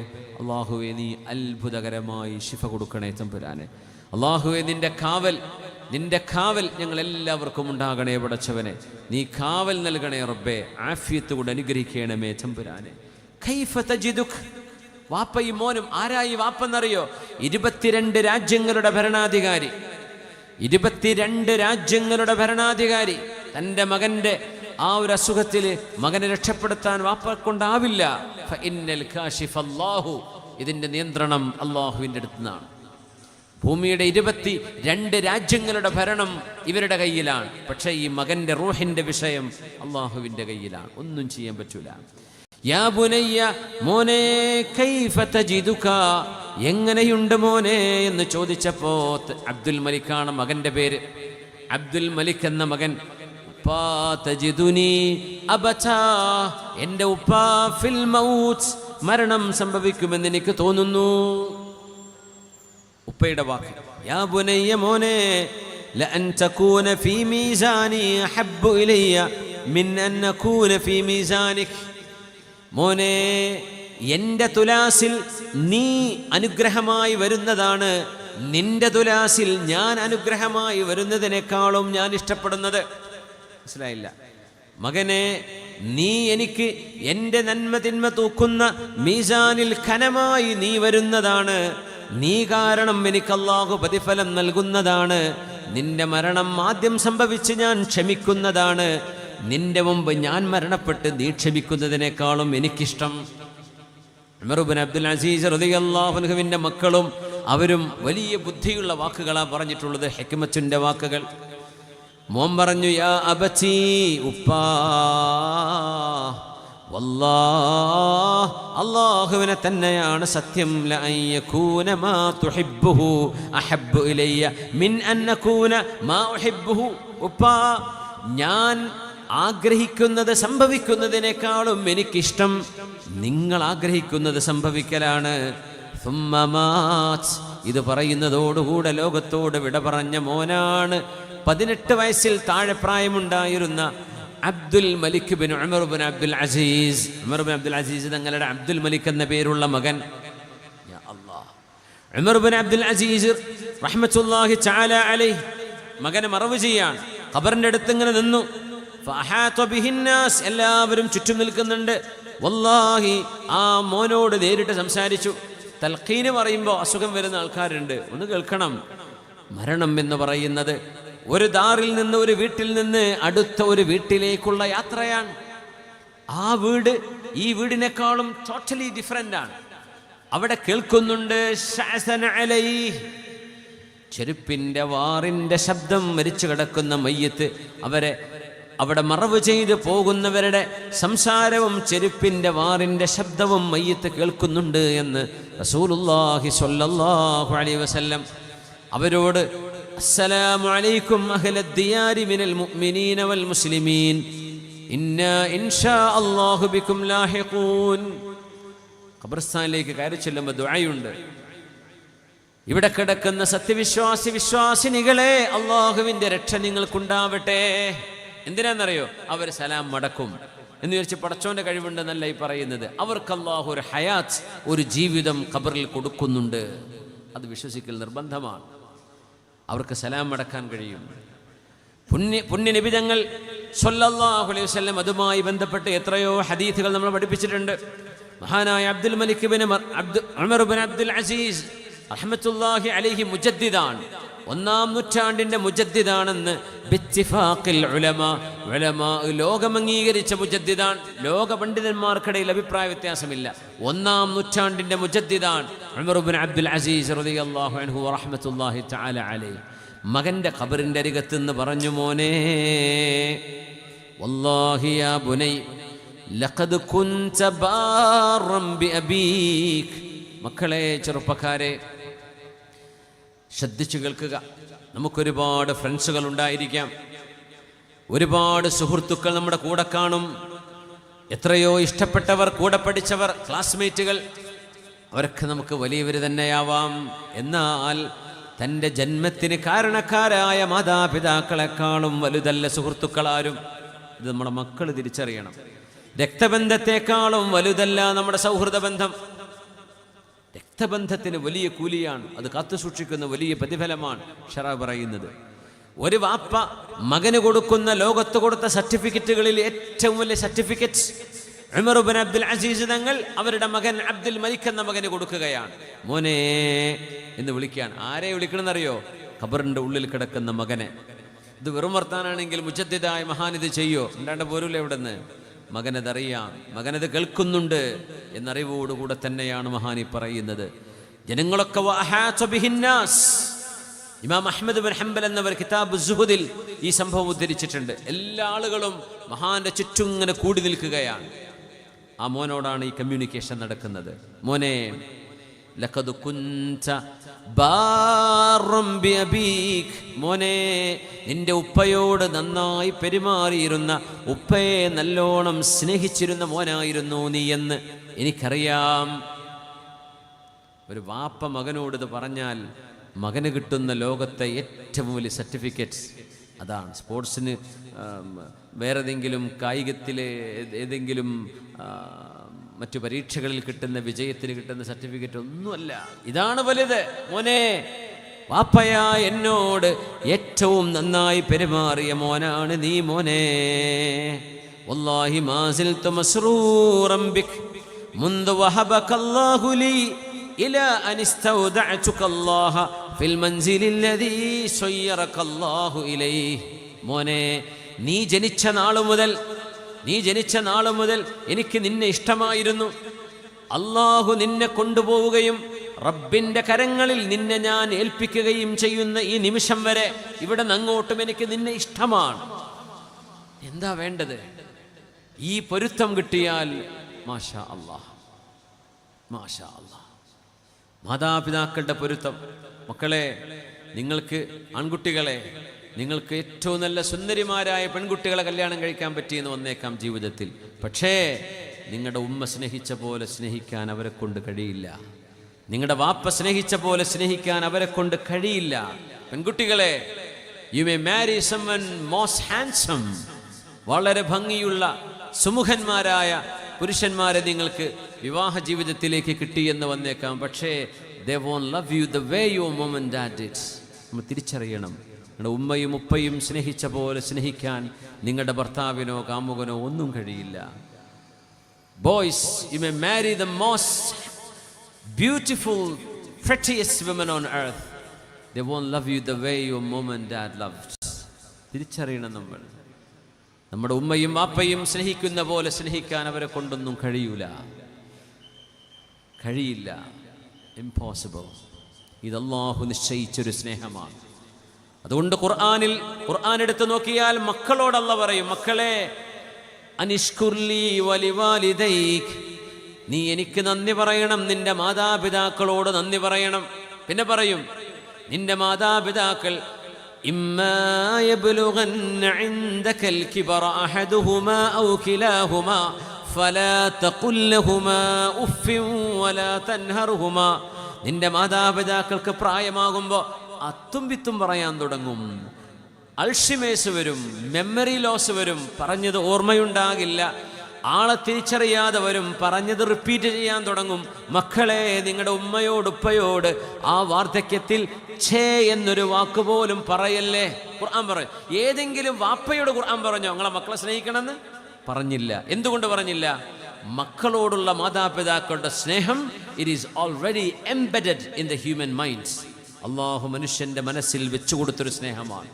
അള്ളാഹുവേ നീ അത്ഭുതകരമായി ശിഫ കൊടുക്കണേ തമ്പുരാനെ. അള്ളാഹുവേ നിന്റെ കാവൽ ഞങ്ങൾ എല്ലാവർക്കും ഉണ്ടാകണേ പടച്ചവനെ. നീ കാവൽ നൽകണേ റബ്ബേ, ആഫിയത്ത് കൊണ്ട് അനുഗ്രഹിക്കണമേ തമ്പുരാനെ. കൈഫ തജിദുക്, വാപ്പയും മോനും. ആരായി വാപ്പെന്നറിയോ? 22 രാജ്യങ്ങളുടെ ഭരണാധികാരി. 22 രാജ്യങ്ങളുടെ ഭരണാധികാരി. തൻ്റെ മകൻ്റെ ആ ഒരു അസുഖത്തിൽ മകനെ രക്ഷപ്പെടുത്താൻ വാപ്പക്കൊണ്ടാവില്ല. ഫഇന്നൽ കാശിഫ അല്ലാഹു, ഇതിൻ്റെ നിയന്ത്രണം അള്ളാഹുവിൻ്റെ അടുത്ത് നിന്നാണ്. ഭൂമിയുടെ 22 രാജ്യങ്ങളുടെ ഭരണം ഇവരുടെ കയ്യിലാണ്. പക്ഷേ ഈ മകൻ്റെ റൂഹിൻ്റെ വിഷയം അള്ളാഹുവിൻ്റെ കയ്യിലാണ്. ഒന്നും ചെയ്യാൻ പറ്റൂല. യാ ബുനയ്യ, മോനെ കൈഫ തജിദുക, എങ്ങനെയുണ്ട് മോനെ എന്ന് ചോദിച്ചപ്പോ അബ്ദുൽ മലിക്കാണ് മകൻ്റെ പേര്. അബ്ദുൽ മലിക് എന്ന മകൻ, ഉപ്പാ തജിദുനി അബതാ, എൻ്റെ ഉപ്പാ ഫിൽ മൗത്ത്, മരണം സംഭവിക്കുമെന്ന് എനിക്ക് തോന്നുന്നു. ഉപ്പയുടെ വാക്ക്, യാ ബുനയ്യ മോനെ ലഅൻ തകൂന ഫീ മീസാനി അഹബ്ബു ഇലയ്യ മിൻ അൻ നകൂന ഫീ മീസാനിക്, മോനെ എൻ്റെ തുലാസിൽ നീ അനുഗ്രഹമായി വരുന്നതാണ് നിന്റെ തുലാസിൽ ഞാൻ അനുഗ്രഹമായി വരുന്നതിനേക്കാളും ഞാൻ ഇഷ്ടപ്പെടുന്നത്. മനസ്സിലായില്ല? മകനെ, നീ എനിക്ക് എൻ്റെ നന്മ തിന്മ തൂക്കുന്ന മീസാനിൽ ഖനമായി നീ വരുന്നതാണ്. നീ കാരണം എനിക്ക് അല്ലാഹു പ്രതിഫലം നൽകുന്നതാണ്. നിന്റെ മരണം ആദ്യം സംഭവിച്ച് ഞാൻ ക്ഷമിക്കുന്നതാണ്. നിന്റെ മുമ്പ് ഞാൻ മരണപ്പെട്ട് നീ ക്ഷമിക്കുന്നതിനേക്കാളും എനിക്കിഷ്ടം. ഉമർ ഇബ്നു അബ്ദുൽ അസീസ് റളിയല്ലാഹു അൻഹുവിൻ്റെ മക്കളും അവരും വലിയ ബുദ്ധിയുള്ള വാക്കുകളാണ് പറഞ്ഞിട്ടുള്ളത്, ഹിക്മത്തിന്റെ വാക്കുകൾ. മോൻ പറഞ്ഞു, യാ അബതി, ഉപ്പാ, വല്ലാഹ്, അല്ലാഹുവിനെ തന്നെയാണ് സത്യം, ലഅൻ യകൂന മാ തുഹിബ്ബുഹു അഹബ്ബു ഇലയ്യ മിൻ അൻ നകൂന മാ ഉഹിബ്ബുഹു. ഉപ്പാ, ഞാൻ ആഗ്രഹിക്കുന്നത് സംഭവിക്കുന്നതിനേക്കാളും എനിക്കിഷ്ടം നിങ്ങൾ ആഗ്രഹിക്കുന്നത് സംഭവിക്കലാണ്. ഇത് പറയുന്നതോടുകൂടെ ലോകത്തോട് വിട പറഞ്ഞ മോനാണ് 18 വയസ്സിൽ താഴെ പ്രായമുണ്ടായിരുന്ന Abdul Malik bin Umar bin Abdul Aziz. Umar bin Abdul Aziz തങ്ങളുടെ അബ്ദുൽ മലിക് എന്ന പേരുള്ള മകൻ. യാ Allah, Umar bin Abdul Aziz റഹ്മത്തുള്ളാഹി തആല അലൈഹി മകനെ മറവ് ചെയ്യാൻ ഖബറിന്റെ അടുത്ത് ഇങ്ങനെ നിന്നു. ഫഅഹാത ബിഹിന്നാസ്, എല്ലാവരും ചുറ്റും നിൽക്കുന്നുണ്ട്. വല്ലാഹി, ആ മോനോട് നേരിട്ട് സംസാരിച്ചു. തൽഖീന് പറയുമ്പോൾ അസുഖം വരുന്ന ആൾക്കാരുണ്ട്, ഒന്ന് കേൾക്കണം. മരണം എന്ന് പറയുന്നത് ഒരു ദാറിൽ നിന്ന്, ഒരു വീട്ടിൽ നിന്ന് അടുത്ത ഒരു വീട്ടിലേക്കുള്ള യാത്രയാണ്. ആ വീട് ഈ വീടിനേക്കാളും ടോട്ടലി ഡിഫറൻ്റ് ആണ്. അവിടെ കേൾക്കുന്നുണ്ട് ശഅസന അലൈഹി, ചെരുപ്പിന്റെ വാറിന്റെ ശബ്ദം. മരിച്ചു കിടക്കുന്ന മയ്യത്ത്, അവരെ അവിടെ മറവ് ചെയ്ത് പോകുന്നവരുടെ സംസാരവും ചെരുപ്പിന്റെ വാറിന്റെ ശബ്ദവും മയ്യത്ത് കേൾക്കുന്നുണ്ട് എന്ന് റസൂലുള്ളാഹി സ്വല്ലല്ലാഹു അലൈഹി വസല്ലം അവരോട്, അസ്സലാമു അലൈക്കും അഹ്ലദ് ദിയാരി മിനൽ മുഅ്മിനീന വൽ മുസ്ലിമീൻ, ഇന്നാ ഇൻഷാ അല്ലാഹു ബിക്കും ലാഹിഖൂൻ. ഖബർസ്ഥാനിലേക്ക് കയറി ചെല്ലുമ്പോൾ ദുആയുണ്ട്. ഇവിടെ കിടക്കുന്ന വിശ്വാസിനികളെ, അള്ളാഹുവിന്റെ രക്ഷ നിങ്ങൾക്കുണ്ടാവട്ടെ. എന്തിനാണെന്നറിയോ? അവർ സലാം മടക്കും എന്ന് വിചാരിച്ച് പടച്ചോന്റെ കഴിവുണ്ടെന്നല്ല ഈ പറയുന്നത്. അവർക്ക് അള്ളാഹു ഒരു ഹയാത്ത്, ഒരു ജീവിതം ഖബറിൽ കൊടുക്കുന്നുണ്ട്. അത് വിശ്വസിക്കൽ നിർബന്ധമാണ്. അവർക്ക് സലാം മടക്കാൻ കഴിയും. പുണ്യനബി തങ്ങൾ സ്വല്ലല്ലാഹു അലൈഹി വസല്ലം അതുമായി ബന്ധപ്പെട്ട് എത്രയോ ഹദീസുകൾ നമ്മൾ പഠിപ്പിച്ചിട്ടുണ്ട്. മഹാനായ അബ്ദുൽ മലിക് ഇബ്നു ഉമർ ഇബ്നു അബ്ദുൽ അസീസ് റഹ്മത്തുള്ളാഹി അലൈഹി മുജദ്ദിദാണ്, 1-ാം നൂറ്റാണ്ടിന്റെ മുജദ്ദിദാണെന്ന് ബിത്തിഫാഖിൽ ഉലമാ, ലോകം അംഗീകരിച്ച മുജദ്ദിദാൻ. ലോക പണ്ഡിതന്മാർക്കിടയിൽ അഭിപ്രായ വ്യത്യാസമില്ല. 1-ാം നൂറ്റാണ്ടിന്റെ മുജദ്ദിദാൻ ഉമർ ഇബ്നു അബ്ദുൽ അസീസ് റളിയല്ലാഹു അൻഹു വറഹ്മത്തുള്ളാഹി തആല അലൈഹി. മകന്റെ ഖബറിന്റെ അരികത്തുനിന്ന് പറഞ്ഞു, മോനെ വല്ലാഹി യാ ബുനൈ ലഖദ് കുൻത ബാറൻ ബിഅബീക്. മക്കളെ, ചെറുപ്പക്കാരെ, ശ്രദ്ധിച്ചു കേൾക്കുക. നമുക്കൊരുപാട് ഫ്രണ്ട്സുകൾ ഉണ്ടായിരിക്കാം, ഒരുപാട് സുഹൃത്തുക്കൾ നമ്മുടെ കൂടെ കാണും, എത്രയോ ഇഷ്ടപ്പെട്ടവർ, കൂടെ പഠിച്ചവർ, ക്ലാസ്മേറ്റുകൾ, അവരൊക്കെ നമുക്ക് വലിയവർ തന്നെയാവാം. എന്നാൽ തൻ്റെ ജന്മത്തിന് കാരണക്കാരായ മാതാപിതാക്കളെക്കാളും വലുതല്ല സുഹൃത്തുക്കളാരും. ഇത് നമ്മുടെ മക്കൾ തിരിച്ചറിയണം. രക്തബന്ധത്തെക്കാളും വലുതല്ല നമ്മുടെ സൗഹൃദ ബന്ധം. രക്തബന്ധത്തിന് വലിയ കൂലിയാണ്, അത് കാത്തു സൂക്ഷിക്കുന്ന വലിയ പ്രതിഫലമാണ് ശറഅ പറയുന്നത്. ഒരു വാപ്പ മകന് കൊടുക്കുന്ന, ലോകത്ത് കൊടുത്ത സർട്ടിഫിക്കറ്റുകളിൽ ഏറ്റവും വലിയ സർട്ടിഫിക്കറ്റ് ഉമർ ഇബ്നു അബ്ദുൽ അസീസ് തങ്ങൾ അവരുടെ മകൻ അബ്ദുൽ മലിക് എന്ന മകന് കൊടുക്കുകയാണ്. മോനെ എന്ന് വിളിക്കുകയാണ്. ആരെ വിളിക്കണമെന്നറിയോ? ഖബറിന്റെ ഉള്ളിൽ കിടക്കുന്ന മകനെ. ഇത് വെറും വർത്താനാണെങ്കിൽ മുജദ്ദിദായ മഹാനിത് ചെയ്യോ? ഉണ്ടാണ്ട് പോരൂല. എവിടെന്ന് മകനതറിയാം, മകനത് കേൾക്കുന്നുണ്ട് എന്നറിവോടുകൂടെ തന്നെയാണ് മഹാനി പറയുന്നത്. ജനങ്ങളൊക്കെ ഇമാം അഹ്മദ് ബിൻ ഹംബൽ എന്നവർ കിതാബ് സുഹുദിൽ ഈ സംഭവം ഉദ്ധരിച്ചിട്ടുണ്ട്. എല്ലാ ആളുകളും മഹാന്റെ ചുറ്റും ഇങ്ങനെ കൂടി നിൽക്കുകയാണ്. ആ മോനോടാണ് ഈ കമ്മ്യൂണിക്കേഷൻ നടക്കുന്നത്. മോനെ, ലഖദ് കുൻത ബാറൻ ബിഅബീക്. മോനെ, നിന്റെ ഉപ്പയോട് നന്നായി പെരുമാറിയിരുന്ന, ഉപ്പയെ നല്ലോണം സ്നേഹിച്ചിരുന്ന മോനായിരുന്നു നീ എന്ന് എനിക്കറിയാം. ഒരു വാപ്പ മകനോട് ഇത് പറഞ്ഞാൽ മകന് കിട്ടുന്ന ലോകത്തെ ഏറ്റവും വലിയ സർട്ടിഫിക്കറ്റ് അതാണ്. സ്പോർട്സിന്, വേറെ ഏതെങ്കിലും കായികത്തിലെ ഏതെങ്കിലും മറ്റു പരീക്ഷകളിൽ കിട്ടുന്ന വിജയത്തിന് കിട്ടുന്ന സർട്ടിഫിക്കറ്റ് ഒന്നുമല്ല. ഇതാണ് വലുത്. മോനെ, വാപ്പയാ എന്നോട് ഏറ്റവും നന്നായി പെരുമാറിയ മോനാണ് നീ മോനെ. വല്ലാഹി മാ സിൽതു മസ്റൂറൻ ബിക് മുൻദു വഹബകല്ലാഹു ലി ഇലാ അൻ ഇസ്തൗദഅതുകല്ലാഹ ഫിൽ മൻസിലില്ലദീ സയ്യറകല്ലാഹു ഇലൈഹി. മോനെ, നീ ജനിച്ച നാളു മുതൽ എനിക്ക് നിന്നെ ഇഷ്ടമായിരുന്നു. അള്ളാഹു നിന്നെ കൊണ്ടുപോവുകയും റബ്ബിന്റെ കരങ്ങളിൽ നിന്നെ ഞാൻ ഏൽപ്പിക്കുകയും ചെയ്യുന്ന ഈ നിമിഷം വരെ ഇവിടെ അങ്ങോട്ടും എനിക്ക് നിന്നെ ഇഷ്ടമാണ്. എന്താ വേണ്ടത്? ഈ പൊരുത്തം കിട്ടിയാൽ മാഷാ അല്ലാഹ്, മാഷാ അല്ലാഹ്. മാതാപിതാക്കളുടെ പൊരുത്തം. മക്കളെ, നിങ്ങൾക്ക്, ആൺകുട്ടികളെ, നിങ്ങൾക്ക് ഏറ്റവും നല്ല സുന്ദരിമാരായ പെൺകുട്ടികളെ കല്യാണം കഴിക്കാൻ പറ്റിയെന്ന് വന്നേക്കാം ജീവിതത്തിൽ. പക്ഷേ നിങ്ങളുടെ ഉമ്മ സ്നേഹിച്ച പോലെ സ്നേഹിക്കാൻ അവരെ കൊണ്ട് കഴിയില്ല. നിങ്ങളുടെ വാപ്പ സ്നേഹിച്ച പോലെ സ്നേഹിക്കാൻ അവരെ കൊണ്ട് കഴിയില്ല. പെൺകുട്ടികളെ, you may marry someone most handsome. വളരെ ഭംഗിയുള്ള സുമുഖന്മാരായ പുരുഷന്മാരെ നിങ്ങൾക്ക് വിവാഹ ജീവിതത്തിലേക്ക് കിട്ടിയെന്ന് വന്നേക്കാം. പക്ഷേ they won't love you the way your mom and dad did. നമ്മൾ തിരിച്ചറിയണം, നിങ്ങളുടെ ഉമ്മയും ഉപ്പയും സ്നേഹിച്ച പോലെ സ്നേഹിക്കാൻ നിങ്ങളുടെ ഭർത്താവിനോ കാമുകനോ ഒന്നും കഴിയില്ല. Boys, you may marry the most beautiful, prettiest women on earth. They won't love you the way your mom and dad loved. തിരിച്ചറിയണം നമ്മൾ. നമ്മുടെ ഉമ്മയും വാപ്പയും സ്നേഹിക്കുന്ന പോലെ സ്നേഹിക്കാൻ അവരെ കൊണ്ടൊന്നും കഴിയില്ല. ഇംപോസിബിൾ. ഇത് അല്ലാഹു നിശ്ചയിച്ചൊരു സ്നേഹമാണ്. അതുകൊണ്ട് ഖുർആൻ എടുത്ത് നോക്കിയാൽ മക്കളോട് അല്ലാഹു പറയും, മക്കളെ, അനിഷ്കുർലി വലിവാലിദൈക്, നീ എനിക്ക് നന്ദി പറയണം, നിന്റെ മാതാപിതാക്കളോട് നന്ദി പറയണം. പിന്നെ പറയും, നിന്റെ മാതാപിതാക്കൾ إما يبلغن عندك الكبر أحدهما أو كلاهما فلا تقل لهما أف ولا تنهرهما. നിന്റെ മാതാപിതാക്കൾക്ക് പ്രായമാകുമ്പോൾ അത്തും വിത്തും പറയാൻ തുടങ്ങും, അൾഷിമേഴ്സ് വരും, മെമ്മറി ലോസ് വരും, പറഞ്ഞത് ഓർമ്മയുണ്ടാകില്ല. ആളെ തിരിച്ചറിയാതെ വരും, പറഞ്ഞത് റിപ്പീറ്റ് ചെയ്യാൻ തുടങ്ങും. മക്കളെ, നിങ്ങളുടെ ഉമ്മയോട് ഉപ്പയോട് ആ വാർദ്ധക്യത്തിൽ ഛേ എന്നൊരു വാക്ക് പോലും പറയല്ലേ. ഖുർആൻ പറയും. ഏതെങ്കിലും വാപ്പയോട് ഖുർആൻ പറഞ്ഞോ നിങ്ങളെ മക്കളെ സ്നേഹിക്കണമെന്ന്? പറഞ്ഞില്ല. എന്തുകൊണ്ട് പറഞ്ഞില്ല? മക്കളോടുള്ള മാതാപിതാക്കളുടെ സ്നേഹം it is already embedded in the human minds. Allah മനുഷ്യന്റെ മനസ്സിൽ വെച്ചു കൊടുത്തൊരു സ്നേഹമാണ്.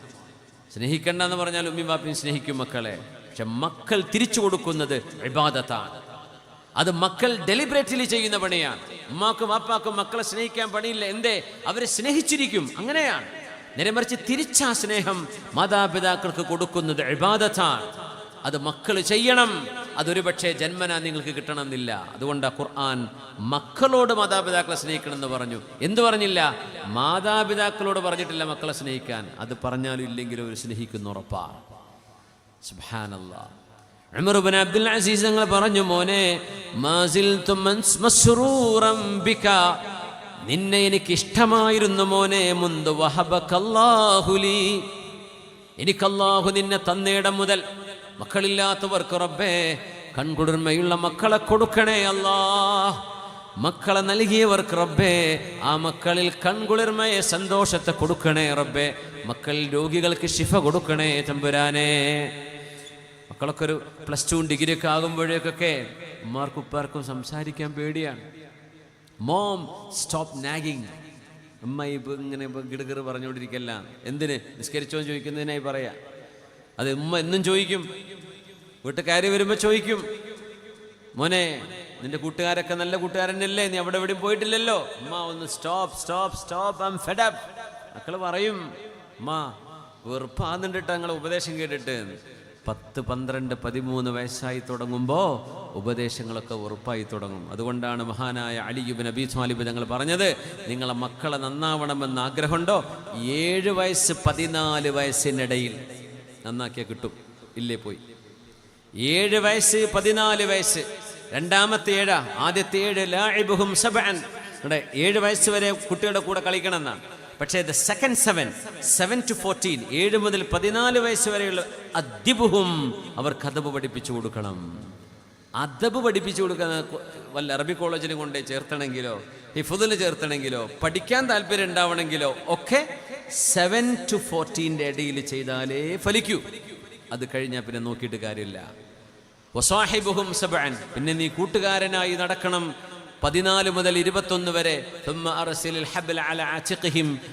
സ്നേഹിക്കണ്ടെന്ന് പറഞ്ഞാൽ ഉമ്മയും ബാപ്പയും സ്നേഹിക്കും മക്കളെ, പക്ഷെ മക്കൾ തിരിച്ചു കൊടുക്കുന്നത് ഇബാദത്താണ്. അത് മക്കൾ ഡെലിബറേറ്റ്ലി ചെയ്യുന്ന പണിയാണ്. ഉമ്മാക്കും വാപ്പാക്കും മക്കളെ സ്നേഹിക്കാൻ പണിയില്ല. എന്തേ? അവരെ സ്നേഹിച്ചിരിക്കും, അങ്ങനെയാണ്. നേരെമറിച്ച് തിരിച്ചാ സ്നേഹം മാതാപിതാക്കൾക്ക് കൊടുക്കുന്നത് ഇബാദത്താണ്. അത് മക്കൾ ചെയ്യണം. അതൊരു പക്ഷേ ജന്മനാ നിങ്ങൾക്ക് കിട്ടണമെന്നില്ല. അതുകൊണ്ട് ഖുർആൻ മക്കളോട് മാതാപിതാക്കളെ സ്നേഹിക്കണം എന്ന് പറഞ്ഞു. എന്തു പറഞ്ഞില്ല? മാതാപിതാക്കളോട് പറഞ്ഞിട്ടില്ല മക്കളെ സ്നേഹിക്കാൻ. അത് പറഞ്ഞാലും ഇല്ലെങ്കിലും അവർ സ്നേഹിക്കുന്ന ഉറപ്പാണ്. സുബ്ഹാനല്ലാഹ്. ഉമർ ഇബ്നു അബ്ദുൽ അസീസ് തങ്ങൾ പറഞ്ഞു, മോനെ, മാസിൽതു മസ്റൂറൻ ബിക, നിന്നെ എനിക്ക് ഇഷ്ടമായിരുന്നു മോനെ, മുൻദു വഹബകല്ലാഹു ലീ, എനിക്ക് അല്ലാഹു നിന്നെ തന്നേടം മുതൽ. മക്കളില്ലാത്തവർക്ക് റബ്ബേ കൺകുളിർമയുള്ള മക്കളെ കൊടുക്കണേ അല്ലാ. മക്കളെ നൽകിയവർക്ക് റബ്ബേ ആ മക്കളിൽ കൺകുളിർമയെ, സന്തോഷത്തെ കൊടുക്കണേ റബ്ബേ. മക്കൾ രോഗികൾക്ക് ശിഫ കൊടുക്കണേ തമ്പുരാനെ. മക്കളൊക്കെ ഒരു +2 ഡിഗ്രി ഒക്കെ ആകുമ്പോഴേക്കൊക്കെ ഉമ്മാർക്കും ഉപ്പാർക്കും സംസാരിക്കാൻ പേടിയാണ്. Mom stop nagging. ഉമ്മ ഇങ്ങനെ ഗിടുകിറ് പറഞ്ഞുകൊണ്ടിരിക്കല്ല. എന്തിന്? നിസ്കരിച്ചോ ചോദിക്കുന്നതിനായി പറയാ. അത് ഉമ്മ എന്നും ചോദിക്കും. വീട്ടുകാരി വരുമ്പോൾ ചോദിക്കും, മോനെ നിന്റെ കൂട്ടുകാരൊക്കെ നല്ല കൂട്ടുകാരനല്ലേ, നീ അവിടെ എവിടെയും പോയിട്ടില്ലല്ലോ. ഉമ്മ ഒന്ന് stop stop stop, I am fed up. മക്കള് പറയും, ഉമ്മ വെറുപ്പാകുന്നുണ്ടിട്ട് ഞങ്ങളെ ഉപദേശം കേട്ടിട്ട്. 10, 12, 13 വയസ്സായി തുടങ്ങുമ്പോൾ ഉപദേശങ്ങളൊക്കെ ഉറപ്പായി തുടങ്ങും. അതുകൊണ്ടാണ് മഹാനായ അലി ഇബ്നു അബീ ത്വാലിബ് തങ്ങൾ പറഞ്ഞത്, നിങ്ങളെ മക്കളെ നന്നാവണമെന്ന് ആഗ്രഹമുണ്ടോ 7 വയസ്സ് 14 വയസ്സിനിടയിൽ നന്നാക്കിയാൽ കിട്ടും. ഇല്ലേ പോയി 7 വയസ്സ് 14 വയസ്സ്, രണ്ടാമത്തെ 7, ആദ്യത്തെ 7 ലാഇബുഹും സബ്അൻ. 7 വയസ്സ് വരെ കുട്ടികളുടെ കൂടെ കളിക്കണം എന്നാണ്. പക്ഷേ ദ സെക്കൻഡ് 7 to 14, 7 മുതൽ 14 വയസ്സ് വരെയുള്ള അദ്ദിബുഹും, അവർക്ക് അദബ് പഠിപ്പിച്ചു കൊടുക്കണം. അദബ് പഠിപ്പിച്ചു കൊടുക്കുന്ന വല്ല അറബി കോളേജിലും കൊണ്ടേ ചേർത്തണമെങ്കിലോ ഹിഫ്ദിന് ചേർത്തണമെങ്കിലോ പഠിക്കാൻ താല്പര്യം ഉണ്ടാവണമെങ്കിലോ ഒക്കെ 7 to 14 ഇടയിൽ ചെയ്താലേ ഫലിക്കൂ. അത് കഴിഞ്ഞാൽ പിന്നെ നോക്കിയിട്ട് കാര്യമില്ല. വസാഹിബുഹും സബ്അൻ, പിന്നെ നീ കൂട്ടുകാരനായി നടക്കണം 14 മുതൽ 21 വരെ.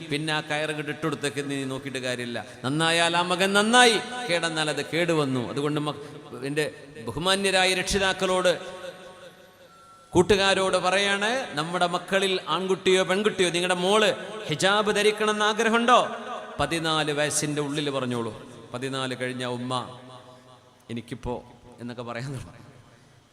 പിന്നെ ആ കയറുകിട്ട് ഇട്ടുകൊടുത്തേക്ക് നീ നോക്കിയിട്ട് കാര്യമില്ല. നന്നായാൽ ആ മകൻ നന്നായി, കേടെന്നാൽ അത് കേടുവന്നു. അതുകൊണ്ട് എൻ്റെ ബഹുമാന്യരായ രക്ഷിതാക്കളോട്, കൂട്ടുകാരോട് പറയാണ്, നമ്മുടെ മക്കളിൽ ആൺകുട്ടിയോ പെൺകുട്ടിയോ നിങ്ങളുടെ മോള് ഹിജാബ് ധരിക്കണം എന്ന് ആഗ്രഹമുണ്ടോ 14 വയസ്സിൻ്റെ ഉള്ളിൽ പറഞ്ഞോളൂ. 14 കഴിഞ്ഞ ഉമ്മ എനിക്കിപ്പോൾ എന്നൊക്കെ പറയാൻ തുടങ്ങും.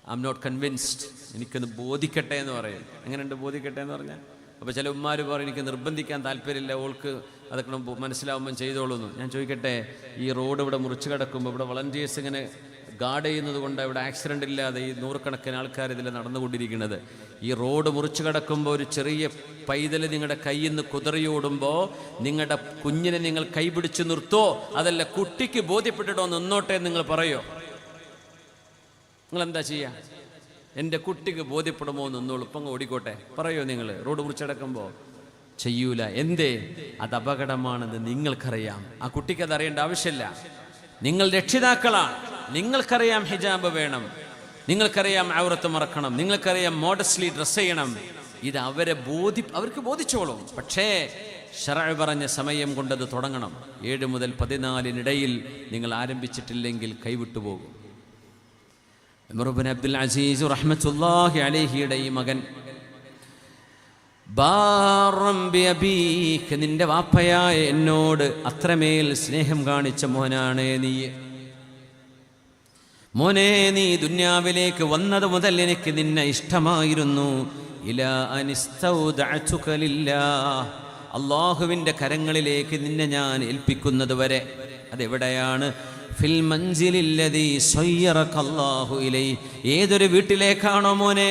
ഐ എം നോട്ട് കൺവിൻസ്ഡ്, എനിക്കൊന്ന് ബോധിക്കട്ടെ എന്ന് പറയും. എങ്ങനെയുണ്ട് ബോധിക്കട്ടെ എന്ന് പറഞ്ഞാൽ? അപ്പോൾ ചില ഉമ്മാർ പറയും എനിക്ക് നിർബന്ധിക്കാൻ താല്പര്യമില്ല, ഓൾക്ക് അതൊക്കെ മനസ്സിലാവുമ്പം ചെയ്തോളൂന്ന്. ഞാൻ ചോദിക്കട്ടെ, ഈ റോഡ് ഇവിടെ മുറിച്ച് കിടക്കുമ്പോൾ ഇവിടെ വളണ്ടിയേഴ്സ് ഇങ്ങനെ ഗാർഡ് ചെയ്യുന്നത് കൊണ്ട് ഇവിടെ ആക്സിഡൻ്റ് ഇല്ലാതെ ഈ 100 ആൾക്കാർ ഇതിൽ നടന്നുകൊണ്ടിരിക്കുന്നത്. ഈ റോഡ് മുറിച്ച് കിടക്കുമ്പോൾ ഒരു ചെറിയ പൈതൽ നിങ്ങളുടെ കയ്യിൽ നിന്ന് കുതറിയോടുമ്പോൾ നിങ്ങളുടെ കുഞ്ഞിനെ നിങ്ങൾ കൈപിടിച്ച് നിർത്തോ, അതല്ല കുട്ടിക്ക് ബോധ്യപ്പെട്ടിട്ടോ നിന്നോട്ടെ നിങ്ങൾ പറയോ? നിങ്ങളെന്താ ചെയ്യുക? എൻ്റെ കുട്ടിക്ക് ബോധ്യപ്പെടുമോ നിന്നോളൂ, ഇപ്പം ഓടിക്കോട്ടെ പറയോ നിങ്ങൾ? റോഡ് മുറിച്ചടക്കുമ്പോൾ ചെയ്യൂല. എന്തേ? അത് അപകടമാണെന്ന് നിങ്ങൾക്കറിയാം. ആ കുട്ടിക്ക് അത് അറിയേണ്ട ആവശ്യമില്ല. നിങ്ങൾ രക്ഷിതാക്കളാണ്, നിങ്ങൾക്കറിയാം ഹിജാബ് വേണം, നിങ്ങൾക്കറിയാം ഔറത്ത് മറക്കണം, നിങ്ങൾക്കറിയാം മോഡസ്റ്റ്ലി ഡ്രസ് ചെയ്യണം. ഇത് അവർക്ക് ബോധിച്ചോളും. പക്ഷേ ശറഅ് പറഞ്ഞ സമയം കൊണ്ടത് തുടങ്ങണം. 7 മുതൽ 14 നിങ്ങൾ ആരംഭിച്ചിട്ടില്ലെങ്കിൽ കൈവിട്ടു പോകും. ഉമർ ഇബ്നു അബ്ദുൽ അസീസ് റഹ്മത്തുള്ളാഹി അലൈഹിയുടെ ഈ മകൻ, ബാറം ബി അബീക, നിന്റെ വാപ്പയായ എന്നോട് അത്രമേൽ സ്നേഹം കാണിച്ച മോനാണ് നീ. മോനെ, നീ ദുന്യാവിലേക്ക് വന്നത് മുതൽ എനിക്ക് നിന്നെ ഇഷ്ടമായിരുന്നു. ഇലാ അനിസ്തൗദഅതുക ലില്ലാഹ്, അല്ലാഹുവിൻ്റെ കരങ്ങളിലേക്ക് നിന്നെ ഞാൻ ഏൽപ്പിക്കുന്നത് വരെ. അതെവിടെയാണ്? ഫിൽ മൻസിലില്ലദീ സയ്യറക അല്ലാഹു ഇലൈഹി, ഏതൊരു വീട്ടിലേക്കാണോ മോനെ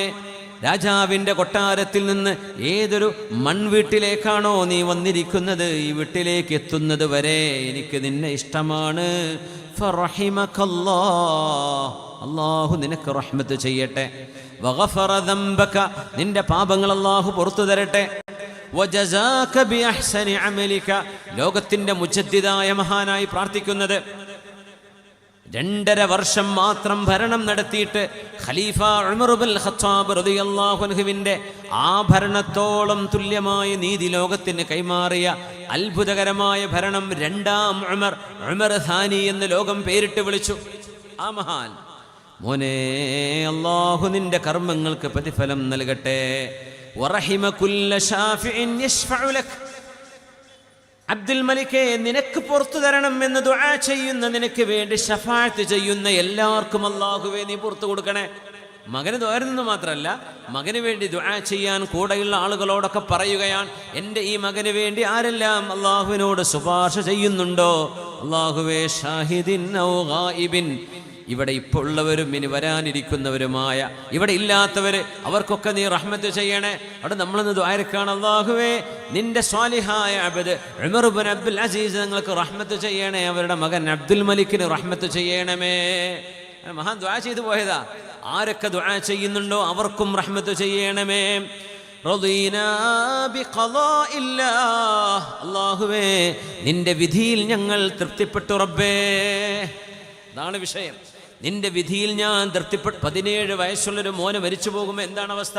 രാജാവിൻ്റെ കൊട്ടാരത്തിൽ നിന്ന് ഏതൊരു മൺവീട്ടിലേക്കാണോ നീ വന്നിരിക്കുന്നത്, ഈ വീട്ടിലേക്ക് എത്തുന്നത് വരെ എനിക്ക് നിന്നെ ഇഷ്ടമാണ്. ഫറഹിമകല്ലാഹ്, അല്ലാഹു നിനക്ക് റഹ്മത്ത് ചെയ്യട്ടെ. വഗഫറ ദംബക, നിന്റെ പാപങ്ങൾ അല്ലാഹു പുറത്തു തരട്ടെ. വജസാക ബിഅഹ്സനി അമലിക, ലോകത്തിന്റെ മുജദ്ദിദായ മഹാനായി പ്രാർത്ഥിക്കുന്നത് 2.5 വർഷം മാത്രം ഭരണം നടത്തിയിട്ട് ഖലീഫ ഉമർ ഇബ്നുൽ ഖത്താബ് റളിയല്ലാഹു അൻഹുവിന്റെ ആ ഭരണത്തോളം തുല്യമായ നീതി ലോകത്തിന് കൈമാറിയ അത്ഭുതകരമായ ഭരണം 2-ാം ഉമർ ഥാനി എന്ന് ലോകം പേരിട്ട് വിളിച്ചു. ആ മഹാൻ മോനെ, അല്ലാഹു നിന്റെ കർമ്മങ്ങൾക്ക് പ്രതിഫലം നൽകട്ടെ. വറഹിമ കുല്ല ഷാഫിഇൻ യശ്ഫഉ ലക, അബ്ദുൽ മലിക്കെ നിനക്ക് പുറത്തു തരണം എന്ന് ദുആ ചെയ്യുന്ന, നിനക്ക് വേണ്ടി ശഫാഅത്ത് ചെയ്യുന്ന എല്ലാവർക്കും അല്ലാഹുവേ നീ പുറത്തു കൊടുക്കണേ. മകന് തോരുന്നത് മാത്രമല്ല, മകന് വേണ്ടി ദുആ ചെയ്യാൻ കൂടെയുള്ള ആളുകളോടൊക്കെ പറയുകയാണ്, എൻ്റെ ഈ മകന് വേണ്ടി ആരെല്ലാം അല്ലാഹുവിനോട് ശുപാർശ ചെയ്യുന്നുണ്ടോ, അല്ലാഹുവേ ഷാഹിദിൻ ഔ ഗായിബിൻ, ഇവിടെ ഇപ്പോൾ ഉള്ളവരും ഇനി വരാനിരിക്കുന്നവരുമായ, ഇവിടെ ഇല്ലാത്തവർ, അവർക്കൊക്കെ നീ റഹ്മത്ത് ചെയ്യണേ. അവിടെ നമ്മളൊന്ന് ദുആയിരക്കാണ്, അല്ലാഹുവേ നിന്റെ സ്വാലിഹായ അബ്ദ് ഉമർ ഇബ്നു അബ്ദുൽ അസീസ് നിങ്ങൾക്ക് റഹ്മത്ത് ചെയ്യണേ, അവരുടെ മകൻ അബ്ദുൽ മലിക്കിന് റഹ്മത്ത് ചെയ്യണമേ. മഹാൻ ദുആ ചെയ്തു പോയതാ. ആരൊക്കെ ദുആ ചെയ്യുന്നുണ്ടോ അവർക്കും റഹ്മത്ത് ചെയ്യണമേ. റളീനാ ബിഖളാഇല്ലാഹ്, അല്ലാഹുവേ നിന്റെ വിധിയിൽ ഞങ്ങൾ തൃപ്തിപ്പെട്ടു റബ്ബേ. അതാണ് വിഷയം. നിന്റെ വിധിയിൽ ഞാൻ തൃപ്തിപ്പെട്ടു. 17 വയസ്സുള്ളൊരു മോനെ മരിച്ചു പോകുമ്പോൾ എന്താണ് അവസ്ഥ?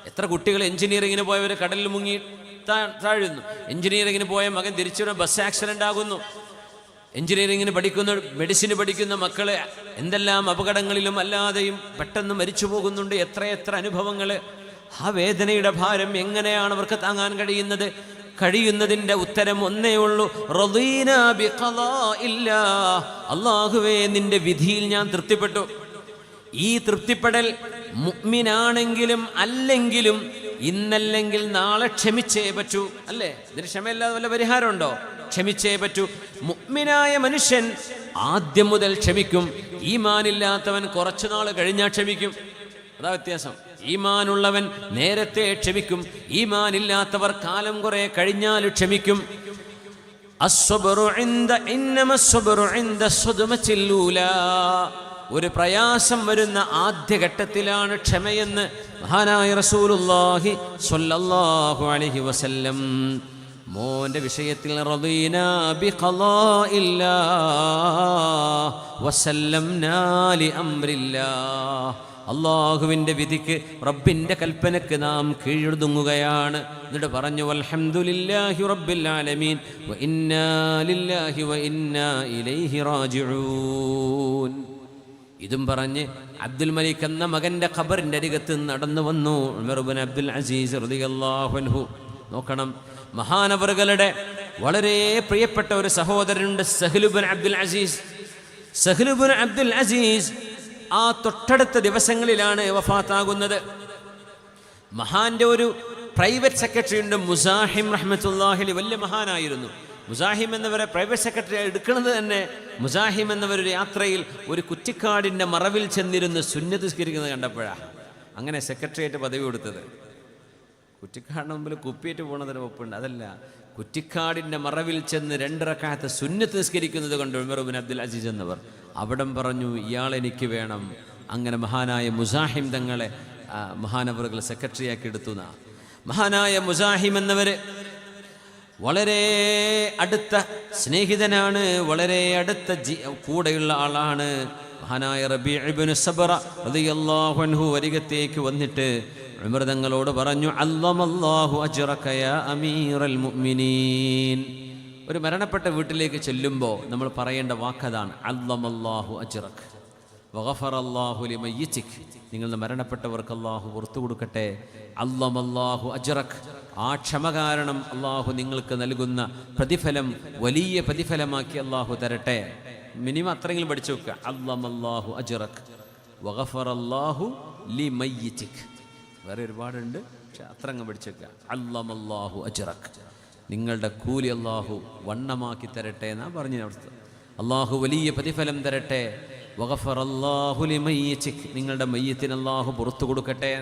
എത്ര കുട്ടികൾ എഞ്ചിനീയറിങ്ങിന് പോയവർ കടലിൽ മുങ്ങി താഴുന്നു. എഞ്ചിനീയറിങ്ങിന് പോയ മകൻ തിരിച്ചു ബസ് ആക്സിഡൻ്റ് ആകുന്നു. എഞ്ചിനീയറിങ്ങിന് പഠിക്കുന്ന, മെഡിസിന് പഠിക്കുന്ന മക്കള് എന്തെല്ലാം അപകടങ്ങളിലും അല്ലാതെയും പെട്ടെന്ന് മരിച്ചു പോകുന്നുണ്ട്. എത്രയെത്ര അനുഭവങ്ങൾ. ആ വേദനയുടെ ഭാരം എങ്ങനെയാണ് അവർക്ക് താങ്ങാൻ കഴിയുന്നത്? കഴിയുന്നതിൻ്റെ ഉത്തരം ഒന്നേ ഉള്ളൂ, റളീനാ ബിഖളാഇല്ലാഹ്, അല്ലാഹുവേ നിന്റെ വിധിയിൽ ഞാൻ തൃപ്തിപ്പെട്ടു. ഈ തൃപ്തിപ്പെടൽ മുഅ്മിനാണെങ്കിലും അല്ലെങ്കിലും ഇന്നല്ലെങ്കിൽ നാളെ ക്ഷമിച്ചേ പറ്റൂ, അല്ലേ? ഇതിന് ക്ഷമയില്ലാതെ വല്ല പരിഹാരമുണ്ടോ? ക്ഷമിച്ചേ പറ്റൂ. മുഅ്മിനായ മനുഷ്യൻ ആദ്യം മുതൽ ക്ഷമിക്കും. ഈമാനില്ലാത്തവൻ കുറച്ചു നാൾ കഴിഞ്ഞാൽ ക്ഷമിക്കും. അതാ വ്യത്യാസം. ഈമാനുള്ളവൻ നേരത്തെ ക്ഷമിക്കും, ഈമാനില്ലാത്തവർ കാലം കുറെ കഴിഞ്ഞാൽ ക്ഷമിക്കും. ഒരു പ്രയാസം വരുന്ന ആദ്യഘട്ടത്തിലാണ് ക്ഷമയെന്ന് മഹാനായ റസൂലുള്ളാഹി സ്വല്ലല്ലാഹു അലൈഹി വസല്ലം. മോന്റെ വിഷയത്തിൽ റളീനാ ബിഖളാഇല്ലാഹ് വസല്ലംനാ ലിഅംരില്ലാഹ്, അല്ലാഹുവിൻ്റെ വിധിക്ക്, റബ്ബിൻ്റെ കൽപ്പനക്ക് നാം കീഴൊതുങ്ങുകയാണ്. എന്നിട്ട് പറഞ്ഞു വൽഹംദുലില്ലാഹി റബ്ബിൽ ആലമീൻ വ ഇന്നാ ലില്ലാഹി വ ഇന്നാ ഇലൈഹി റാജിഊൻ. ഇതും പറഞ്ഞ് അബ്ദുൽ മലിക് എന്ന മകൻ്റെ ഖബറിൻ്റെ അരികത്ത് നടന്നു വന്നു ഉമർ ഇബ്നു അബ്ദുൽ അസീസ് റളിയല്ലാഹു അൻഹു. നോക്കണം, മഹാനവറുകളുടെ വളരെ പ്രിയപ്പെട്ട ഒരു സഹോദരനുണ്ട്, സഹ്ൽ ഇബ്നു അബ്ദുൽ അസീസ്. സഹ്ൽ ഇബ്നു അബ്ദുൽ അസീസ് ആ തൊട്ടടുത്ത ദിവസങ്ങളിലാണ് വഫാത്താകുന്നത്. മഹാന്റെ ഒരു പ്രൈവറ്റ് സെക്രട്ടറി ഉണ്ട്, മുസാഹിം റഹ്മത്തുള്ളാഹി അലൈഹി. വലിയ മഹാനായിരുന്നു. മുസാഹിം എന്നവരെ പ്രൈവറ്റ് സെക്രട്ടറി എടുക്കുന്നത് തന്നെ, മുസാഹിം എന്നവരൊരു യാത്രയിൽ ഒരു കുറ്റിക്കാടിൻ്റെ മറവിൽ ചെന്നിരുന്ന് സുന്നത്ത് നിസ്കരിക്കുന്നത് കണ്ടപ്പോഴാണ് അങ്ങനെ സെക്രട്ടറിയായിട്ട് പദവി കൊടുത്തത്. കുറ്റിക്കാടിന് മുമ്പിൽ കുപ്പിയേറ്റ് പോകുന്നതിന് ഒപ്പുണ്ട്, അതല്ല, കുറ്റിക്കാടിൻ്റെ മറവിൽ ചെന്ന് 2 റക്അത്ത് സുന്നത്ത് നിസ്കരിക്കുന്നത് കൊണ്ട് ഉമർ ഇബ്നു അബ്ദുൽ അസീസ് എന്നവർ അവിടം പറഞ്ഞു, ഇയാൾ എനിക്ക് വേണം. അങ്ങനെ മഹാനായ മുസാഹിം തങ്ങളെ മഹാനവറുകൾ സെക്രട്ടറിയാക്കി എടുത്തു. മഹാനായ മുസാഹിം എന്നവർ വളരെ അടുത്ത സ്നേഹിതനാണ്, വളരെ അടുത്ത കൂടെയുള്ള ആളാണ്. മഹാനായ റബീ ഇബ്നു സബ്റ റളിയല്ലാഹു അൻഹു അരികത്തേക്ക് വന്നിട്ട് ഉമർ തങ്ങളോട് പറഞ്ഞു, അല്ലമല്ലാഹു അജ്റക യാ അമീറൽ മുഅ്മിനീൻ. ഒരു മരണപ്പെട്ട വീട്ടിലേക്ക് ചെല്ലുമ്പോൾ നമ്മൾ പറയേണ്ട വാക്കതാണ്, അല്ലമല്ലാഹു അജ്റക വഗഫറല്ലാഹു ലിമയ്യിതിക്. നിങ്ങളുടെ മരണപ്പെട്ടവർക്ക് അല്ലാഹു പുറത്തു കൊടുക്കട്ടെ. അല്ലമല്ലാഹു അജ്റക, ആ ക്ഷമ കാരണം അല്ലാഹു നിങ്ങൾക്ക് നൽകുന്ന പ്രതിഫലം വലിയ പ്രതിഫലമാക്കി അല്ലാഹു തരട്ടെ. മിനിമം അത്രയെങ്കിലും പഠിച്ചു വെക്കുക. അല്ലമല്ലാഹു അജ്റക വഗഫറല്ലാഹു ലിമയ്യിതിക്. വേറെ ഒരുപാടുണ്ട്, പക്ഷെ അത്രങ്ങ് പഠിച്ചേക്കുക. അല്ലമല്ലാഹു അജ്റക, നിങ്ങളുടെ കൂലി അല്ലാഹു വണ്ണമാക്കി തരട്ടെ എന്നാ പറഞ്ഞ അവസ്ഥ. അല്ലാഹു വലിയ പ്രതിഫലം തരട്ടെ. വഗഫറല്ലാഹു ലിമയ്യിതിക്, നിങ്ങളുടെ മയ്യത്തിന് അല്ലാഹു പുറത്തു കൊടുക്കട്ടെ.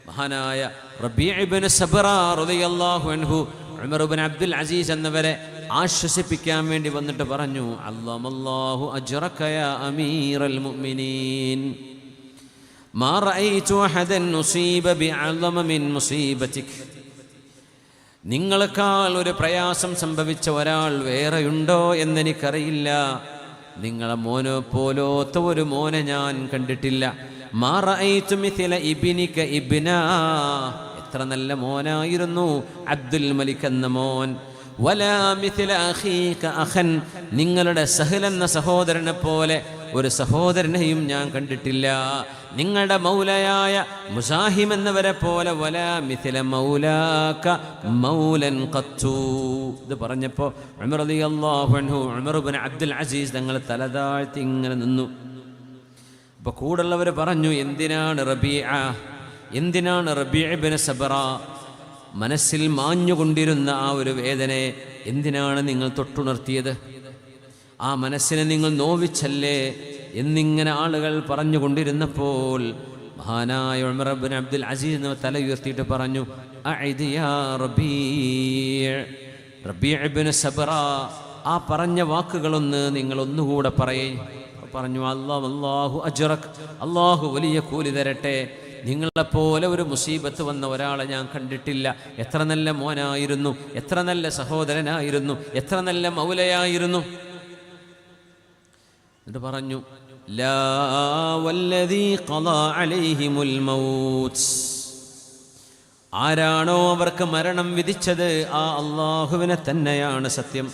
മഹാനായ റബീഅ ഇബ്നു സബ്റ റളിയല്ലാഹു അൻഹു ഉമർ ഇബ്നു അബ്ദുൽ അസീസ് എന്നവരെ ആശ്വസിപ്പിക്കാൻ വേണ്ടി വന്നിട്ട് പറഞ്ഞു, അല്ലാഹു അജ്റക യാ അമീറൽ മുഅ്മിനീൻ, മാ റഅയ്തു അഹദൻ ഉസീബ ബിഅഅ്ളമ മിൻ മുസീബതിക്. നിങ്ങളെക്കാൾ ഒരു പ്രയാസം സംഭവിച്ച ഒരാൾ വേറെയുണ്ടോ എന്നെനിക്കറിയില്ല. നിങ്ങളെ മോനെ പോലോത്ത ഒരു മോനെ ഞാൻ കണ്ടിട്ടില്ല. മാ റഅയ്തു മിഥല ഇബ്നിക ഇബ്നാ, എത്ര നല്ല മോനായിരുന്നു അബ്ദുൽ മലിക് എന്ന മോൻ. വലാ മിഥല അഖീക അഖൻ, നിങ്ങളുടെ സഹൽ എന്ന സഹോദരനെ പോലെ ഒരു സഹോദരനെയും ഞാൻ കണ്ടിട്ടില്ല. നിങ്ങളുടെ മൗലയായ മുസാഹിം എന്നവരെ പോലെ വലാ മിഥല മൗലാക മൗലൻ ഖത്തു. ഇത് പറഞ്ഞപ്പോൾ ഉമർ റളിയല്ലാഹു അൻഹു ഉമർ ഇബ്നു അബ്ദുൽ അസീസ് തങ്ങൾ തലതാഴ്ത്തി ഇങ്ങനെ നിന്നു. അപ്പോൾ കൂടുള്ളവർ പറഞ്ഞു, എന്തിനാണ് റബീഅ ഇബ്നു സബ്റ മനസ്സിൽ മാഞ്ഞുകൊണ്ടിരുന്ന ആ ഒരു വേദനയെ എന്തിനാണ് നിങ്ങൾ തൊട്ടുണർത്തിയത്? ആ മനസ്സിനെ നിങ്ങൾ നോവിച്ചല്ലേ എന്നിങ്ങനെ ആളുകൾ പറഞ്ഞുകൊണ്ടിരുന്നപ്പോൾ മഹാനായ ഉമർ ഇബ്നു അബ്ദുൽ അസീസ് തല ഉയർത്തിയിട്ട് പറഞ്ഞു, അഇദ് യാ റബീഅ ഇബ്നു സബ്റ, ആ പറഞ്ഞ വാക്കുകളൊന്ന് നിങ്ങൾ ഒന്നുകൂടെ പറയേ. പറഞ്ഞു, അല്ലാഹു അജ്റക്, അല്ലാഹു വലിയ കൂലി തരട്ടെ. നിങ്ങളെപ്പോലെ ഒരു മുസീബത്ത് വന്ന ഒരാളെ ഞാൻ കണ്ടിട്ടില്ല. എത്ര നല്ല മോനായിരുന്നു, എത്ര നല്ല സഹോദരനായിരുന്നു, എത്ര നല്ല മൗലയായിരുന്നു. എന്നിട്ട് പറഞ്ഞു, ലാ വല്ലദീ ഖളാ അലൈഹിമുൽ മൗത്ത്, ആരാണോ അവർക്ക് മരണം വിധിച്ചത് ആ അല്ലാഹുവിനെ തന്നെയാണ് സത്യം.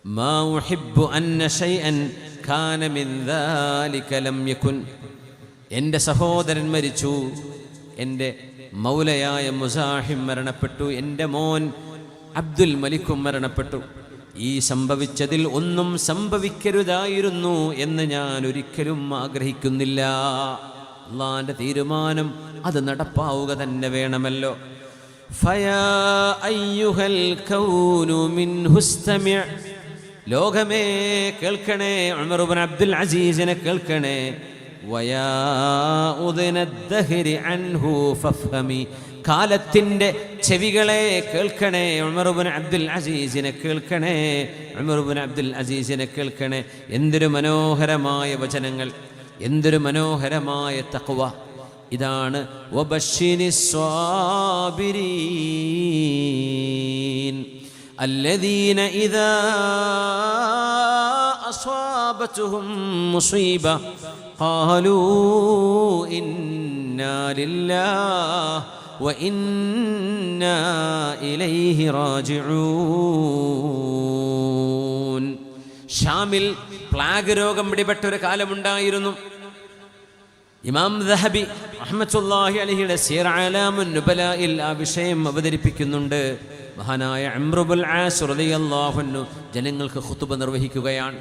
മാ ഉഹിബ്ബു അന്ന ശൈഅൻ കാന മിൻ ദാലിക ലം യകുൻ, എൻ്റെ സഹോദരൻ മരിച്ചു, എൻ്റെ മൗലയായ മുസാഹിം മരണപ്പെട്ടു, എൻ്റെ മോൻ അബ്ദുൽ മലിക്കും മരണപ്പെട്ടു. ഈ സംഭവിച്ചതിൽ ഒന്നും സംഭവിക്കരുതായിരുന്നു എന്ന് ഞാൻ ഒരിക്കലും ആഗ്രഹിക്കുന്നില്ല. അള്ളാന്റെ തീരുമാനം അത് നടപ്പാവുക തന്നെ വേണമല്ലോ. ഫയാ അയ്യുഹൽ കൗനു മിൻഹു ഇസ്തമി', ലോകമേ കേൾക്കണേ, ഉമർ ഇബ്നു അബ്ദുൽ അസീസിനെ കേൾക്കണേ. വയാ ഉദ്നദ്ദഹരി അൻഹു ഫഫ്ഹമി, കാലത്തിൻ്റെ ചെവികളെ കേൾക്കണേ, ഉമർ ഇബ്നു അബ്ദുൽ അസീസിനെ കേൾക്കണേ, ഉമർ ഇബ്നു അബ്ദുൽ അസീസിനെ കേൾക്കണേ. എന്തൊരു മനോഹരമായ വചനങ്ങൾ, എന്തൊരു മനോഹരമായ തഖ്വ. ഇതാണ് വബശ്ശിരിസ് സ്വാബിരീൻ الذين إذا أصابتهم مصيبة قالوا إنا لله وإنا إليه راجعون. ഷാമിൽ പ്ലാഗ് രോഗം പിടിപെട്ട ഒരു കാലമുണ്ടായിരുന്നു. ഇമാം ദഹബി റഹ്മത്തുള്ളാഹി അലൈഹിയുടെ സിയർ അലാമുൻ നുബലായിൽ ആ വിഷയം അവതരിപ്പിക്കുന്നുണ്ട്. മഹാനായ അംർ ഇബ്നുൽ ആസ് റളിയല്ലാഹു അൻഹു ജനങ്ങൾക്ക് ഖുതുബ നിർവഹിക്കുകയാണ്.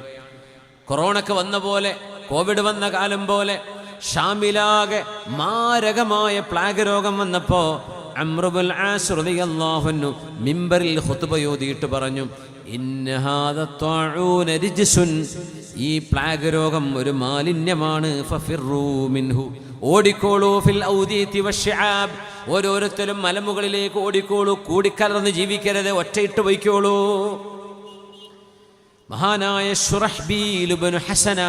കൊറോണക്ക് വന്ന പോലെ, കോവിഡ് വന്ന കാലം പോലെ ഷാമിലാകെ മാരകമായ പ്ലാഗ് രോഗം വന്നപ്പോൾ അംർ ഇബ്നുൽ ആസ് റളിയല്ലാഹു അൻഹു മിമ്പറിൽ ഖുതുബ ഓതിയിട്ട് പറഞ്ഞു, ഇന്ന ഹാദ ത്വാഊന റിജ്സുൻ, ഈ പ്ലാഗ് രോഗം ഒരു മാലിന്യമാണ്. ഫഫിറൂ മിൻഹു, ഓടിക്കോളൂ. ഫിൽ ഔദീതി വശിആബ്, ഓരോരുത്തരും മലമുകളിലേക്ക് ഓടിക്കോളൂ, കൂടിക്കലർന്ന് ജീവിക്കരുത്, ഒറ്റയിട്ട് പോയിക്കോളൂ. മഹാനായ ശുറഹ്ബീൽ ഇബ്നു ഹസന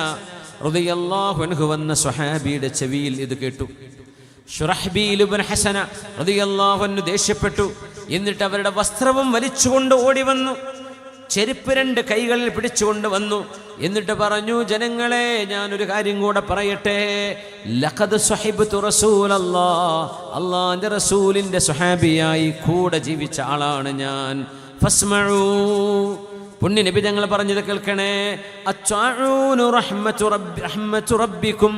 റളിയല്ലാഹു അൻഹു വന്ന സ്വഹാബിയുടെ ചെവിയിൽ ഇത് കേട്ടു. ശുറഹ്ബീൽ ഇബ്നു ഹസന റളിയല്ലാഹു അൻഹു ദേഷ്യപ്പെട്ടു. എന്നിട്ട് അവരുടെ വസ്ത്രവും വലിച്ചുകൊണ്ട് ഓടി വന്നു, ചെരുപ്പ് 2 കൈകളിൽ പിടിച്ചുകൊണ്ട് വന്നു. എന്നിട്ട് പറഞ്ഞു, ജനങ്ങളെ, ഞാനൊരു കാര്യം കൂടെ പറയട്ടെ. ലഖദ് സ്വഹിബ്തു റസൂലല്ലാഹ്, അല്ലാഹുവിന്റെ റസൂലിന്റെ സ്വഹാബിയായി കൂടെ ജീവിച്ച ആളാണ് ഞാൻ. ഫസ്മഊ, പുണ്യ നബി ഞങ്ങൾ പറഞ്ഞത് കേൾക്കണേ. അത്വാഊനു റഹ്മത്തു റബ്ബിക്കും,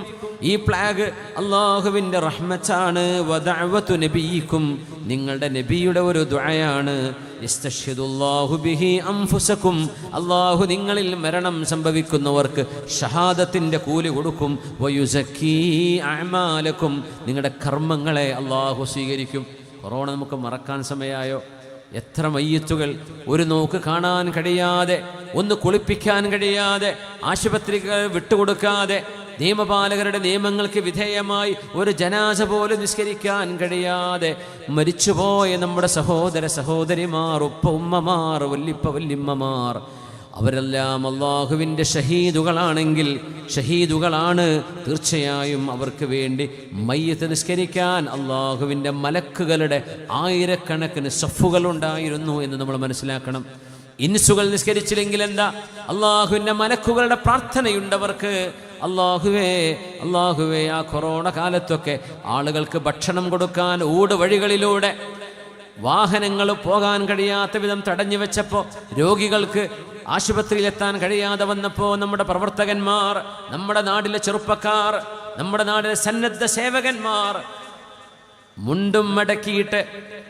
ഈ പ്ലാഗ് അല്ലാഹുവിന്റെ റഹ്മത്താണ്. വദഅവതു നബിയിക്കും, നിങ്ങളുടെ നബിയുടെ ഒരു ദുആയാണ്. യസ്തശ്ഹിദുല്ലാഹു ബിഹി അൻഫുസകും, അല്ലാഹു നിങ്ങളിൽ മരണം സംഭവിക്കുന്നവർക്ക് ഷഹാദത്തിന്റെ കൂലി കൊടുക്കും. വയുസക്കി അഅമാലക്കും, നിങ്ങളുടെ കർമ്മങ്ങളെ അല്ലാഹു സ്വീകരിക്കും. കൊറോണ നമുക്ക് മറക്കാൻ സമയമായോ? എത്ര മയ്യത്തുകൾ ഒരു നോക്ക് കാണാൻ കഴിയാതെ, ഒന്ന് കുളിപ്പിക്കാൻ കഴിയാതെ, ആശുപത്രികൾ വിട്ടുകൊടുക്കാതെ നിയമപാലകരുടെ നിയമങ്ങൾക്ക് വിധേയമായി ഒരു ജനാസ പോലും നിസ്കരിക്കാൻ കഴിയാതെ മരിച്ചുപോയ നമ്മുടെ സഹോദര സഹോദരിമാർ, ഉപ്പ ഉമ്മമാർ, വല്ലിപ്പ വല്ലിമ്മമാർ, അവരെല്ലാം അള്ളാഹുവിൻ്റെ ഷഹീദുകളാണെങ്കിൽ ഷഹീദുകളാണ്. തീർച്ചയായും അവർക്ക് വേണ്ടി മയ്യത്ത് നിസ്കരിക്കാൻ അള്ളാഹുവിൻ്റെ മലക്കുകളുടെ ആയിരക്കണക്കിന് സഫുകളുണ്ടായിരുന്നു എന്ന് നമ്മൾ മനസ്സിലാക്കണം. ഇൻസുകൾ നിസ്കരിച്ചില്ലെങ്കിൽ എന്താ, അള്ളാഹുവിൻ്റെ മലക്കുകളുടെ പ്രാർത്ഥനയുണ്ടവർക്ക്. അള്ളാഹുവേ ആ കൊറോണ കാലത്തൊക്കെ ആളുകൾക്ക് ഭക്ഷണം കൊടുക്കാൻ ഊടുവഴികളിലൂടെ വാഹനങ്ങൾ പോകാൻ കഴിയാത്ത വിധം തടഞ്ഞു വെച്ചപ്പോൾ, രോഗികൾക്ക് ആശുപത്രിയിലെത്താൻ കഴിയാതെ വന്നപ്പോൾ നമ്മുടെ പ്രവർത്തകന്മാർ, നമ്മുടെ നാട്ടിലെ ചെറുപ്പക്കാർ, നമ്മുടെ നാട്ടിലെ സന്നദ്ധ സേവകന്മാർ മുണ്ടും മടക്കിയിട്ട്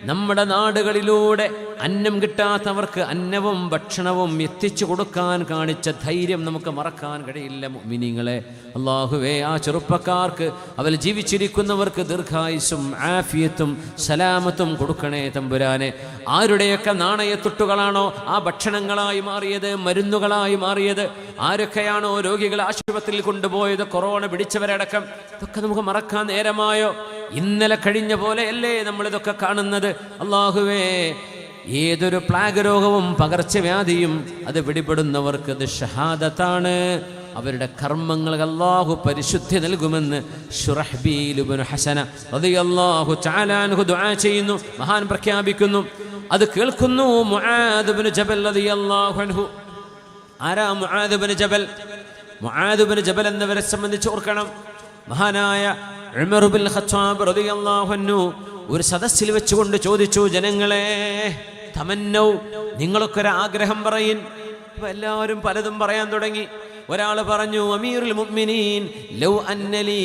നമ്മുടെ നാടുകളിലൂടെ അന്നം കിട്ടാത്തവർക്ക് അന്നവും ഭക്ഷണവും എത്തിച്ചു കൊടുക്കാൻ കാണിച്ച ധൈര്യം നമുക്ക് മറക്കാൻ കഴിയില്ല. മുഅ്മിനീങ്ങളെ, അല്ലാഹുവേ ആ ചെറുപ്പക്കാർക്ക്, അവർ ജീവിച്ചിരിക്കുന്നവർക്ക് ദീർഘായുസ്സും ആഫിയത്തും സലാമത്തും കൊടുക്കണേ തമ്പുരാനെ. ആരുടെയൊക്കെ നാണയത്തുട്ടുകളാണോ ആ ഭക്ഷണങ്ങളായി മാറിയത്, മരുന്നുകളായി മാറിയത്, ആരൊക്കെയാണോ രോഗികളെ ആശുപത്രിയിൽ കൊണ്ടുപോയത്, കൊറോണ പിടിച്ചവരടക്കം, ഇതൊക്കെ നമുക്ക് മറക്കാൻ നേരമായോ? ഇന്നലെ കഴിഞ്ഞ പോലെയല്ലേ നമ്മളിതൊക്കെ കാണുന്നത്? അല്ലാഹുവേ, ഏതൊരു പ്ലാഗ് രോഗവും പകർച്ചവ്യാധിയും അത് പിടിപെടുന്നവർക്ക് അത് ഷഹാദത്താണ്. അവരുടെ കർമ്മങ്ങൾക്ക് അല്ലാഹു പരിശുദ്ധി നൽകുമെന്ന് ശുറഹ്ബീൽ ഇബ്നു ഹസന റളിയല്ലാഹു തആല അൻഹു ദുആ ചെയ്യുന്നു, മഹാൻ പ്രഖ്യാപിക്കുന്നു. അത് കേൾക്കുന്നു മുആദ് ഇബ്നു ജബൽ റളിയല്ലാഹു അൻഹു. ആരാ മുആദ് ഇബ്നു ജബൽ? മുആദ് ഇബ്നു ജബൽ എന്നവരെ സംബന്ധിച്ച് ഓർക്കണം, മഹാനായ ഉമർ ഇബ്നുൽ ഖത്താബ് റളിയല്ലാഹു അൻഹു ഒരു സദസ്സിൽ വെച്ചുകൊണ്ട് ചോദിച്ചു, ജനങ്ങളെ, തമന്നൗ, നിങ്ങളൊക്കെ ഒരു ആഗ്രഹം പറയിൻ. അപ്പോൾ എല്ലാവരും പലതും പറയാൻ തുടങ്ങി. ഒരാൾ പറഞ്ഞു, അമീറുൽ മുഅ്മിനീൻ, ലൗ അന്നലി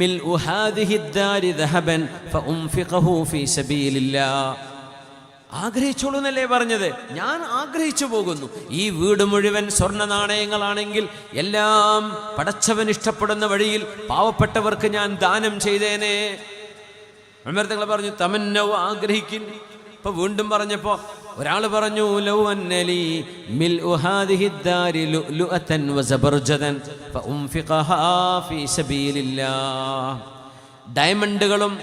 മിൽഉ ഹാദിഹി ദാരി ദഹബൻ ഫഉൻഫിഖഹു ഫീ സബീലില്ലാഹ്. ആഗ്രഹിച്ചോളൂ എന്നല്ലേ പറഞ്ഞത്? ഞാൻ ആഗ്രഹിച്ചു പോകുന്നു. ഈ വീട് മുഴുവൻ സ്വർണ്ണ നാണയങ്ങളാണെങ്കിൽ എല്ലാം പടച്ചവൻ ഇഷ്ടപ്പെടുന്ന വഴിയിൽ പാവപ്പെട്ടവർക്ക് ഞാൻ ദാനം ചെയ്തേനെ. ഉമർ തങ്ങൾ പറഞ്ഞു, തമന്നൗ, ആഗ്രഹിക്കിൻ. ഇപ്പൊ വീണ്ടും പറഞ്ഞപ്പോ ഒരാൾ പറഞ്ഞു, ലൗ അന്നലി മിൽഉ ഹാദിഹി ദാരി ലുഅതൻ വസബർജദൻ ഫഉൻഫിഖഹാ ഫീ സബീലില്ലാഹ്. ഡയമണ്ടുകളും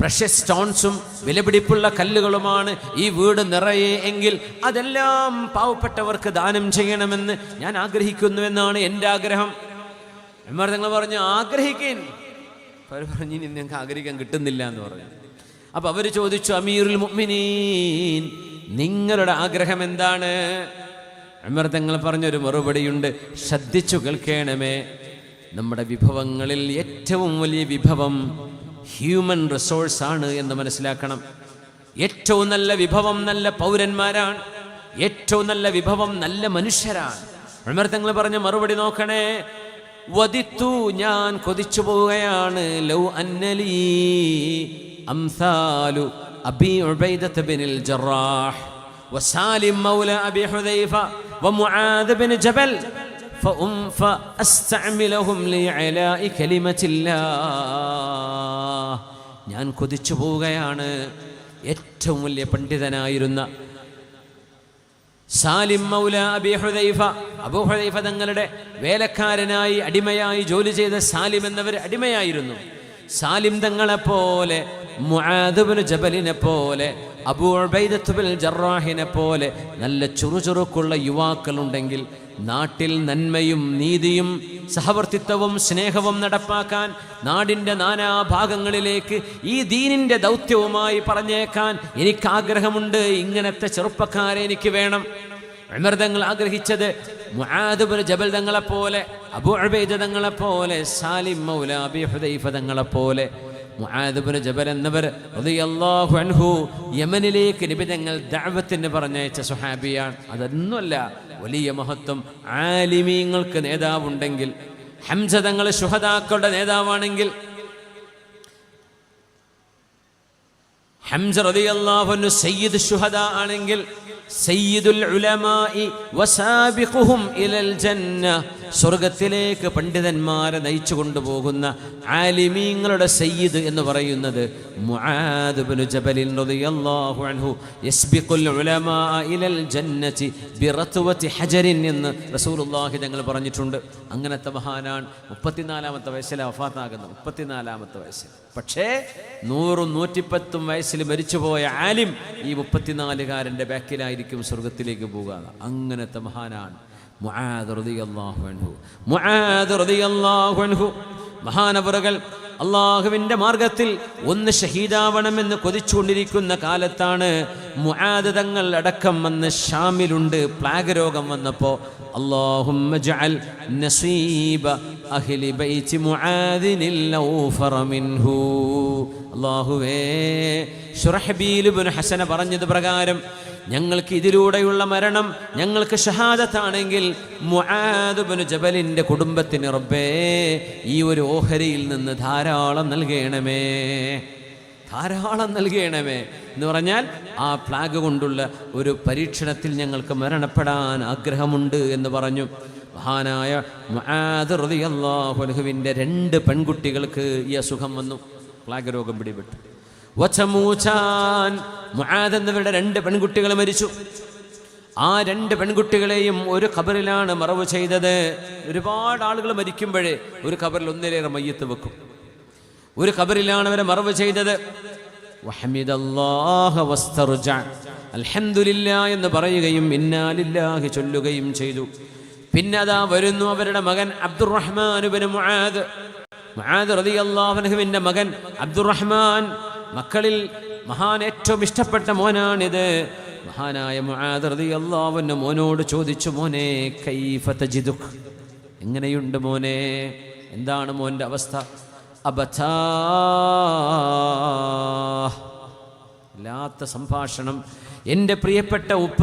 പ്രഷ്യസ് സ്റ്റോൺസും വിലപിടിപ്പുള്ള കല്ലുകളുമാണ് ഈ വീട് നിറയെ എങ്കിൽ അതെല്ലാം പാവപ്പെട്ടവർക്ക് ദാനം ചെയ്യണമെന്ന് ഞാൻ ആഗ്രഹിക്കുന്നു എന്നാണ് എൻ്റെ ആഗ്രഹം. ഉമർ തങ്ങൾ പറഞ്ഞു, ആഗ്രഹിക്കാൻ. അവർ പറഞ്ഞു, ഇനി നിങ്ങൾക്ക് ആഗ്രഹിക്കാൻ കിട്ടുന്നില്ല എന്ന് പറഞ്ഞു. അപ്പൊ അവർ ചോദിച്ചു, അമീറുൽ മുഅ്മിനീൻ, നിങ്ങളുടെ ആഗ്രഹം എന്താണ്? ഉമർ തങ്ങൾ പറഞ്ഞൊരു മറുപടിയുണ്ട്, ശ്രദ്ധിച്ചു കേൾക്കണമേ. നമ്മുടെ വിഭവങ്ങളിൽ ഏറ്റവും വലിയ വിഭവം ഹ്യൂമൻ റിസോഴ്സ് ആണ് എന്ന് മനസ്സിലാക്കണം. ഏറ്റവും നല്ല വിഭവം നല്ല പൗരന്മാരാണ്. ഏറ്റവും നല്ല വിഭവം നല്ല മനുഷ്യരാണ്. ഉമർ തങ്ങൾ പറഞ്ഞ മറുപടി നോക്കണേ. വദിത്തു, ഞാൻ കൊതിച്ചു പോവുകയാണ്, ലൗ അന്നലി അംസാലു അബി ഉബൈദത ബിനുൽ ജറാഹ് വസാലിം മൗല അബി ഹുദൈഫ വമുആദ് ബിൻ ജബൽ ഫഅസ്തഅമിലഹും ലിഇലാഇ കലിമത്തില്ലാഹ്. ഞാൻ കൊതിച്ചു പോവുകയാണ്, ഏറ്റവും വലിയ പണ്ഡിതനായിരുന്ന സാലിം മൗല അബി ഹുദൈഫ, അബൂ ഹുദൈഫ തങ്ങളുടെ വേലക്കാരനായി അടിമയായി ജോലി ചെയ്ത സാലിം എന്നവർ അടിമയായിരുന്നു. സാലിം തങ്ങളെപ്പോലെ, മുആദ് ഇബ്നു ജബലിനെ പോലെ, അബൂ ഉബൈദത്ത് ബിൻ ജറാഹിനെ പോലെ നല്ല ചുറുചുറുക്കുള്ള യുവാക്കളുണ്ടെങ്കിൽ നാട്ടിൽ നന്മയും നീതിയും സഹവർത്തിത്വവും സ്നേഹവും നടപ്പാക്കാൻ, നാടിൻ്റെ നാനാഭാഗങ്ങളിലേക്ക് ഈ ദീനിൻ്റെ ദൗത്യവുമായി പറഞ്ഞേക്കാൻ എനിക്കാഗ്രഹമുണ്ട്. ഇങ്ങനത്തെ ചെറുപ്പക്കാരെ എനിക്ക് വേണം. ഉമർ തങ്ങൾ ആഗ്രഹിച്ചത് മുആദ് ഇബ്നു ജബൽ തങ്ങളെപ്പോലെ, അബൂ ഉബൈദ തങ്ങളെപ്പോലെ, സാലിം മൗല അബീ ഹുദൈഫ തങ്ങളെപ്പോലെ. മുആദ് ഇബ്നു ജബൽ എന്നവർ റളിയല്ലാഹു അൻഹു യമനിലേക്ക് നബി തങ്ങൾ ദഅവത്തിന് പറഞ്ഞയച്ച സ്വഹാബിയാണ്. അതൊന്നുമല്ല, വലിയ മഹത്വം. ആലിമീങ്ങൾക്ക് നേതാവുണ്ടെങ്കിൽ, ഹംസ തങ്ങൾ ശുഹദാക്കളുടെ നേതാവാണെങ്കിൽ, ഹംസ റളിയല്ലാഹു അൻഹു സയ്യിദ് ശുഹദാ ആണെങ്കിൽ, സയ്യിദുൽ ഉലമാഇ വസാബിഖുഹും ഇലൽ ജന്ന സ്വർഗത്തിലേക്ക് പണ്ഡിതന്മാരെ നയിച്ചു കൊണ്ടുപോകുന്ന ആലിമീങ്ങളുടെ സയ്യിദ് എന്ന് പറയുന്നത് മുആദ് ഇബ്നു ജബൽ റളിയല്ലാഹു അൻഹു യസ്ബിഖുൽ ഉലമാ ഇലൽ ജന്നതി ബിറത്വതി ഹജരിൻ എന്ന് റസൂലുള്ളാഹി തങ്ങൾ പറഞ്ഞിട്ടുണ്ട്. അങ്ങനത്തെ മഹാനാണ്. 34-ാമത്തെ വയസ്സിൽ വഫാത്താകുന്നത്. 34-ാമത്തെ വയസ്സിൽ. പക്ഷേ 100-110 വയസ്സിൽ മരിച്ചുപോയ ആലിം ഈ 34-കാരൻ്റെ ബാക്കിലായിരിക്കും സ്വർഗത്തിലേക്ക് പോകുക. അങ്ങനത്തെ മഹാനാണ് മുആദ് റളിയല്ലാഹു അൻഹു. മുആദ് റളിയല്ലാഹു അൻഹു മഹാനവറുകൾ അള്ളാഹുവിൻ്റെ മാർഗത്തിൽ ഒന്ന് ഷഹീദാവണമെന്ന് കൊതിച്ചുകൊണ്ടിരിക്കുന്ന കാലത്താണ് മുആദ് തങ്ങൾ അടക്കം വന്ന് ഷാമിലുണ്ട്. പ്ലാഗ് രോഗം വന്നപ്പോൾ അല്ലാഹുമ്മ ജഅൽ നസീബ അഹ്ലി ബൈതി മുആദിനിൽ ഔഫറ മിൻഹു. അല്ലാഹുവേ, ശുറഹ്ബീൽ ഇബ്നു ഹസന പറഞ്ഞത് പ്രകാരം ഞങ്ങൾക്ക് ഇതിലൂടെയുള്ള മരണം ഞങ്ങൾക്ക് ഷഹാദത്താണെങ്കിൽ മുആദ് ഇബ്നു ജബലിൻ്റെ കുടുംബത്തിന് റബ്ബേ ഈ ഒരു ഓഹരിയിൽ നിന്ന് ധാരാളം നൽകണമേ, ധാരാളം നൽകണമേ എന്ന് പറഞ്ഞാൽ ആ പ്ലാഗ് കൊണ്ടുള്ള ഒരു പരീക്ഷണത്തിൽ ഞങ്ങൾക്ക് മരണപ്പെടാൻ ആഗ്രഹമുണ്ട് എന്ന് പറഞ്ഞു. മഹാനായ മുആദ് റളിയല്ലാഹു അൻഹുവിൻ്റെ 2 പെൺകുട്ടികൾക്ക് ഈ അസുഖം വന്നു. പ്ലാഗ് രോഗം പിടിപെട്ടു. മുആദ് എന്നവരുടെ 2 പെൺകുട്ടികൾ മരിച്ചു. ആ 2 പെൺകുട്ടികളെയും ഒരു ഖബറിലാണ് മറവ് ചെയ്തത്. ഒരുപാട് ആളുകൾ മരിക്കുമ്പോഴേ ഒരു ഖബറിൽ ഒന്നിലേറെ മയ്യത്ത് വെക്കും. ഒരു ഖബറിലാണ് അവരെ മറവ് ചെയ്തത്. വഹമിദല്ലാഹ വസ്തർജ, അൽഹംദുലില്ലാഹ് എന്ന് പറയുകയും ഇന്നാ ലില്ലാഹി ചൊല്ലുകയും ചെയ്തു. പിന്നെ അതാ വരുന്നു അവരുടെ മകൻ അബ്ദുറഹ്മാൻ ഇബ്നു മുആദ്. മുആദ് റളിയല്ലാഹു അൻഹുവിൻ്റെ മകൻ അബ്ദുറഹ്മാൻ. മക്കളിൽ മഹാൻ ഏറ്റവും ഇഷ്ടപ്പെട്ട മോനാണിത്. മഹാനായ മുആദ് റളിയല്ലാഹു അൻഹു മോനോട് ചോദിച്ചു, മോനെ കൈഫ തജിദുക്, എങ്ങനെയുണ്ട് മോനെ, എന്താണ് മോൻ്റെ അവസ്ഥ? അബതാ, ഇല്ലാത്ത സംഭാഷണം. എൻ്റെ പ്രിയപ്പെട്ട ഉപ്പ,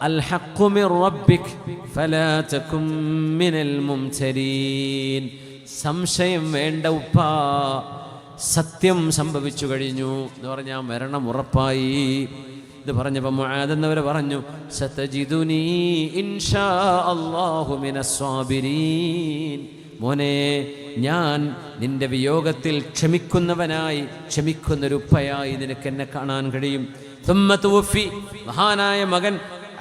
അൽ ഹഖ്ഖു മിർ റബ്ബിക് ഫലാ തകും മിനൽ മുംതരീൻ. സംശയം വേണ്ട ഉപ്പ, സത്യം സംഭവിച്ചു കഴിഞ്ഞു എന്ന് പറഞ്ഞാൽ മരണം ഉറപ്പായി. ഇത് പറഞ്ഞപ്പോൾ മുആദ് എന്നവർ പറഞ്ഞു, സതജിദുനി ഇൻഷാ അല്ലാഹു മിനസ് സ്വാബിരീൻ. മോനെ, ഞാൻ നിന്റെ വിയോഗത്തിൽ ക്ഷമിക്കുന്നവനായി, ക്ഷമിക്കുന്നൊരു ഉപ്പയായി നിനക്ക് എന്നെ കാണാൻ കഴിയും. സുമ്മ തുവഫി, മഹാനായ മകൻ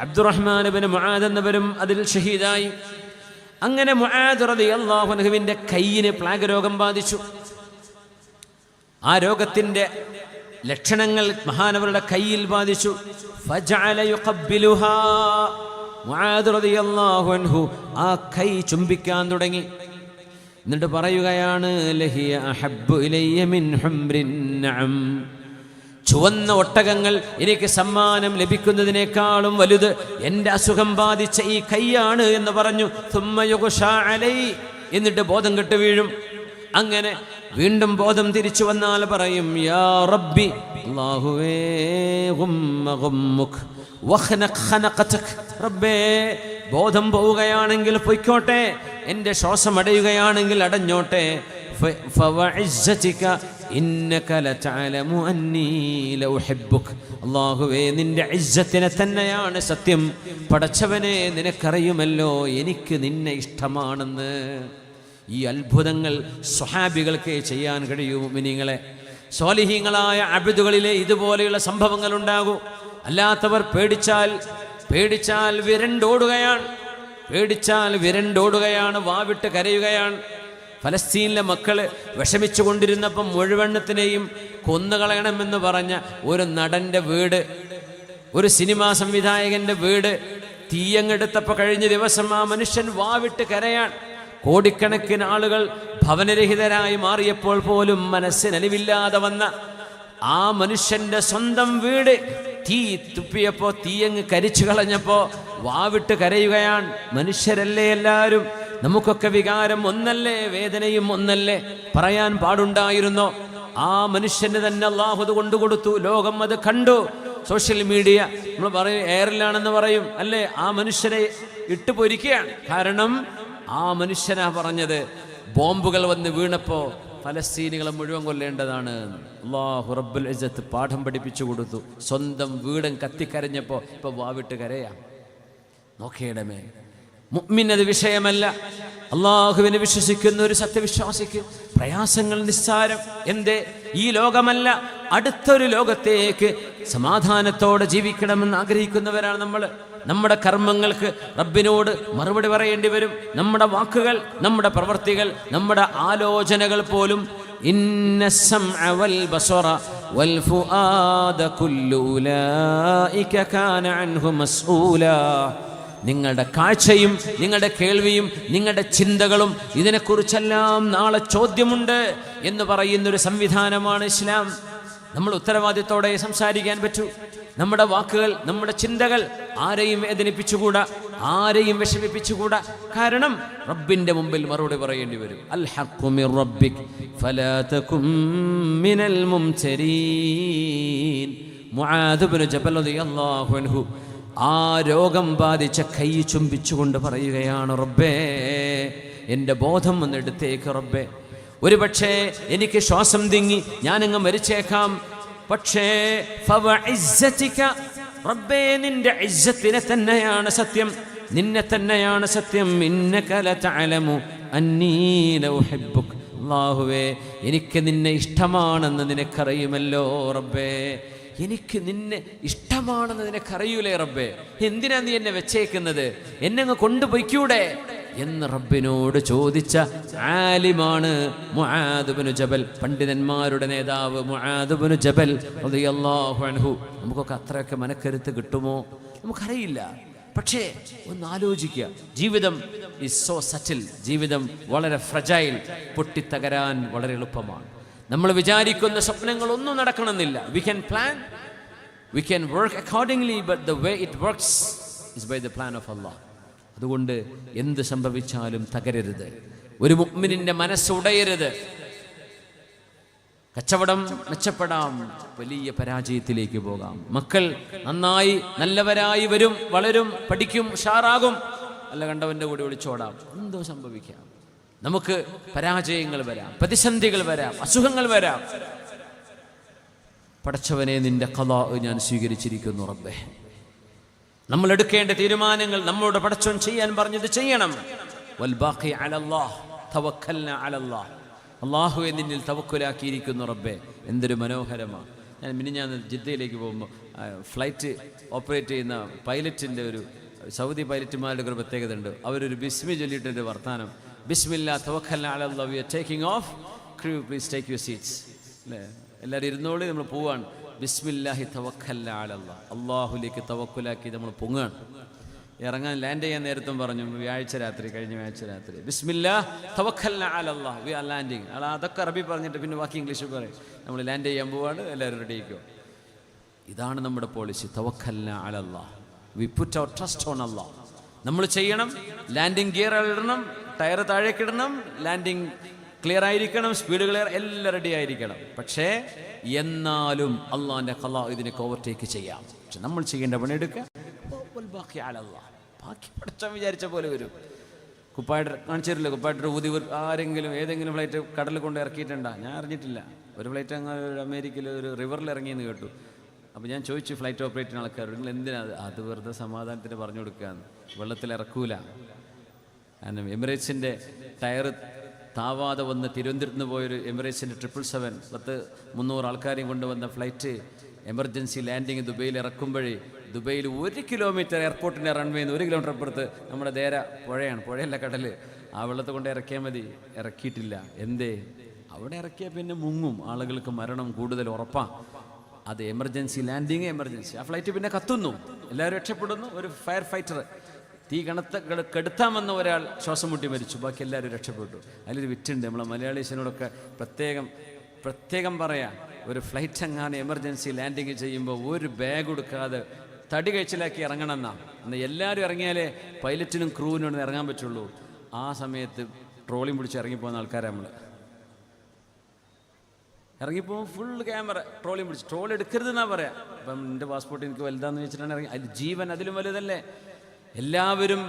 അബ്ദുറഹ്മാൻ ഇബ്നു മുആദ് എന്നവരും അതിൽ ഷഹീദായി. അങ്ങനെ മുആദ് റളിയല്ലാഹു അൻഹുവിൻ്റെ കയ്യിന് പ്ലാഗ് രോഗം ബാധിച്ചു. ആ രോഗത്തിൻ്റെ ലക്ഷണങ്ങൾ മഹാനവരുടെ കയ്യിൽ ബാധിച്ചു. ഫജഅല യുഖബ്ബിലുഹാ, മുആദ് റളിയല്ലാഹു അൻഹു ആ കൈ ചുംബിക്കാൻ തുടങ്ങി. എന്നിട്ട് പറയുകയാണ്, ലഹിയ അഹബ്ബു ഇലയ്യ മിൻ ഹുംറിൻ നഅം, ചുവന്ന ഒട്ടകങ്ങൾ എനിക്ക് സമ്മാനം ലഭിക്കുന്നതിനേക്കാളും വലുത് എൻ്റെ അസുഖം ബാധിച്ച ഈ കൈയാണ് എന്ന് പറഞ്ഞു. സുമ്മ യുഗ്ഷാ അലൈ, എന്നിട്ട് ബോധം കെട്ട് വീഴും. അങ്ങനെ വീണ്ടും ബോധം തിരിച്ചു വന്നാൽ പറയും, യാ റബ്ബി, അല്ലാഹുവേ, ഗുമ്മ ഗുമ്മുക് വഖ്നഖ് ഖനഖതക്, റബ്ബേ ബോധം പോവുകയാണെങ്കിൽ പൊയ്ക്കോട്ടെ, എൻ്റെ ശ്വാസം അടയുകയാണെങ്കിൽ അടഞ്ഞോട്ടെ. ഫവഇസ്സതിക ഇന്നക ലതഅലമു അന്നീ ലഉഹിബ്ബുക്, അല്ലാഹുവേ നിന്റെ ഇസ്സത്തിനെ തന്നെയാണ് സത്യം. പടച്ചവനെ, നിനക്കറിയുമല്ലോ എനിക്ക് നിന്നെ ഇഷ്ടമാണെന്ന്. ഈ അത്ഭുതങ്ങൾ സ്വഹാബികൾക്ക് ചെയ്യാൻ കഴിയൂ. മുഅ്മിനീങ്ങളെ, സ്വാലിഹീങ്ങളായ അബ്ദുകളിലെ ഇതുപോലെയുള്ള സംഭവങ്ങൾ ഉണ്ടാകൂ. അല്ലാത്തവർ പേടിച്ചാൽ വിരണ്ടോടുകയാണ്, വാവിട്ട് കരയുകയാണ്. ഫലസ്തീനിലെ മക്കള് വിഷമിച്ചു കൊണ്ടിരുന്നപ്പം മുഴുവണ്ണത്തിനെയും കൊന്നുകളയണമെന്ന് പറഞ്ഞ ഒരു നടൻ്റെ വീട്, ഒരു സിനിമാ സംവിധായകൻ്റെ വീട് തീയങ്ങെടുത്തപ്പോൾ കഴിഞ്ഞ ദിവസം ആ മനുഷ്യൻ വാവിട്ട് കരയാൻ. കോടിക്കണക്കിന് ആളുകൾ ഭവനരഹിതരായി മാറിയപ്പോൾ പോലും മനസ്സിനലിവില്ലാതെ വന്ന ആ മനുഷ്യൻ്റെ സ്വന്തം വീട് തീ തുപ്പിയപ്പോൾ, തീയങ്ങ് കരിച്ചു കളഞ്ഞപ്പോൾ വാവിട്ട് കരയുകയാണ്. മനുഷ്യരല്ലേ എല്ലാവരും, നമുക്കൊക്കെ വികാരം ഒന്നല്ലേ, വേദനയും ഒന്നല്ലേ, പറയാൻ പാടുണ്ടായിരുന്നോ? ആ മനുഷ്യന് തന്നെ അല്ലാഹു അത് കൊണ്ടുകൊടുത്തു. ലോകം അത് കണ്ടു. സോഷ്യൽ മീഡിയ നമ്മൾ പറയും എയറിലാണെന്ന് പറയും അല്ലേ, ആ മനുഷ്യനെ ഇട്ട് പൊരിക്കുകയാണ്. കാരണം ആ മനുഷ്യനാ പറഞ്ഞത്, ബോംബുകൾ വന്ന് വീണപ്പോൾ ഫലസ്തീനികളെ മുഴുവൻ കൊല്ലേണ്ടതാണ്. അല്ലാഹു റബ്ബുൽ ഇസ്സത്ത് പാഠം പഠിപ്പിച്ചു കൊടുത്തു. സ്വന്തം വീടും കത്തിക്കരഞ്ഞപ്പോൾ ഇപ്പോൾ വാവിട്ട് കരയാം. നോക്കേടമേ, മുഅ്മിനത് വിഷയമല്ല. അള്ളാഹുവിനെ വിശ്വസിക്കുന്ന ഒരു സത്യവിശ്വാസിക്ക് പ്രയാസങ്ങൾ നിസ്സാരം. എന്തേ? ഈ ലോകമല്ല, അടുത്തൊരു ലോകത്തേക്ക് സമാധാനത്തോടെ ജീവിക്കണമെന്ന് ആഗ്രഹിക്കുന്നവരാണ് നമ്മൾ. നമ്മുടെ കർമ്മങ്ങൾക്ക് റബ്ബിനോട് മറുപടി പറയേണ്ടി വരും. നമ്മുടെ വാക്കുകൾ, നമ്മുടെ പ്രവർത്തികൾ, നമ്മുടെ ആലോചനകൾ പോലും. ഇന്ന സമഅ വൽ ബസറ വൽ ഫുആദ കുല്ലു ഉലൈക കാന അൻഹു മസ്ഊലാ. നിങ്ങളുടെ കാഴ്ചയും നിങ്ങളുടെ കേൾവിയും നിങ്ങളുടെ ചിന്തകളും ഇതിനെക്കുറിച്ചെല്ലാം നാളെ ചോദ്യമുണ്ട് എന്ന് പറയുന്നൊരു സംവിധാനമാണ് ഇസ്ലാം. നമ്മൾ ഉത്തരവാദിത്തോടെ സംസാരിക്കാൻ പറ്റൂ. നമ്മുടെ വാക്കുകൾ, നമ്മുടെ ചിന്തകൾ ആരെയും വേദനിപ്പിച്ചുകൂടാ, ആരെയും വിഷമിപ്പിച്ചുകൂടാ. കാരണം റബ്ബിന്റെ മുമ്പിൽ മറുപടി പറയേണ്ടി വരും. അൽ ഹഖ്ഖു മിർ റബ്ബിക് ഫലാ തകും മിനൽ മുംതരീൻ. മുആദ് ഇബ്നു ജബൽ റളിയല്ലാഹു അൻഹു ആ രോഗം ബാധിച്ച കൈ ചുംബിച്ചുകൊണ്ട് പറയുകയാണ്, റബ്ബേ, എൻ്റെ ബോധം ഒന്ന് എടുത്തേക്ക് റബ്ബേ. ഒരു പക്ഷേ എനിക്ക് ശ്വാസം തിങ്ങി ഞാനങ്ങ് മരിച്ചേക്കാം. പക്ഷേ ഫവഇസ്സതിക, റബ്ബേ, നിന്റെ ഇസ്സത്തിനെ തന്നെയാണ് സത്യം, നിന്നെ തന്നെയാണ് സത്യം. ഇന്നക ലതഅലമു അന്നീ ലഉഹിബ്ബുക. അല്ലാഹുവേ, എനിക്ക് നിന്നെ ഇഷ്ടമാണെന്ന് നിനക്കറിയുമല്ലോ റബ്ബേ. എനിക്ക് നിന്നെ ഇഷ്ടമാണെന്ന് നിനക്കറിയൂലേ റബ്ബേ. എന്തിനാ നീ എന്നെ വെച്ചേക്കുന്നത്? എന്നെ അങ്ങ് കൊണ്ടുപോയിക്കൂടെ എന്ന് റബ്ബിനോട് ചോദിച്ച ആലിമാണ് മുആദ് ഇബ്നു ജബൽ. പണ്ഡിതന്മാരുടെ നേതാവ് മുആദ് ഇബ്നു ജബൽ റളിയല്ലാഹു അൻഹു. നമുക്കൊക്കെ അത്രയൊക്കെ മനക്കരുത്ത് കിട്ടുമോ? നമുക്കറിയില്ല. പക്ഷേ ഒന്ന് ആലോചിക്കുക. ജീവിതം ഈസ് സോ സറ്റിൽ. ജീവിതം വളരെ ഫ്രജൈൽ. പൊട്ടിത്തകരാൻ വളരെ എളുപ്പമാണ്. നമ്മൾ വിചാരിക്കുന്ന സ്വപ്നങ്ങളൊന്നും നടക്കണമെന്നില്ല. We can plan, we can work accordingly, but the way it works is by the plan of Allah. അതുകൊണ്ട് എന്ത് സംഭവിച്ചാലും തകരരുത്. ഒരു മുഅ്മിനിന്റെ മനസ്സ് ഉടയരുത്. കച്ചവടം മെച്ചപ്പെടാം, വലിയ പരാജയത്തിലേക്ക് പോകാം. മക്കൾ നന്നായി നല്ലവരായി വരും, വളരും, പഠിക്കും, ഉഷാറാകും. അല്ല കണ്ടവന്റെ കൂടെ വിളിച്ചോടാം, എന്തോ സംഭവിക്കാം. നമുക്ക് പരാജയങ്ങൾ വരാം, പ്രതിസന്ധികൾ വരാം, അസുഖങ്ങൾ വരാം. പടച്ചവനെ, നിന്റെ ഖളാ ഞാൻ സ്വീകരിച്ചിരിക്കുന്നു റബ്ബേ. നമ്മൾ എടുക്കേണ്ട തീരുമാനങ്ങൾ നമ്മളോട് പടച്ചവൻ ചെയ്യാൻ പറഞ്ഞത് ചെയ്യണം. വൽ ബാഖി അലല്ലാഹ് തവക്കൽനാ അലല്ലാഹ്. അല്ലാഹുവേ, നിന്നിൽ തവക്കുലാക്കിയിരിക്കുന്നു റബ്ബേ. എന്തൊരു മനോഹരമാണ്. ഞാൻ ജിദ്ദയിലേക്ക് പോകുമ്പോൾ ഫ്ലൈറ്റ് ഓപ്പറേറ്റ് ചെയ്യുന്ന പൈലറ്റിൻ്റെ സൗദി പൈലറ്റുമാരുടെ ഒരു പ്രത്യേകത ഉണ്ട്. അവരൊരു ബിസ്മി ചൊല്ലിയിട്ടൊരു വർത്താനം, ബിസ്മില്ലാ തവക്കൽനാ അലല്ലാഹ്, we are taking off, crew please take your seats. അല്ലേ, എല്ലാവരും ഇരുന്നോളി, നമ്മൾ പോവാണ്. ബിസ്മില്ലാഹി തവക്കൽനാ അലല്ലാഹ്, അള്ളാഹുലേക്ക് തവക്കുലാക്കി നമ്മൾ പൊങ്ങാണ്. ഇറങ്ങാൻ ലാൻഡ് ചെയ്യാൻ നേരത്തും പറഞ്ഞു, കഴിഞ്ഞ വ്യാഴാഴ്ച രാത്രി ബിസ്മില്ലാ തവക്കൽനാ അലല്ലാഹ്, വി ആർ ലാൻഡിങ്. അതൊക്കെ അറബി പറഞ്ഞിട്ട് പിന്നെ ബാക്കി ഇംഗ്ലീഷ് പറയും. നമ്മൾ ലാൻഡ് ചെയ്യാൻ പോവാണ്, എല്ലാവരും റെഡി ആയിക്കോ. ഇതാണ് നമ്മുടെ പോളിസി. തവക്കൽനാ അലല്ലാഹ്, we put our trust on Allah. നമ്മൾ ചെയ്യണം. ലാൻഡിങ് ഗിയർ ഇടണം, ടയർ താഴേക്കിടണം, ലാൻഡിങ് ക്ലിയർ ആയിരിക്കണം, സ്പീഡ് ക്ലിയർ, എല്ലാം റെഡി ആയിരിക്കണം. പക്ഷേ എന്നാലും അള്ളാഹിൻ്റെ ഖളാ ഇതിനൊക്കെ ഓവർടേക്ക് ചെയ്യാം. പക്ഷെ നമ്മൾ ചെയ്യേണ്ട പണിയെടുക്കുക. ബാക്കി പഠിച്ചാൽ വിചാരിച്ച പോലെ വരും. കുപ്പായിട്ട് കാണിച്ചിട്ടില്ല, കുപ്പായിട്ട് ഊതി ആരെങ്കിലും ഏതെങ്കിലും ഫ്ലൈറ്റ് കടലിൽ കൊണ്ട് ഇറക്കിയിട്ടുണ്ടോ? ഞാൻ അറിഞ്ഞിട്ടില്ല. ഒരു ഫ്ലൈറ്റ് അങ്ങ് അമേരിക്കയിൽ ഒരു റിവറിൽ ഇറങ്ങിയെന്ന് കേട്ടു. അപ്പോൾ ഞാൻ ചോദിച്ചു ഫ്ലൈറ്റ് ഓപ്പറേറ്റ് ചെയ്യുന്ന ആൾക്കാർ, നിങ്ങൾ എന്തിനാ അത് വെറുതെ സമാധാനത്തിന് പറഞ്ഞു കൊടുക്കുകയെന്ന്. വെള്ളത്തിൽ ഇറക്കൂല. കാരണം എമിറേറ്റ്സിൻ്റെ ടയർ താവാതെ വന്ന് തിരുവനന്തപുരത്ത് നിന്ന് പോയൊരു എമിറേറ്റ്സിൻ്റെ 777 300 ആൾക്കാരെയും കൊണ്ടുവന്ന ഫ്ലൈറ്റ് എമർജൻസി ലാൻഡിങ് ദുബൈയിൽ ഇറക്കുമ്പോഴേ, ദുബൈയിൽ 1 കിലോമീറ്റർ എയർപോർട്ടിൻ്റെ റൺവേയിൽ നിന്ന് 1 കിലോമീറ്റർ അപ്പുറത്ത് നമ്മുടെ ദേര പുഴയാണ്, പുഴയല്ല കടൽ. ആ വെള്ളത്തെ കൊണ്ട് ഇറക്കിയാൽ മതി. ഇറക്കിയിട്ടില്ല. എന്തേ? അവിടെ ഇറക്കിയാൽ പിന്നെ മുങ്ങും, ആളുകൾക്ക് മരണം കൂടുതൽ ഉറപ്പാണ്. അത് എമർജൻസി ലാൻഡിങ്, എമർജൻസി. ആ ഫ്ലൈറ്റ് പിന്നെ കത്തുന്നു, എല്ലാവരും രക്ഷപ്പെടുന്നു. ഒരു ഫയർ ഫൈറ്റർ തീ കെടുത്താമെന്ന ഒരാൾ ശ്വാസം മുട്ടി മരിച്ചു, ബാക്കി എല്ലാവരും രക്ഷപ്പെട്ടു. അതിലൊരു വിറ്റുണ്ട്. നമ്മളെ മലയാളീസിനോടൊക്കെ പ്രത്യേകം പറയാം, ഒരു ഫ്ലൈറ്റ് എങ്ങാനും എമർജൻസി ലാൻഡിങ് ചെയ്യുമ്പോൾ ഒരു ബാഗ് എടുക്കാതെ തടി കഴിച്ചിലാക്കി ഇറങ്ങണമെന്നാ. എന്നാൽ എല്ലാവരും ഇറങ്ങിയാലേ പൈലറ്റിനും ക്രൂവിനും ഇറങ്ങാൻ പറ്റുള്ളൂ. ആ സമയത്ത് ട്രോളിയും പിടിച്ച് ഇറങ്ങിപ്പോകുന്ന ആൾക്കാരാണ് നമ്മൾ. ഇറങ്ങിപ്പോകുമ്പോൾ ഫുൾ ക്യാമറ, ട്രോളിയും പിടിച്ച്. ട്രോൾ എടുക്കരുതെന്നാണ് പറയാം. അപ്പം എൻ്റെ പാസ്പോർട്ട് എനിക്ക് വലുതാന്ന് വെച്ചിട്ടാണ് ഇറങ്ങി. അതിൽ ജീവൻ അതിലും വലുതല്ലേ. എല്ലാവരും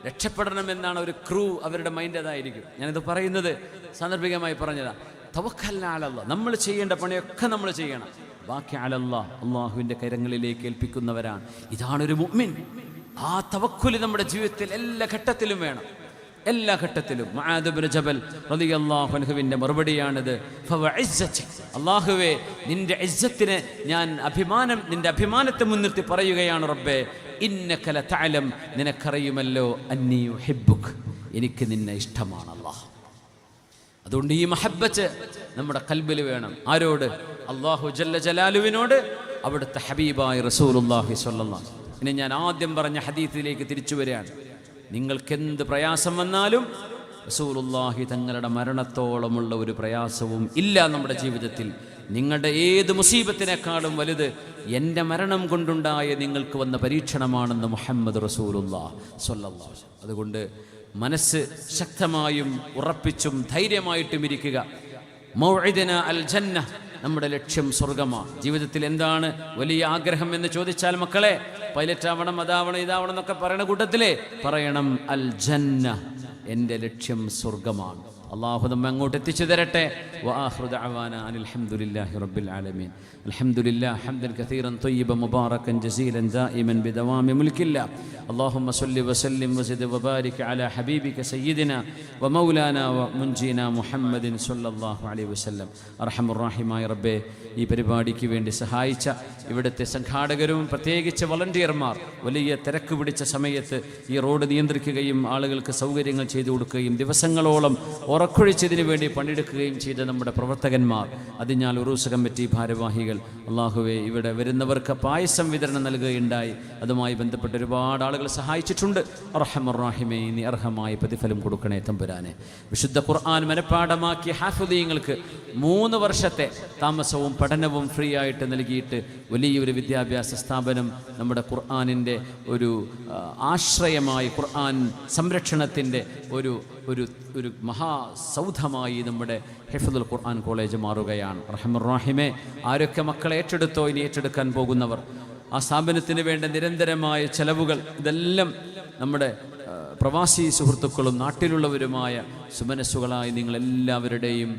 രക്ഷപ്പെടണമെന്നാണ് ഒരു ക്രൂ, അവരുടെ മൈൻഡ് അതായിരിക്കും. ഞാനിത് പറയുന്നത് സാന്ദർഭികമായി പറഞ്ഞതാണ്. തവക്കൽനാ അലല്ലാഹ്, നമ്മൾ ചെയ്യേണ്ട പണിയൊക്കെ നമ്മൾ ചെയ്യണം. ബാക്കി അലല്ലാഹ്, അള്ളാഹുവിൻ്റെ കരങ്ങളിലേക്ക് ഏൽപ്പിക്കുന്നവരാണ്. ഇതാണൊരു മുഅ്മിൻ. ആ തവക്കുല് നമ്മുടെ ജീവിതത്തിൽ എല്ലാ ഘട്ടത്തിലും വേണം, എല്ലാ ഘട്ടത്തിലും. മുആദ് ഇബ്നു ജബൽ റളിയല്ലാഹു അൻഹുവിന്റെ മറുപടിയാണിത്. അല്ലാഹുവേ, നിന്റെ ഇസ്സത്തിനെ ഞാൻ നിന്റെ അഭിമാനത്തെ മുൻനിർത്തി പറയുകയാണ് റബ്ബേ, ഇന്നക ലതഅലം, നിനക്കറിയുമല്ലോ, അന്നീ ഉഹിബ്ബുക, എനിക്ക് നിന്നെ ഇഷ്ടമാണ് അല്ലാഹ്. അതുകൊണ്ട് ഈ മഹബ്ബത്ത് നമ്മുടെ ഖൽബിൽ വേണം. ആരോട്? അല്ലാഹു ജല്ല ജലാലുവിനോട്, അവിടുത്തെ ഹബീബായ റസൂലുള്ളാഹി സ്വല്ലല്ലാഹു അലൈഹി വസല്ലം. ഇനി ഞാൻ ആദ്യം പറഞ്ഞ ഹദീസിലേക്ക് തിരിച്ചു വരികയാണ്. നിങ്ങൾക്കെന്ത് പ്രയാസം വന്നാലും റസൂലുള്ളാഹി തങ്ങളുടെ മരണത്തോളമുള്ള ഒരു പ്രയാസവും ഇല്ല നമ്മുടെ ജീവിതത്തിൽ. നിങ്ങളുടെ ഏത് മുസീബത്തിനേക്കാളും വലുത് എൻ്റെ മരണം കൊണ്ടുണ്ടായ നിങ്ങൾക്ക് വന്ന പരീക്ഷണമാണെന്ന് മുഹമ്മദ് റസൂലുള്ളാഹി സ്വല്ലല്ലാഹു അലൈഹി വസല്ലം. അതുകൊണ്ട് മനസ്സ് ശക്തമായും ഉറപ്പിച്ചും ധൈര്യമായിട്ടും ഇരിക്കുക. മൗഇദന അൽ ജന്ന, നമ്മുടെ ലക്ഷ്യം സ്വർഗമാണ്. ജീവിതത്തിൽ എന്താണ് വലിയ ആഗ്രഹം എന്ന് ചോദിച്ചാൽ, മക്കളെ, പൈലറ്റ് ആവണം, അതാവണം, ഇതാവണം എന്നൊക്കെ പറയുന്ന കൂട്ടത്തിലേ പറയണം അൽ ജന്ന, എൻ്റെ ലക്ഷ്യം സ്വർഗമാണ്. അള്ളാഹു നമ്മെ അങ്ങോട്ട് എത്തിച്ചു തരട്ടെ. വആഖിറു ദഅവാനാ അനിൽ ഹംദുലില്ലാഹി റബ്ബിൽ ആലമീൻ. അൽഹംദുലില്ലാഹി ഹംദൻ കസീറൻ ത്വയ്യിബൻ മുബാറകൻ ജസീലൻ ദായിമൻ ബിദവാമി മുൽക്കില്ലാ. اللهم صل وسلم وزد وبارك على حبيبك سيدنا ومولانا ومنجينا محمد صلى الله عليه وسلم. അർഹമുർ റഹീമായ റബ്ബേ, ഈ പരിപാടിക്ക് വേണ്ടി സഹായിച്ച ഇവിടുത്തെ സംഘാടകരും പ്രത്യേകിച്ച് വളണ്ടിയർമാർ വലിയ തിരക്ക് പിടിച്ച സമയത്ത് ഈ റോഡ് നിയന്ത്രിക്കുകയും ആളുകൾക്ക് സൗകര്യങ്ങൾ ചെയ്തു കൊടുക്കുകയും ദിവസങ്ങളോളം ഉറക്കൊഴിച്ചതിന് വേണ്ടി പണിയെടുക്കുകയും ചെയ്ത നമ്മുടെ പ്രവർത്തകന്മാർ, അതിനാൽ ഉറൂസ് കമ്മിറ്റി ഭാരവാഹികൾ, അള്ളാഹുവേ, ഇവിടെ വരുന്നവർക്ക് പായസം വിതരണം നൽകുകയുണ്ടായി. അതുമായി ബന്ധപ്പെട്ട് ഒരുപാട് ആളുകൾ സഹായിച്ചിട്ടുണ്ട്. അർഹമുർ റഹീമേ, നീ അർഹമായ പ്രതിഫലം കൊടുക്കണേ തമ്പുരാനെ. വിശുദ്ധ ഖുർആൻ മനഃപ്പാഠമാക്കിയ ഹാഫിദീങ്ങൾക്ക് 3 വർഷത്തെ താമസവും പഠനവും ഫ്രീ ആയിട്ട് നൽകിയിട്ട് വലിയൊരു വിദ്യാഭ്യാസ സ്ഥാപനം നമ്മുടെ ഖുർആനിൻ്റെ ഒരു ആശ്രയമായി, ഖുർആൻ സംരക്ഷണത്തിൻ്റെ ഒരു ഒരു ഒരു മഹാസൗധമായി നമ്മുടെ ഹിഫ്ദുൽ ഖുർആൻ കോളേജ് മാറുകയാണ്. റഹ്മാൻ റഹീമേ, ആരൊക്കെ മക്കളെ ഏറ്റെടുത്തോ ഇനി ഏറ്റെടുക്കാൻ പോകുന്നവർ, ആ സ്ഥാപനത്തിന് വേണ്ട നിരന്തരമായ ചെലവുകൾ, ഇതെല്ലാം നമ്മുടെ പ്രവാസി സുഹൃത്തുക്കളും നാട്ടിലുള്ളവരുമായ സുമനസ്സുകളായി നിങ്ങളെല്ലാവരുടെയും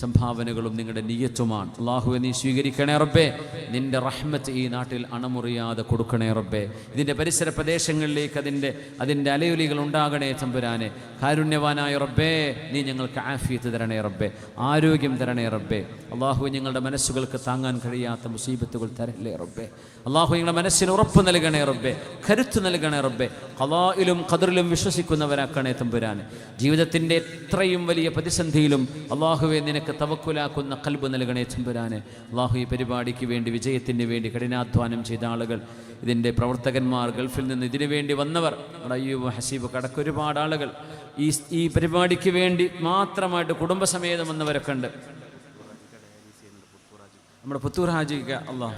സംഭാവനകളും നിങ്ങളുടെ നിയ്യത്തുമാണ്. അല്ലാഹുവേ, നീ സ്വീകരിക്കണേ റബ്ബേ. നിന്റെ റഹ്മത്ത് ഈ നാട്ടിൽ അണമുറിയാതെ കൊടുക്കണേ റബ്ബേ. ഇതിൻ്റെ പരിസര പ്രദേശങ്ങളിലേക്ക് അതിൻ്റെ അലയൊലികൾ ഉണ്ടാകണേ തമ്പുരാനെ. കാരുണ്യവാനായ റബ്ബേ, നീ ഞങ്ങൾക്ക് ആഫിയത്ത് തരണേ റബ്ബേ, ആരോഗ്യം തരണേ റബ്ബേ. അല്ലാഹു, ഞങ്ങളുടെ മനസ്സുകൾക്ക് താങ്ങാൻ കഴിയാത്ത മുസീബത്തുകൾ തരല്ലേ റബ്ബേ. അല്ലാഹു, ഞങ്ങളുടെ മനസ്സിന് ഉറപ്പ് നൽകണേ റബ്ബേ, കരുത്ത് നൽകണേ റബ്ബേ. ഖദാഇലും ഖദറിലും വിശ്വസിക്കുന്നവരാക്കണേ തമ്പുരാനെ. ജീവിതത്തിൻ്റെ എത്രയും വലിയ പ്രതിസന്ധിയിലും അല്ലാഹുവേ, നിനക്ക് തവക്കുലാക്കുന്ന ഖൽബ് നൽകണേ തമ്പുരാനെ. അല്ലാഹു, ഈ പരിപാടിക്ക് വേണ്ടി, വിജയത്തിന് വേണ്ടി കഠിനാധ്വാനം ചെയ്ത ആളുകൾ, ഇതിൻ്റെ പ്രവർത്തകന്മാർ, ഗൾഫിൽ നിന്ന് ഇതിനു വേണ്ടി വന്നവർ, അയ്യൂബ്, ഹസീബ് കടക്ക് ഒരുപാട് ആളുകൾ ഈ പരിപാടിക്ക് വേണ്ടി മാത്രമായിട്ട് കുടുംബസമേതം വന്നവരൊക്കെ ഉണ്ട്. നമ്മുടെ പുത്തൂർ ഹാജിക്ക് അള്ളാഹു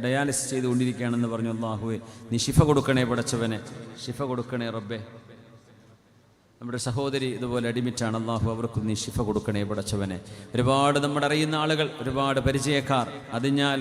ഡയാലിസിസ് ചെയ്തുകൊണ്ടിരിക്കുകയാണെന്ന് പറഞ്ഞു. അള്ളാഹുവേ, നീ ശിഫ കൊടുക്കണേ പടച്ചവനെ, ശിഫ കൊടുക്കണേ റബ്ബേ. നമ്മുടെ സഹോദരി ഇതുപോലെ അഡ്മിറ്റാണ്. അള്ളാഹു അവർക്കും നീ ശിഫ കൊടുക്കണേ പടച്ചവനെ. ഒരുപാട് നമ്മുടെ അറിയുന്ന ആളുകൾ, ഒരുപാട് പരിചയക്കാർ, അതിഞ്ഞാൽ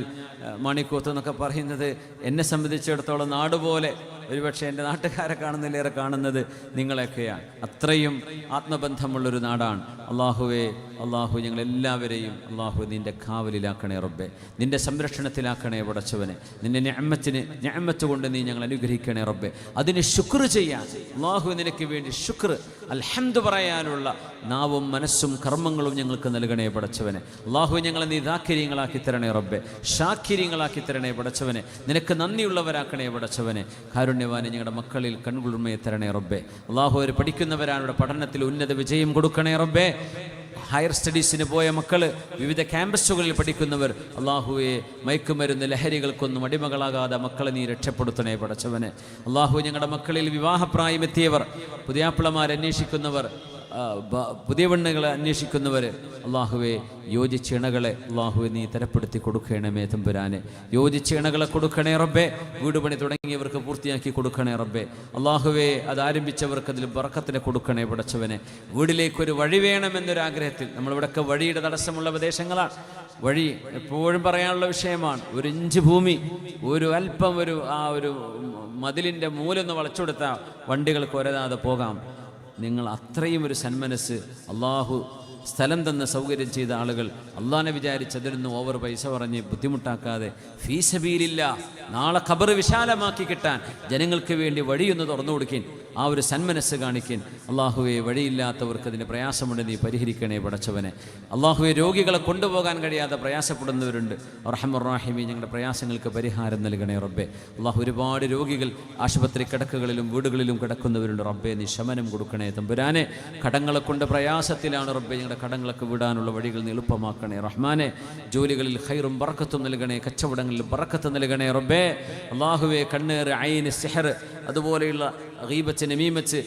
മണിക്കൂത്ത് എന്നൊക്കെ പറയുന്നത് എന്നെ സംബന്ധിച്ചിടത്തോളം നാടുപോലെ, ഒരുപക്ഷെ എൻ്റെ നാട്ടുകാരെ കാണുന്നതിലേറെ കാണുന്നത് നിങ്ങളെയൊക്കെയാണ്. അത്രയും ആത്മബന്ധമുള്ളൊരു നാടാണ്. അള്ളാഹുവേ, അള്ളാഹു ഞങ്ങളെല്ലാവരെയും അള്ളാഹു നിൻ്റെ കാവലിലാക്കണേ റബ്ബേ, നിൻ്റെ സംരക്ഷണത്തിലാക്കണേ പടച്ചവനെ. നിൻ്റെ നിഅമത്ത് കൊണ്ട് നീ ഞങ്ങൾ അനുഗ്രഹിക്കണേ റബ്ബേ. അതിന് ശുക്ർ ചെയ്യാൻ, അള്ളാഹു നിനക്ക് വേണ്ടി ശുക്ർ, അൽഹംദ് പറയാനുള്ള നാവും മനസ്സും കർമ്മങ്ങളും ഞങ്ങൾക്ക് നൽകണേ പടച്ചവനെ. അള്ളാഹു, ഞങ്ങളെ നീ ദാക്കിര്യങ്ങളാക്കി തരണേ റബ്ബേ, ഷാക്കിര്യങ്ങളാക്കി തരണേ പടച്ചവനെ. നിനക്ക് നന്ദിയുള്ളവരാക്കണേ പടച്ചവനെ. കാരുണ്യവാനെ, ഞങ്ങളുടെ മക്കളിൽ കൺകുളിർമയെ തരണേ റബ്ബേ. അള്ളാഹു, അവർ പഠിക്കുന്നവരാണ്, അവരുടെ പഠനത്തിൽ ഉന്നത വിജയം കൊടുക്കണേ റബ്ബേ. ഹയർ സ്റ്റഡീസിന് പോയ മക്കൾ, വിവിധ ക്യാമ്പസുകളിൽ പഠിക്കുന്നവർ, അള്ളാഹുവെ, മയക്കുമരുന്ന് ലഹരികൾക്കൊന്നും അടിമകളാകാതെ മക്കളെ നീ രക്ഷപ്പെടുത്തണേ പടച്ചവനെ. അള്ളാഹു, ഞങ്ങളുടെ മക്കളിൽ വിവാഹപ്രായമെത്തിയവർ, പുതിയാപ്പിളമാർ അന്വേഷിക്കുന്നവർ, പുതിയ പെണ്ണുകളെ അന്വേഷിക്കുന്നവർ, അള്ളാഹുവെ, യോജിച്ച ഇണകളെ അള്ളാഹുവെ നീ തരപ്പെടുത്തി കൊടുക്കണമേ തമ്പുരാനെ. യോജിച്ച ഇണകളെ കൊടുക്കണേ റബ്ബേ. വീട് പണി തുടങ്ങിയവർക്ക് പൂർത്തിയാക്കി കൊടുക്കണേ റബ്ബേ. അള്ളാഹുവെ, അതാരംഭിച്ചവർക്ക് അതിൽ ബറക്കത്തിനെ കൊടുക്കണേ പടച്ചവനെ. വീട്ടിലേക്കൊരു വഴി വേണമെന്നൊരാഗ്രഹത്തിൽ, നമ്മളിവിടെയൊക്കെ വഴിയുടെ തടസ്സമുള്ള പ്രദേശങ്ങളാണ്. വഴി എപ്പോഴും പറയാനുള്ള വിഷയമാണ്. 1 ഇഞ്ച് ഭൂമി, ഒരു അല്പം ഒരു മതിലിൻ്റെ മൂലൊന്ന് വളച്ചെടുത്താൽ വണ്ടികൾക്ക് ഒരതാതെ പോകാം. നിങ്ങൾ അത്രയും ഒരു സന്മനസ് അള്ളാഹു സ്ഥലം തന്ന് സൗകര്യം ചെയ്ത ആളുകൾ അള്ളാഹിനെ വിചാരിച്ച് അതിലൊന്നും ഓവർ പൈസ പറഞ്ഞ് ബുദ്ധിമുട്ടാക്കാതെ ഫീ സബീലില്ല നാളെ ഖബർ വിശാലമാക്കി കിട്ടാൻ ജനങ്ങൾക്ക് വേണ്ടി വഴിയൊന്ന് തുറന്നു കൊടുക്കേൻ, ആ ഒരു സന്മനസ്സ് കാണിക്കേൻ. അള്ളാഹുവെ, വഴിയില്ലാത്തവർക്ക് അതിന് പ്രയാസമുണ്ട്, നീ പരിഹരിക്കണേ പടച്ചവനെ. അള്ളാഹുവെ, രോഗികളെ കൊണ്ടുപോകാൻ കഴിയാതെ പ്രയാസപ്പെടുന്നവരുണ്ട്, അർഹമർ റഹീമീൻ ഞങ്ങളുടെ പ്രയാസങ്ങൾക്ക് പരിഹാരം നൽകണേ റബ്ബേ. അള്ളാഹു, ഒരുപാട് രോഗികൾ ആശുപത്രി കിടക്കുകളിലും വീടുകളിലും കിടക്കുന്നവരുണ്ട് റബ്ബേ, നീ ശമനം കൊടുക്കണേ തമ്പുരാനെ. കടങ്ങളെ കൊണ്ട് പ്രയാസത്തിലാണ് റബ്ബേ, ഞങ്ങളുടെ കടങ്ങളൊക്കെ വിടാനുള്ള വഴികൾ നീ എളുപ്പമാക്കണേ റഹ്മാനെ. ജോലികളിൽ ഖൈറും ബറക്കത്തും നൽകണേ, കച്ചവടങ്ങളിൽ ബറക്കത്ത് നൽകണേ റബ്ബേ. അള്ളാഹുവെ, കണ്ണേറ്, ഐന്, സിഹർ, അതുപോലെയുള്ള ഗീബത്ത്, നമീമത്ത്,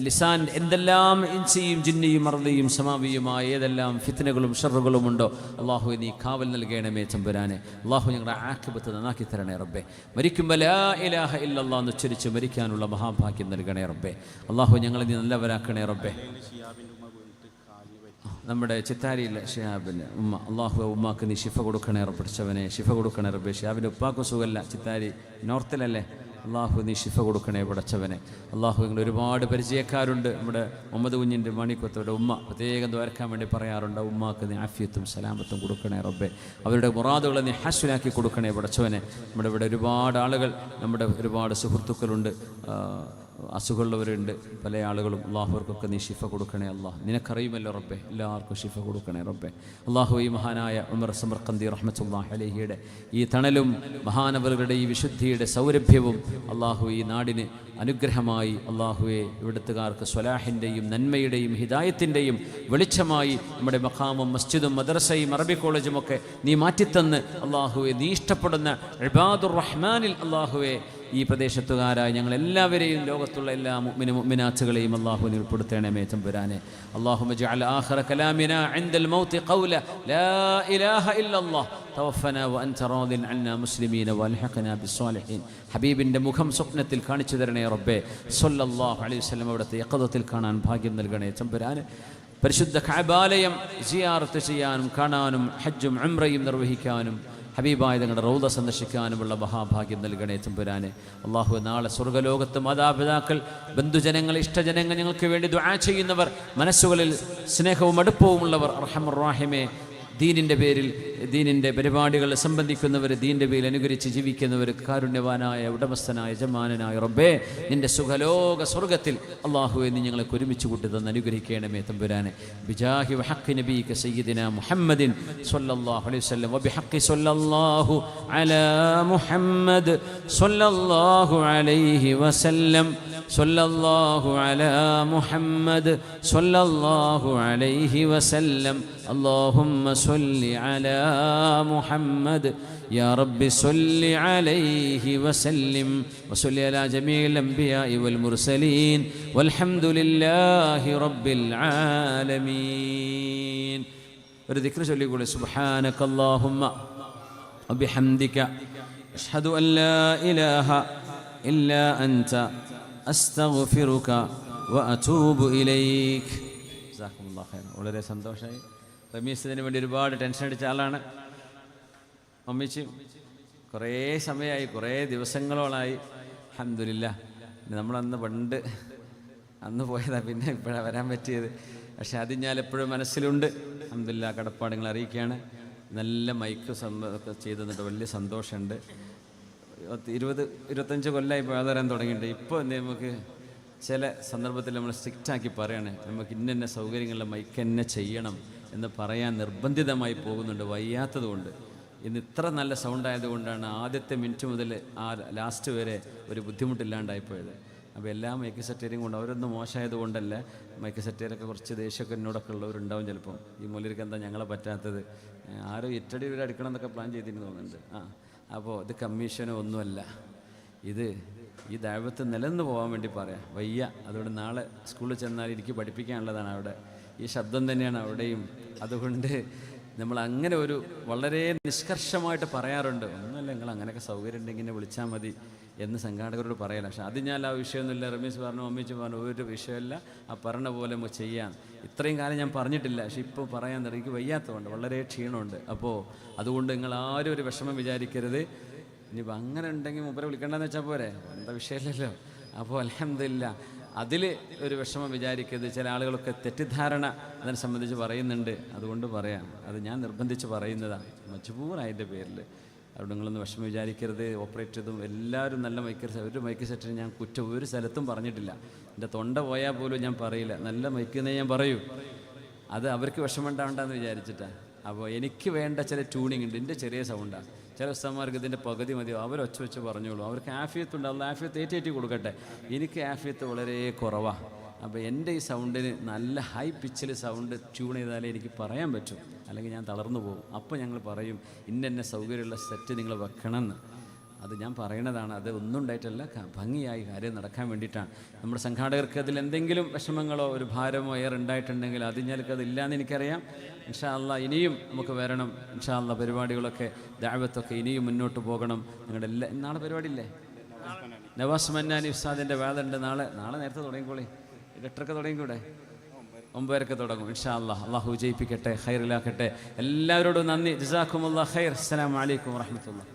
ലിസാൻ, എന്തെല്ലാം ഇൻസിയും ജിന്നിയും അർദിയും സമാവിയുമായ ഏതെല്ലാം ഫിത്നകളും ഷർറുകളും ഉണ്ടോ അള്ളാഹുവെ, നീ കാവൽ നൽകണമേ തമ്പുരാനെ. അള്ളാഹു, ഞങ്ങളുടെ ആഖിബത്ത് നന്നാക്കി തരണേ റബ്ബേ. മരിക്കുമ്പോൾ ലാ ഇലാഹ ഇല്ലല്ലാഹ് എന്ന് ഉച്ചരിച്ച് മരിക്കാനുള്ള മഹാഭാഗ്യം നൽകണേ റബ്ബേ. അള്ളാഹു, ഞങ്ങളെ നീ നല്ലവരാക്കണേ റബ്ബേ. നമ്മുടെ ചിത്താരിയിലെ ഷിഹാബിൻ്റെ ഉമ്മ, അള്ളാഹു ഉമ്മാക്ക് നീ ഷിഫ കൊടുക്കണേ പഠിച്ചവനെ, ഷിഫ കൊടുക്കണേ റബ്ബേ. ഷിഹാബിൻ്റെ ഉപ്പാക്കും സുഖമല്ല, ചിത്താരി നോർത്തിലല്ലേ. അള്ളാഹു, നീ ഷിഫ കൊടുക്കണേ പടച്ചവനെ. അള്ളാഹു, ഞങ്ങൾ ഒരുപാട് പരിചയക്കാരുണ്ട്. നമ്മുടെ മുഹമ്മദ് കുഞ്ഞിൻ്റെ മണിക്കൊത്തയുടെ ഉമ്മ പ്രത്യേകം ദ്വാരക്കാൻ വേണ്ടി പറയാറുണ്ട്. ഉമ്മാക്ക് നീ ആഫിയത്തും സലാമത്തും കൊടുക്കണേ റബ്ബേ. അവരുടെ മുറാദുകളെ നീ ഹാസ്വലാക്കി കൊടുക്കണേ പടച്ചവനെ. നമ്മുടെ ഇവിടെ ഒരുപാട് ആളുകൾ, നമ്മുടെ ഒരുപാട് സുഹൃത്തുക്കളുണ്ട്, അസുഖമുള്ളവരുണ്ട്, പല ആളുകളും. അള്ളാഹുവർക്കൊക്കെ നീ ഷിഫ കൊടുക്കണേ അള്ളാഹ്. നിനക്കറിയുമല്ലോ റബ്ബേ, എല്ലാവർക്കും ഷിഫ കൊടുക്കണേ റബ്ബേ. അള്ളാഹു, ഈ മഹാനായ ഉമർ സമർഖന്ദി റഹ്മത്തുള്ളാഹി അലൈഹിയുടെ ഈ തണലും മഹാനവറുകളുടെ ഈ വിശുദ്ധിയുടെ സൗരഭ്യവും അള്ളാഹു ഈ നാടിന് അനുഗ്രഹമായി, അള്ളാഹുവെ, ഇവിടുത്തുകാർക്ക് സ്വലാഹിൻ്റെയും നന്മയുടെയും ഹിദായത്തിൻ്റെയും വെളിച്ചമായി നമ്മുടെ മഖാമും മസ്ജിദും മദ്രസയും അറബി കോളേജും ഒക്കെ നീ മാറ്റിത്തന്ന് അള്ളാഹുവെ, നീ ഇഷ്ടപ്പെടുന്ന ഇബാദുർ റഹ്മാനിൽ അള്ളാഹുവെ ഈ പ്രദേശത്തുകാരായ ഞങ്ങളെല്ലാവരെയും, ലോകത്തുള്ള എല്ലാ മുഅ്മിനും മുഅ്മിനാത്തുകളെയും അള്ളാഹു നീ ഉൾപ്പെടുത്തണമേ തമ്പുരാനെ. അല്ലാഹുമ്മ ജഅൽ ആഖിറ കലാമിനാ ഇൻദൽ മൗതി ഖൗല ലാ ഇലാഹ ഇല്ലല്ലാഹ് തവഫനാ വഅൻത റാദിൻ അന്നാ മുസ്ലിമീന വൽഹഖനാ ബിസ്സാലിഹീൻ. ഹബീബിൻ്റെ മുഖം സ്വപ്നത്തിൽ കാണിച്ചു തരണേ റബ്ബേ സ്വല്ലല്ലാഹു അലൈഹി വസല്ലം. അവിടുത്തെ യഖദത്തിൽ കാണാൻ ഭാഗ്യം നൽകണേ തമ്പുരാനെ. പരിശുദ്ധ കഅബാലയം സിയാറത്ത് ചെയ്യാനും കാണാനും ഹജ്ജും ഉംറയും നിർവഹിക്കാനും ഹബീബായ തങ്ങളുടെ റൗദ സന്ദർശിക്കാനുമുള്ള മഹാഭാഗ്യം നൽകണേ തമ്പുരാനെ. അള്ളാഹു, നാളെ സ്വർഗ്ഗലോകത്ത് മാതാപിതാക്കൾ, ബന്ധുജനങ്ങൾ, ഇഷ്ടജനങ്ങൾ, ഞങ്ങൾക്ക് വേണ്ടി ദുആ ചെയ്യുന്നവർ, മനസ്സുകളിൽ സ്നേഹവും അടുപ്പവുമുള്ളവർ, അർഹമർ റഹീമേ, ദീനിൻ്റെ പേരിൽ, ദീനിൻ്റെ പരിപാടികൾ സംബന്ധിക്കുന്നവർ, ദീനിൻ്റെ പേരിൽ അനുകരിച്ച് ജീവിക്കുന്നവർ, കാരുണ്യവാനായ ഉടമസ്ഥനായ യജമാനനായ റബ്ബേ, നിൻ്റെ സുഖലോക സ്വർഗത്തിൽ അള്ളാഹുവെ നീ ഞങ്ങളെ ഒരുമിച്ച് കൂട്ടി തന്ന് അനുഗ്രഹിക്കണമേ തമ്പുരാനെ. ബിജാഹി വഹഖി നബീക സയ്യിദിനാ മുഹമ്മദിൻ സ്വല്ലല്ലാഹു അലൈഹി വസല്ലം വബിഹഖി സ്വല്ലല്ലാഹു അലാ മുഹമ്മദ് സ്വല്ലല്ലാഹു അലൈഹി വസല്ലം സ്വല്ലല്ലാഹു അലാ മുഹമ്മദ് സ്വല്ലല്ലാഹു അലൈഹി വസല്ലം. اللهم صل على محمد يا رب صل عليه وسلم وصل على جميع الأنبياء والمرسلين والحمد لله رب العالمين. ഒരു ദിക്ർ ചൊല്ലിക്കൂടെ? സുബ്ഹാനക اللهم وبحمدك أشهد أن لا إله إلا أنت أستغفرك وأتوب إليك. ജസാക്കും അല്ലാഹു ഖൈർ. വളരെ സന്തോഷമായി. റമീസ് ഇതിന് വേണ്ടി ഒരുപാട് ടെൻഷൻ അടിച്ച ആളാണ്. മമ്മിച്ച് കുറേ സമയമായി, കുറേ ദിവസങ്ങളോളായി. അൽഹംദുലില്ലാഹ്, നമ്മളന്ന് പണ്ട് അന്ന് പോയതാണ്, പിന്നെ ഇപ്പോഴാണ് വരാൻ പറ്റിയത്. പക്ഷേ അത് ഞാൻ എപ്പോഴും മനസ്സിലുണ്ട്. അൽഹംദുലില്ലാഹ്, കടപ്പാടുകൾ അറിയിക്കുകയാണ്. നല്ല മൈക്ക് ചെയ്ത് തന്നിട്ട് വലിയ സന്തോഷമുണ്ട്. 20-25 കൊല്ലമായി പോയാൽ തരാൻ തുടങ്ങിയിട്ടുണ്ട്. ഇപ്പോൾ നമുക്ക് ചില സന്ദർഭത്തിൽ നമ്മൾ സ്ട്രിക്റ്റാക്കി പറയാണ്, നമുക്ക് ഇന്ന സൗകര്യങ്ങളിലെ മൈക്ക് തന്നെ ചെയ്യണം എന്ന് പറയാൻ നിർബന്ധിതമായി പോകുന്നുണ്ട്, വയ്യാത്തതുകൊണ്ട്. ഇന്ന് ഇത്ര നല്ല സൗണ്ട് ആയതുകൊണ്ടാണ് ആദ്യത്തെ മിനിറ്റ് മുതൽ ആ ലാസ്റ്റ് വരെ ഒരു ബുദ്ധിമുട്ടില്ലാണ്ടായിപ്പോയത്. അപ്പോൾ എല്ലാ മൈക്ക് സെറ്റേരിയും കൊണ്ട് അവരൊന്നും മോശമായത് കൊണ്ടല്ല, മൈക്ക് സെറ്റേരൊക്കെ കുറച്ച് ദേഷ്യമൊക്കെ എന്നോടൊക്കെ ഉള്ളവരുണ്ടാവും ചിലപ്പം. ഈ മൂലർക്ക് എന്താ ഞങ്ങളെ പറ്റാത്തത്, ആരോ ഇറ്റടി വരെ അടിക്കണം എന്നൊക്കെ പ്ലാൻ ചെയ്തിട്ട് തോന്നുന്നുണ്ട്. അപ്പോൾ ഇത് കമ്മീഷനോ ഒന്നുമല്ല, ഇത് ഈ ദൈവത്ത് നിലനിന്ന് പോകാൻ വേണ്ടി പറയാം. വയ്യ, അതുകൊണ്ട് നാളെ സ്കൂളിൽ ചെന്നാൽ എനിക്ക് പഠിപ്പിക്കാനുള്ളതാണ് അവിടെ. ഈ ശബ്ദം തന്നെയാണ് അവിടെയും. അതുകൊണ്ട് നമ്മൾ അങ്ങനെ ഒരു വളരെ നിഷ്കർഷമായിട്ട് പറയാറുണ്ട്, ഒന്നുമല്ല നിങ്ങൾ അങ്ങനെയൊക്കെ സൗകര്യം ഉണ്ടെങ്കിൽ വിളിച്ചാൽ മതി എന്ന് സംഘാടകരോട് പറയല. പക്ഷെ അത് ഞാൻ ആ വിഷയമൊന്നുമില്ല. റമീസ് പറഞ്ഞു, മമ്മീച്ച് പറഞ്ഞു, ഒരു വിഷയമല്ല, ആ പറഞ്ഞ പോലെ നമുക്ക് ചെയ്യാം. ഇത്രയും കാലം ഞാൻ പറഞ്ഞിട്ടില്ല, പക്ഷെ ഇപ്പോൾ പറയാൻ എനിക്ക് വയ്യാത്തതുകൊണ്ട് വളരെ ക്ഷീണമുണ്ട്. അപ്പോൾ അതുകൊണ്ട് നിങ്ങൾ ആരും ഒരു വിഷമം വിചാരിക്കരുത്. ഇനിയിപ്പോൾ അങ്ങനെ ഉണ്ടെങ്കിൽ മുമ്പേ വിളിക്കണ്ടെന്ന് വെച്ചാൽ പോരെ, എന്താ വിഷയമില്ലല്ലോ. അപ്പോൾ അൽഹംദുലില്ലാഹ് അതിൽ ഒരു വിഷമം വിചാരിക്കരുത്. ചില ആളുകളൊക്കെ തെറ്റിദ്ധാരണ അതിനെ സംബന്ധിച്ച് പറയുന്നുണ്ട്. അതുകൊണ്ട് പറയാം, അത് ഞാൻ നിർബന്ധിച്ച് പറയുന്നതാണ് മജ്ബൂറായതിൻ്റെ പേരിൽ. അവിടെ നിങ്ങളൊന്ന് വിഷമം വിചാരിക്കരുത്. ഓപ്പറേറ്റ് ചെയ്തും എല്ലാവരും നല്ല ഒരു മൈക്ക് സെറ്റിന് ഞാൻ കുറ്റം ഒരു സ്ഥലത്തും പറഞ്ഞിട്ടില്ല. എൻ്റെ തൊണ്ട പോയാൽ പോലും ഞാൻ പറയില്ല, നല്ല മൈക്കെന്നേ ഞാൻ പറയൂ. അത് അവർക്ക് വിഷമം ഉണ്ടാവണ്ടെന്ന് വിചാരിച്ചിട്ടാണ്. അപ്പോൾ എനിക്ക് വേണ്ട ചില ട്യൂണിങ് ഉണ്ട്. എൻ്റെ ചെറിയ സൗണ്ടാണ്. ചില ഉസ്താദ്മാർക്ക് ഇതിൻ്റെ പകുതി മതിയോ, അവരൊച്ച വെച്ച് പറഞ്ഞോളൂ. അവർക്ക് ആഫിയത്തുണ്ട്, അല്ല ആഫിയത്ത് ഏറ്റേറ്റി കൊടുക്കട്ടെ. എനിക്ക് ആഫിയത്ത് വളരെ കുറവാണ്. അപ്പോൾ എൻ്റെ ഈ സൗണ്ടിന് നല്ല ഹൈ പിച്ചിൽ സൗണ്ട് ട്യൂൺ ചെയ്താലേ എനിക്ക് പറയാൻ പറ്റും, അല്ലെങ്കിൽ ഞാൻ തളർന്നു പോകും. അപ്പോൾ ഞങ്ങൾ പറയും ഇന്ന സൗകര്യമുള്ള സെറ്റ് നിങ്ങൾ വെക്കണമെന്ന്. അത് ഞാൻ പറയണതാണ്. അത് ഒന്നും ഉണ്ടായിട്ടല്ല, ഭംഗിയായി കാര്യം നടക്കാൻ വേണ്ടിയിട്ടാണ്. നമ്മുടെ സംഘാടകർക്ക് അതിൽ എന്തെങ്കിലും വിഷമങ്ങളോ ഒരു ഭാരമോ ഉണ്ടായിട്ടുണ്ടെങ്കിൽ അത് ഞങ്ങൾക്കതില്ലാന്ന് എനിക്കറിയാം. ഇൻഷാ അല്ലാ ഇനിയും നമുക്ക് വരണം. ഇൻഷാ അല്ലാ പരിപാടികളൊക്കെ ദഅവത്തൊക്കെ ഇനിയും മുന്നോട്ട് പോകണം. നിങ്ങളുടെ നാളെ പരിപാടിയില്ലേ? നവാസ് മന്നാനി ഉസ്താദിൻ്റെ വേദുണ്ട് നാളെ നേരത്തെ തുടങ്ങിക്കോളി. 8:30 തുടങ്ങിക്കൂടെ? 9:00 തുടങ്ങും. ഇൻഷാ അല്ലാ. അള്ളാഹു വിജയിപ്പിക്കട്ടെ, ഖൈറിലാക്കട്ടെ. എല്ലാവരോടും നന്ദി. ജസാക്കുമുല്ലാഹ് ഖൈർ. അസ്സലാമു അലൈക്കും വറഹ്മത്തുള്ളാഹി.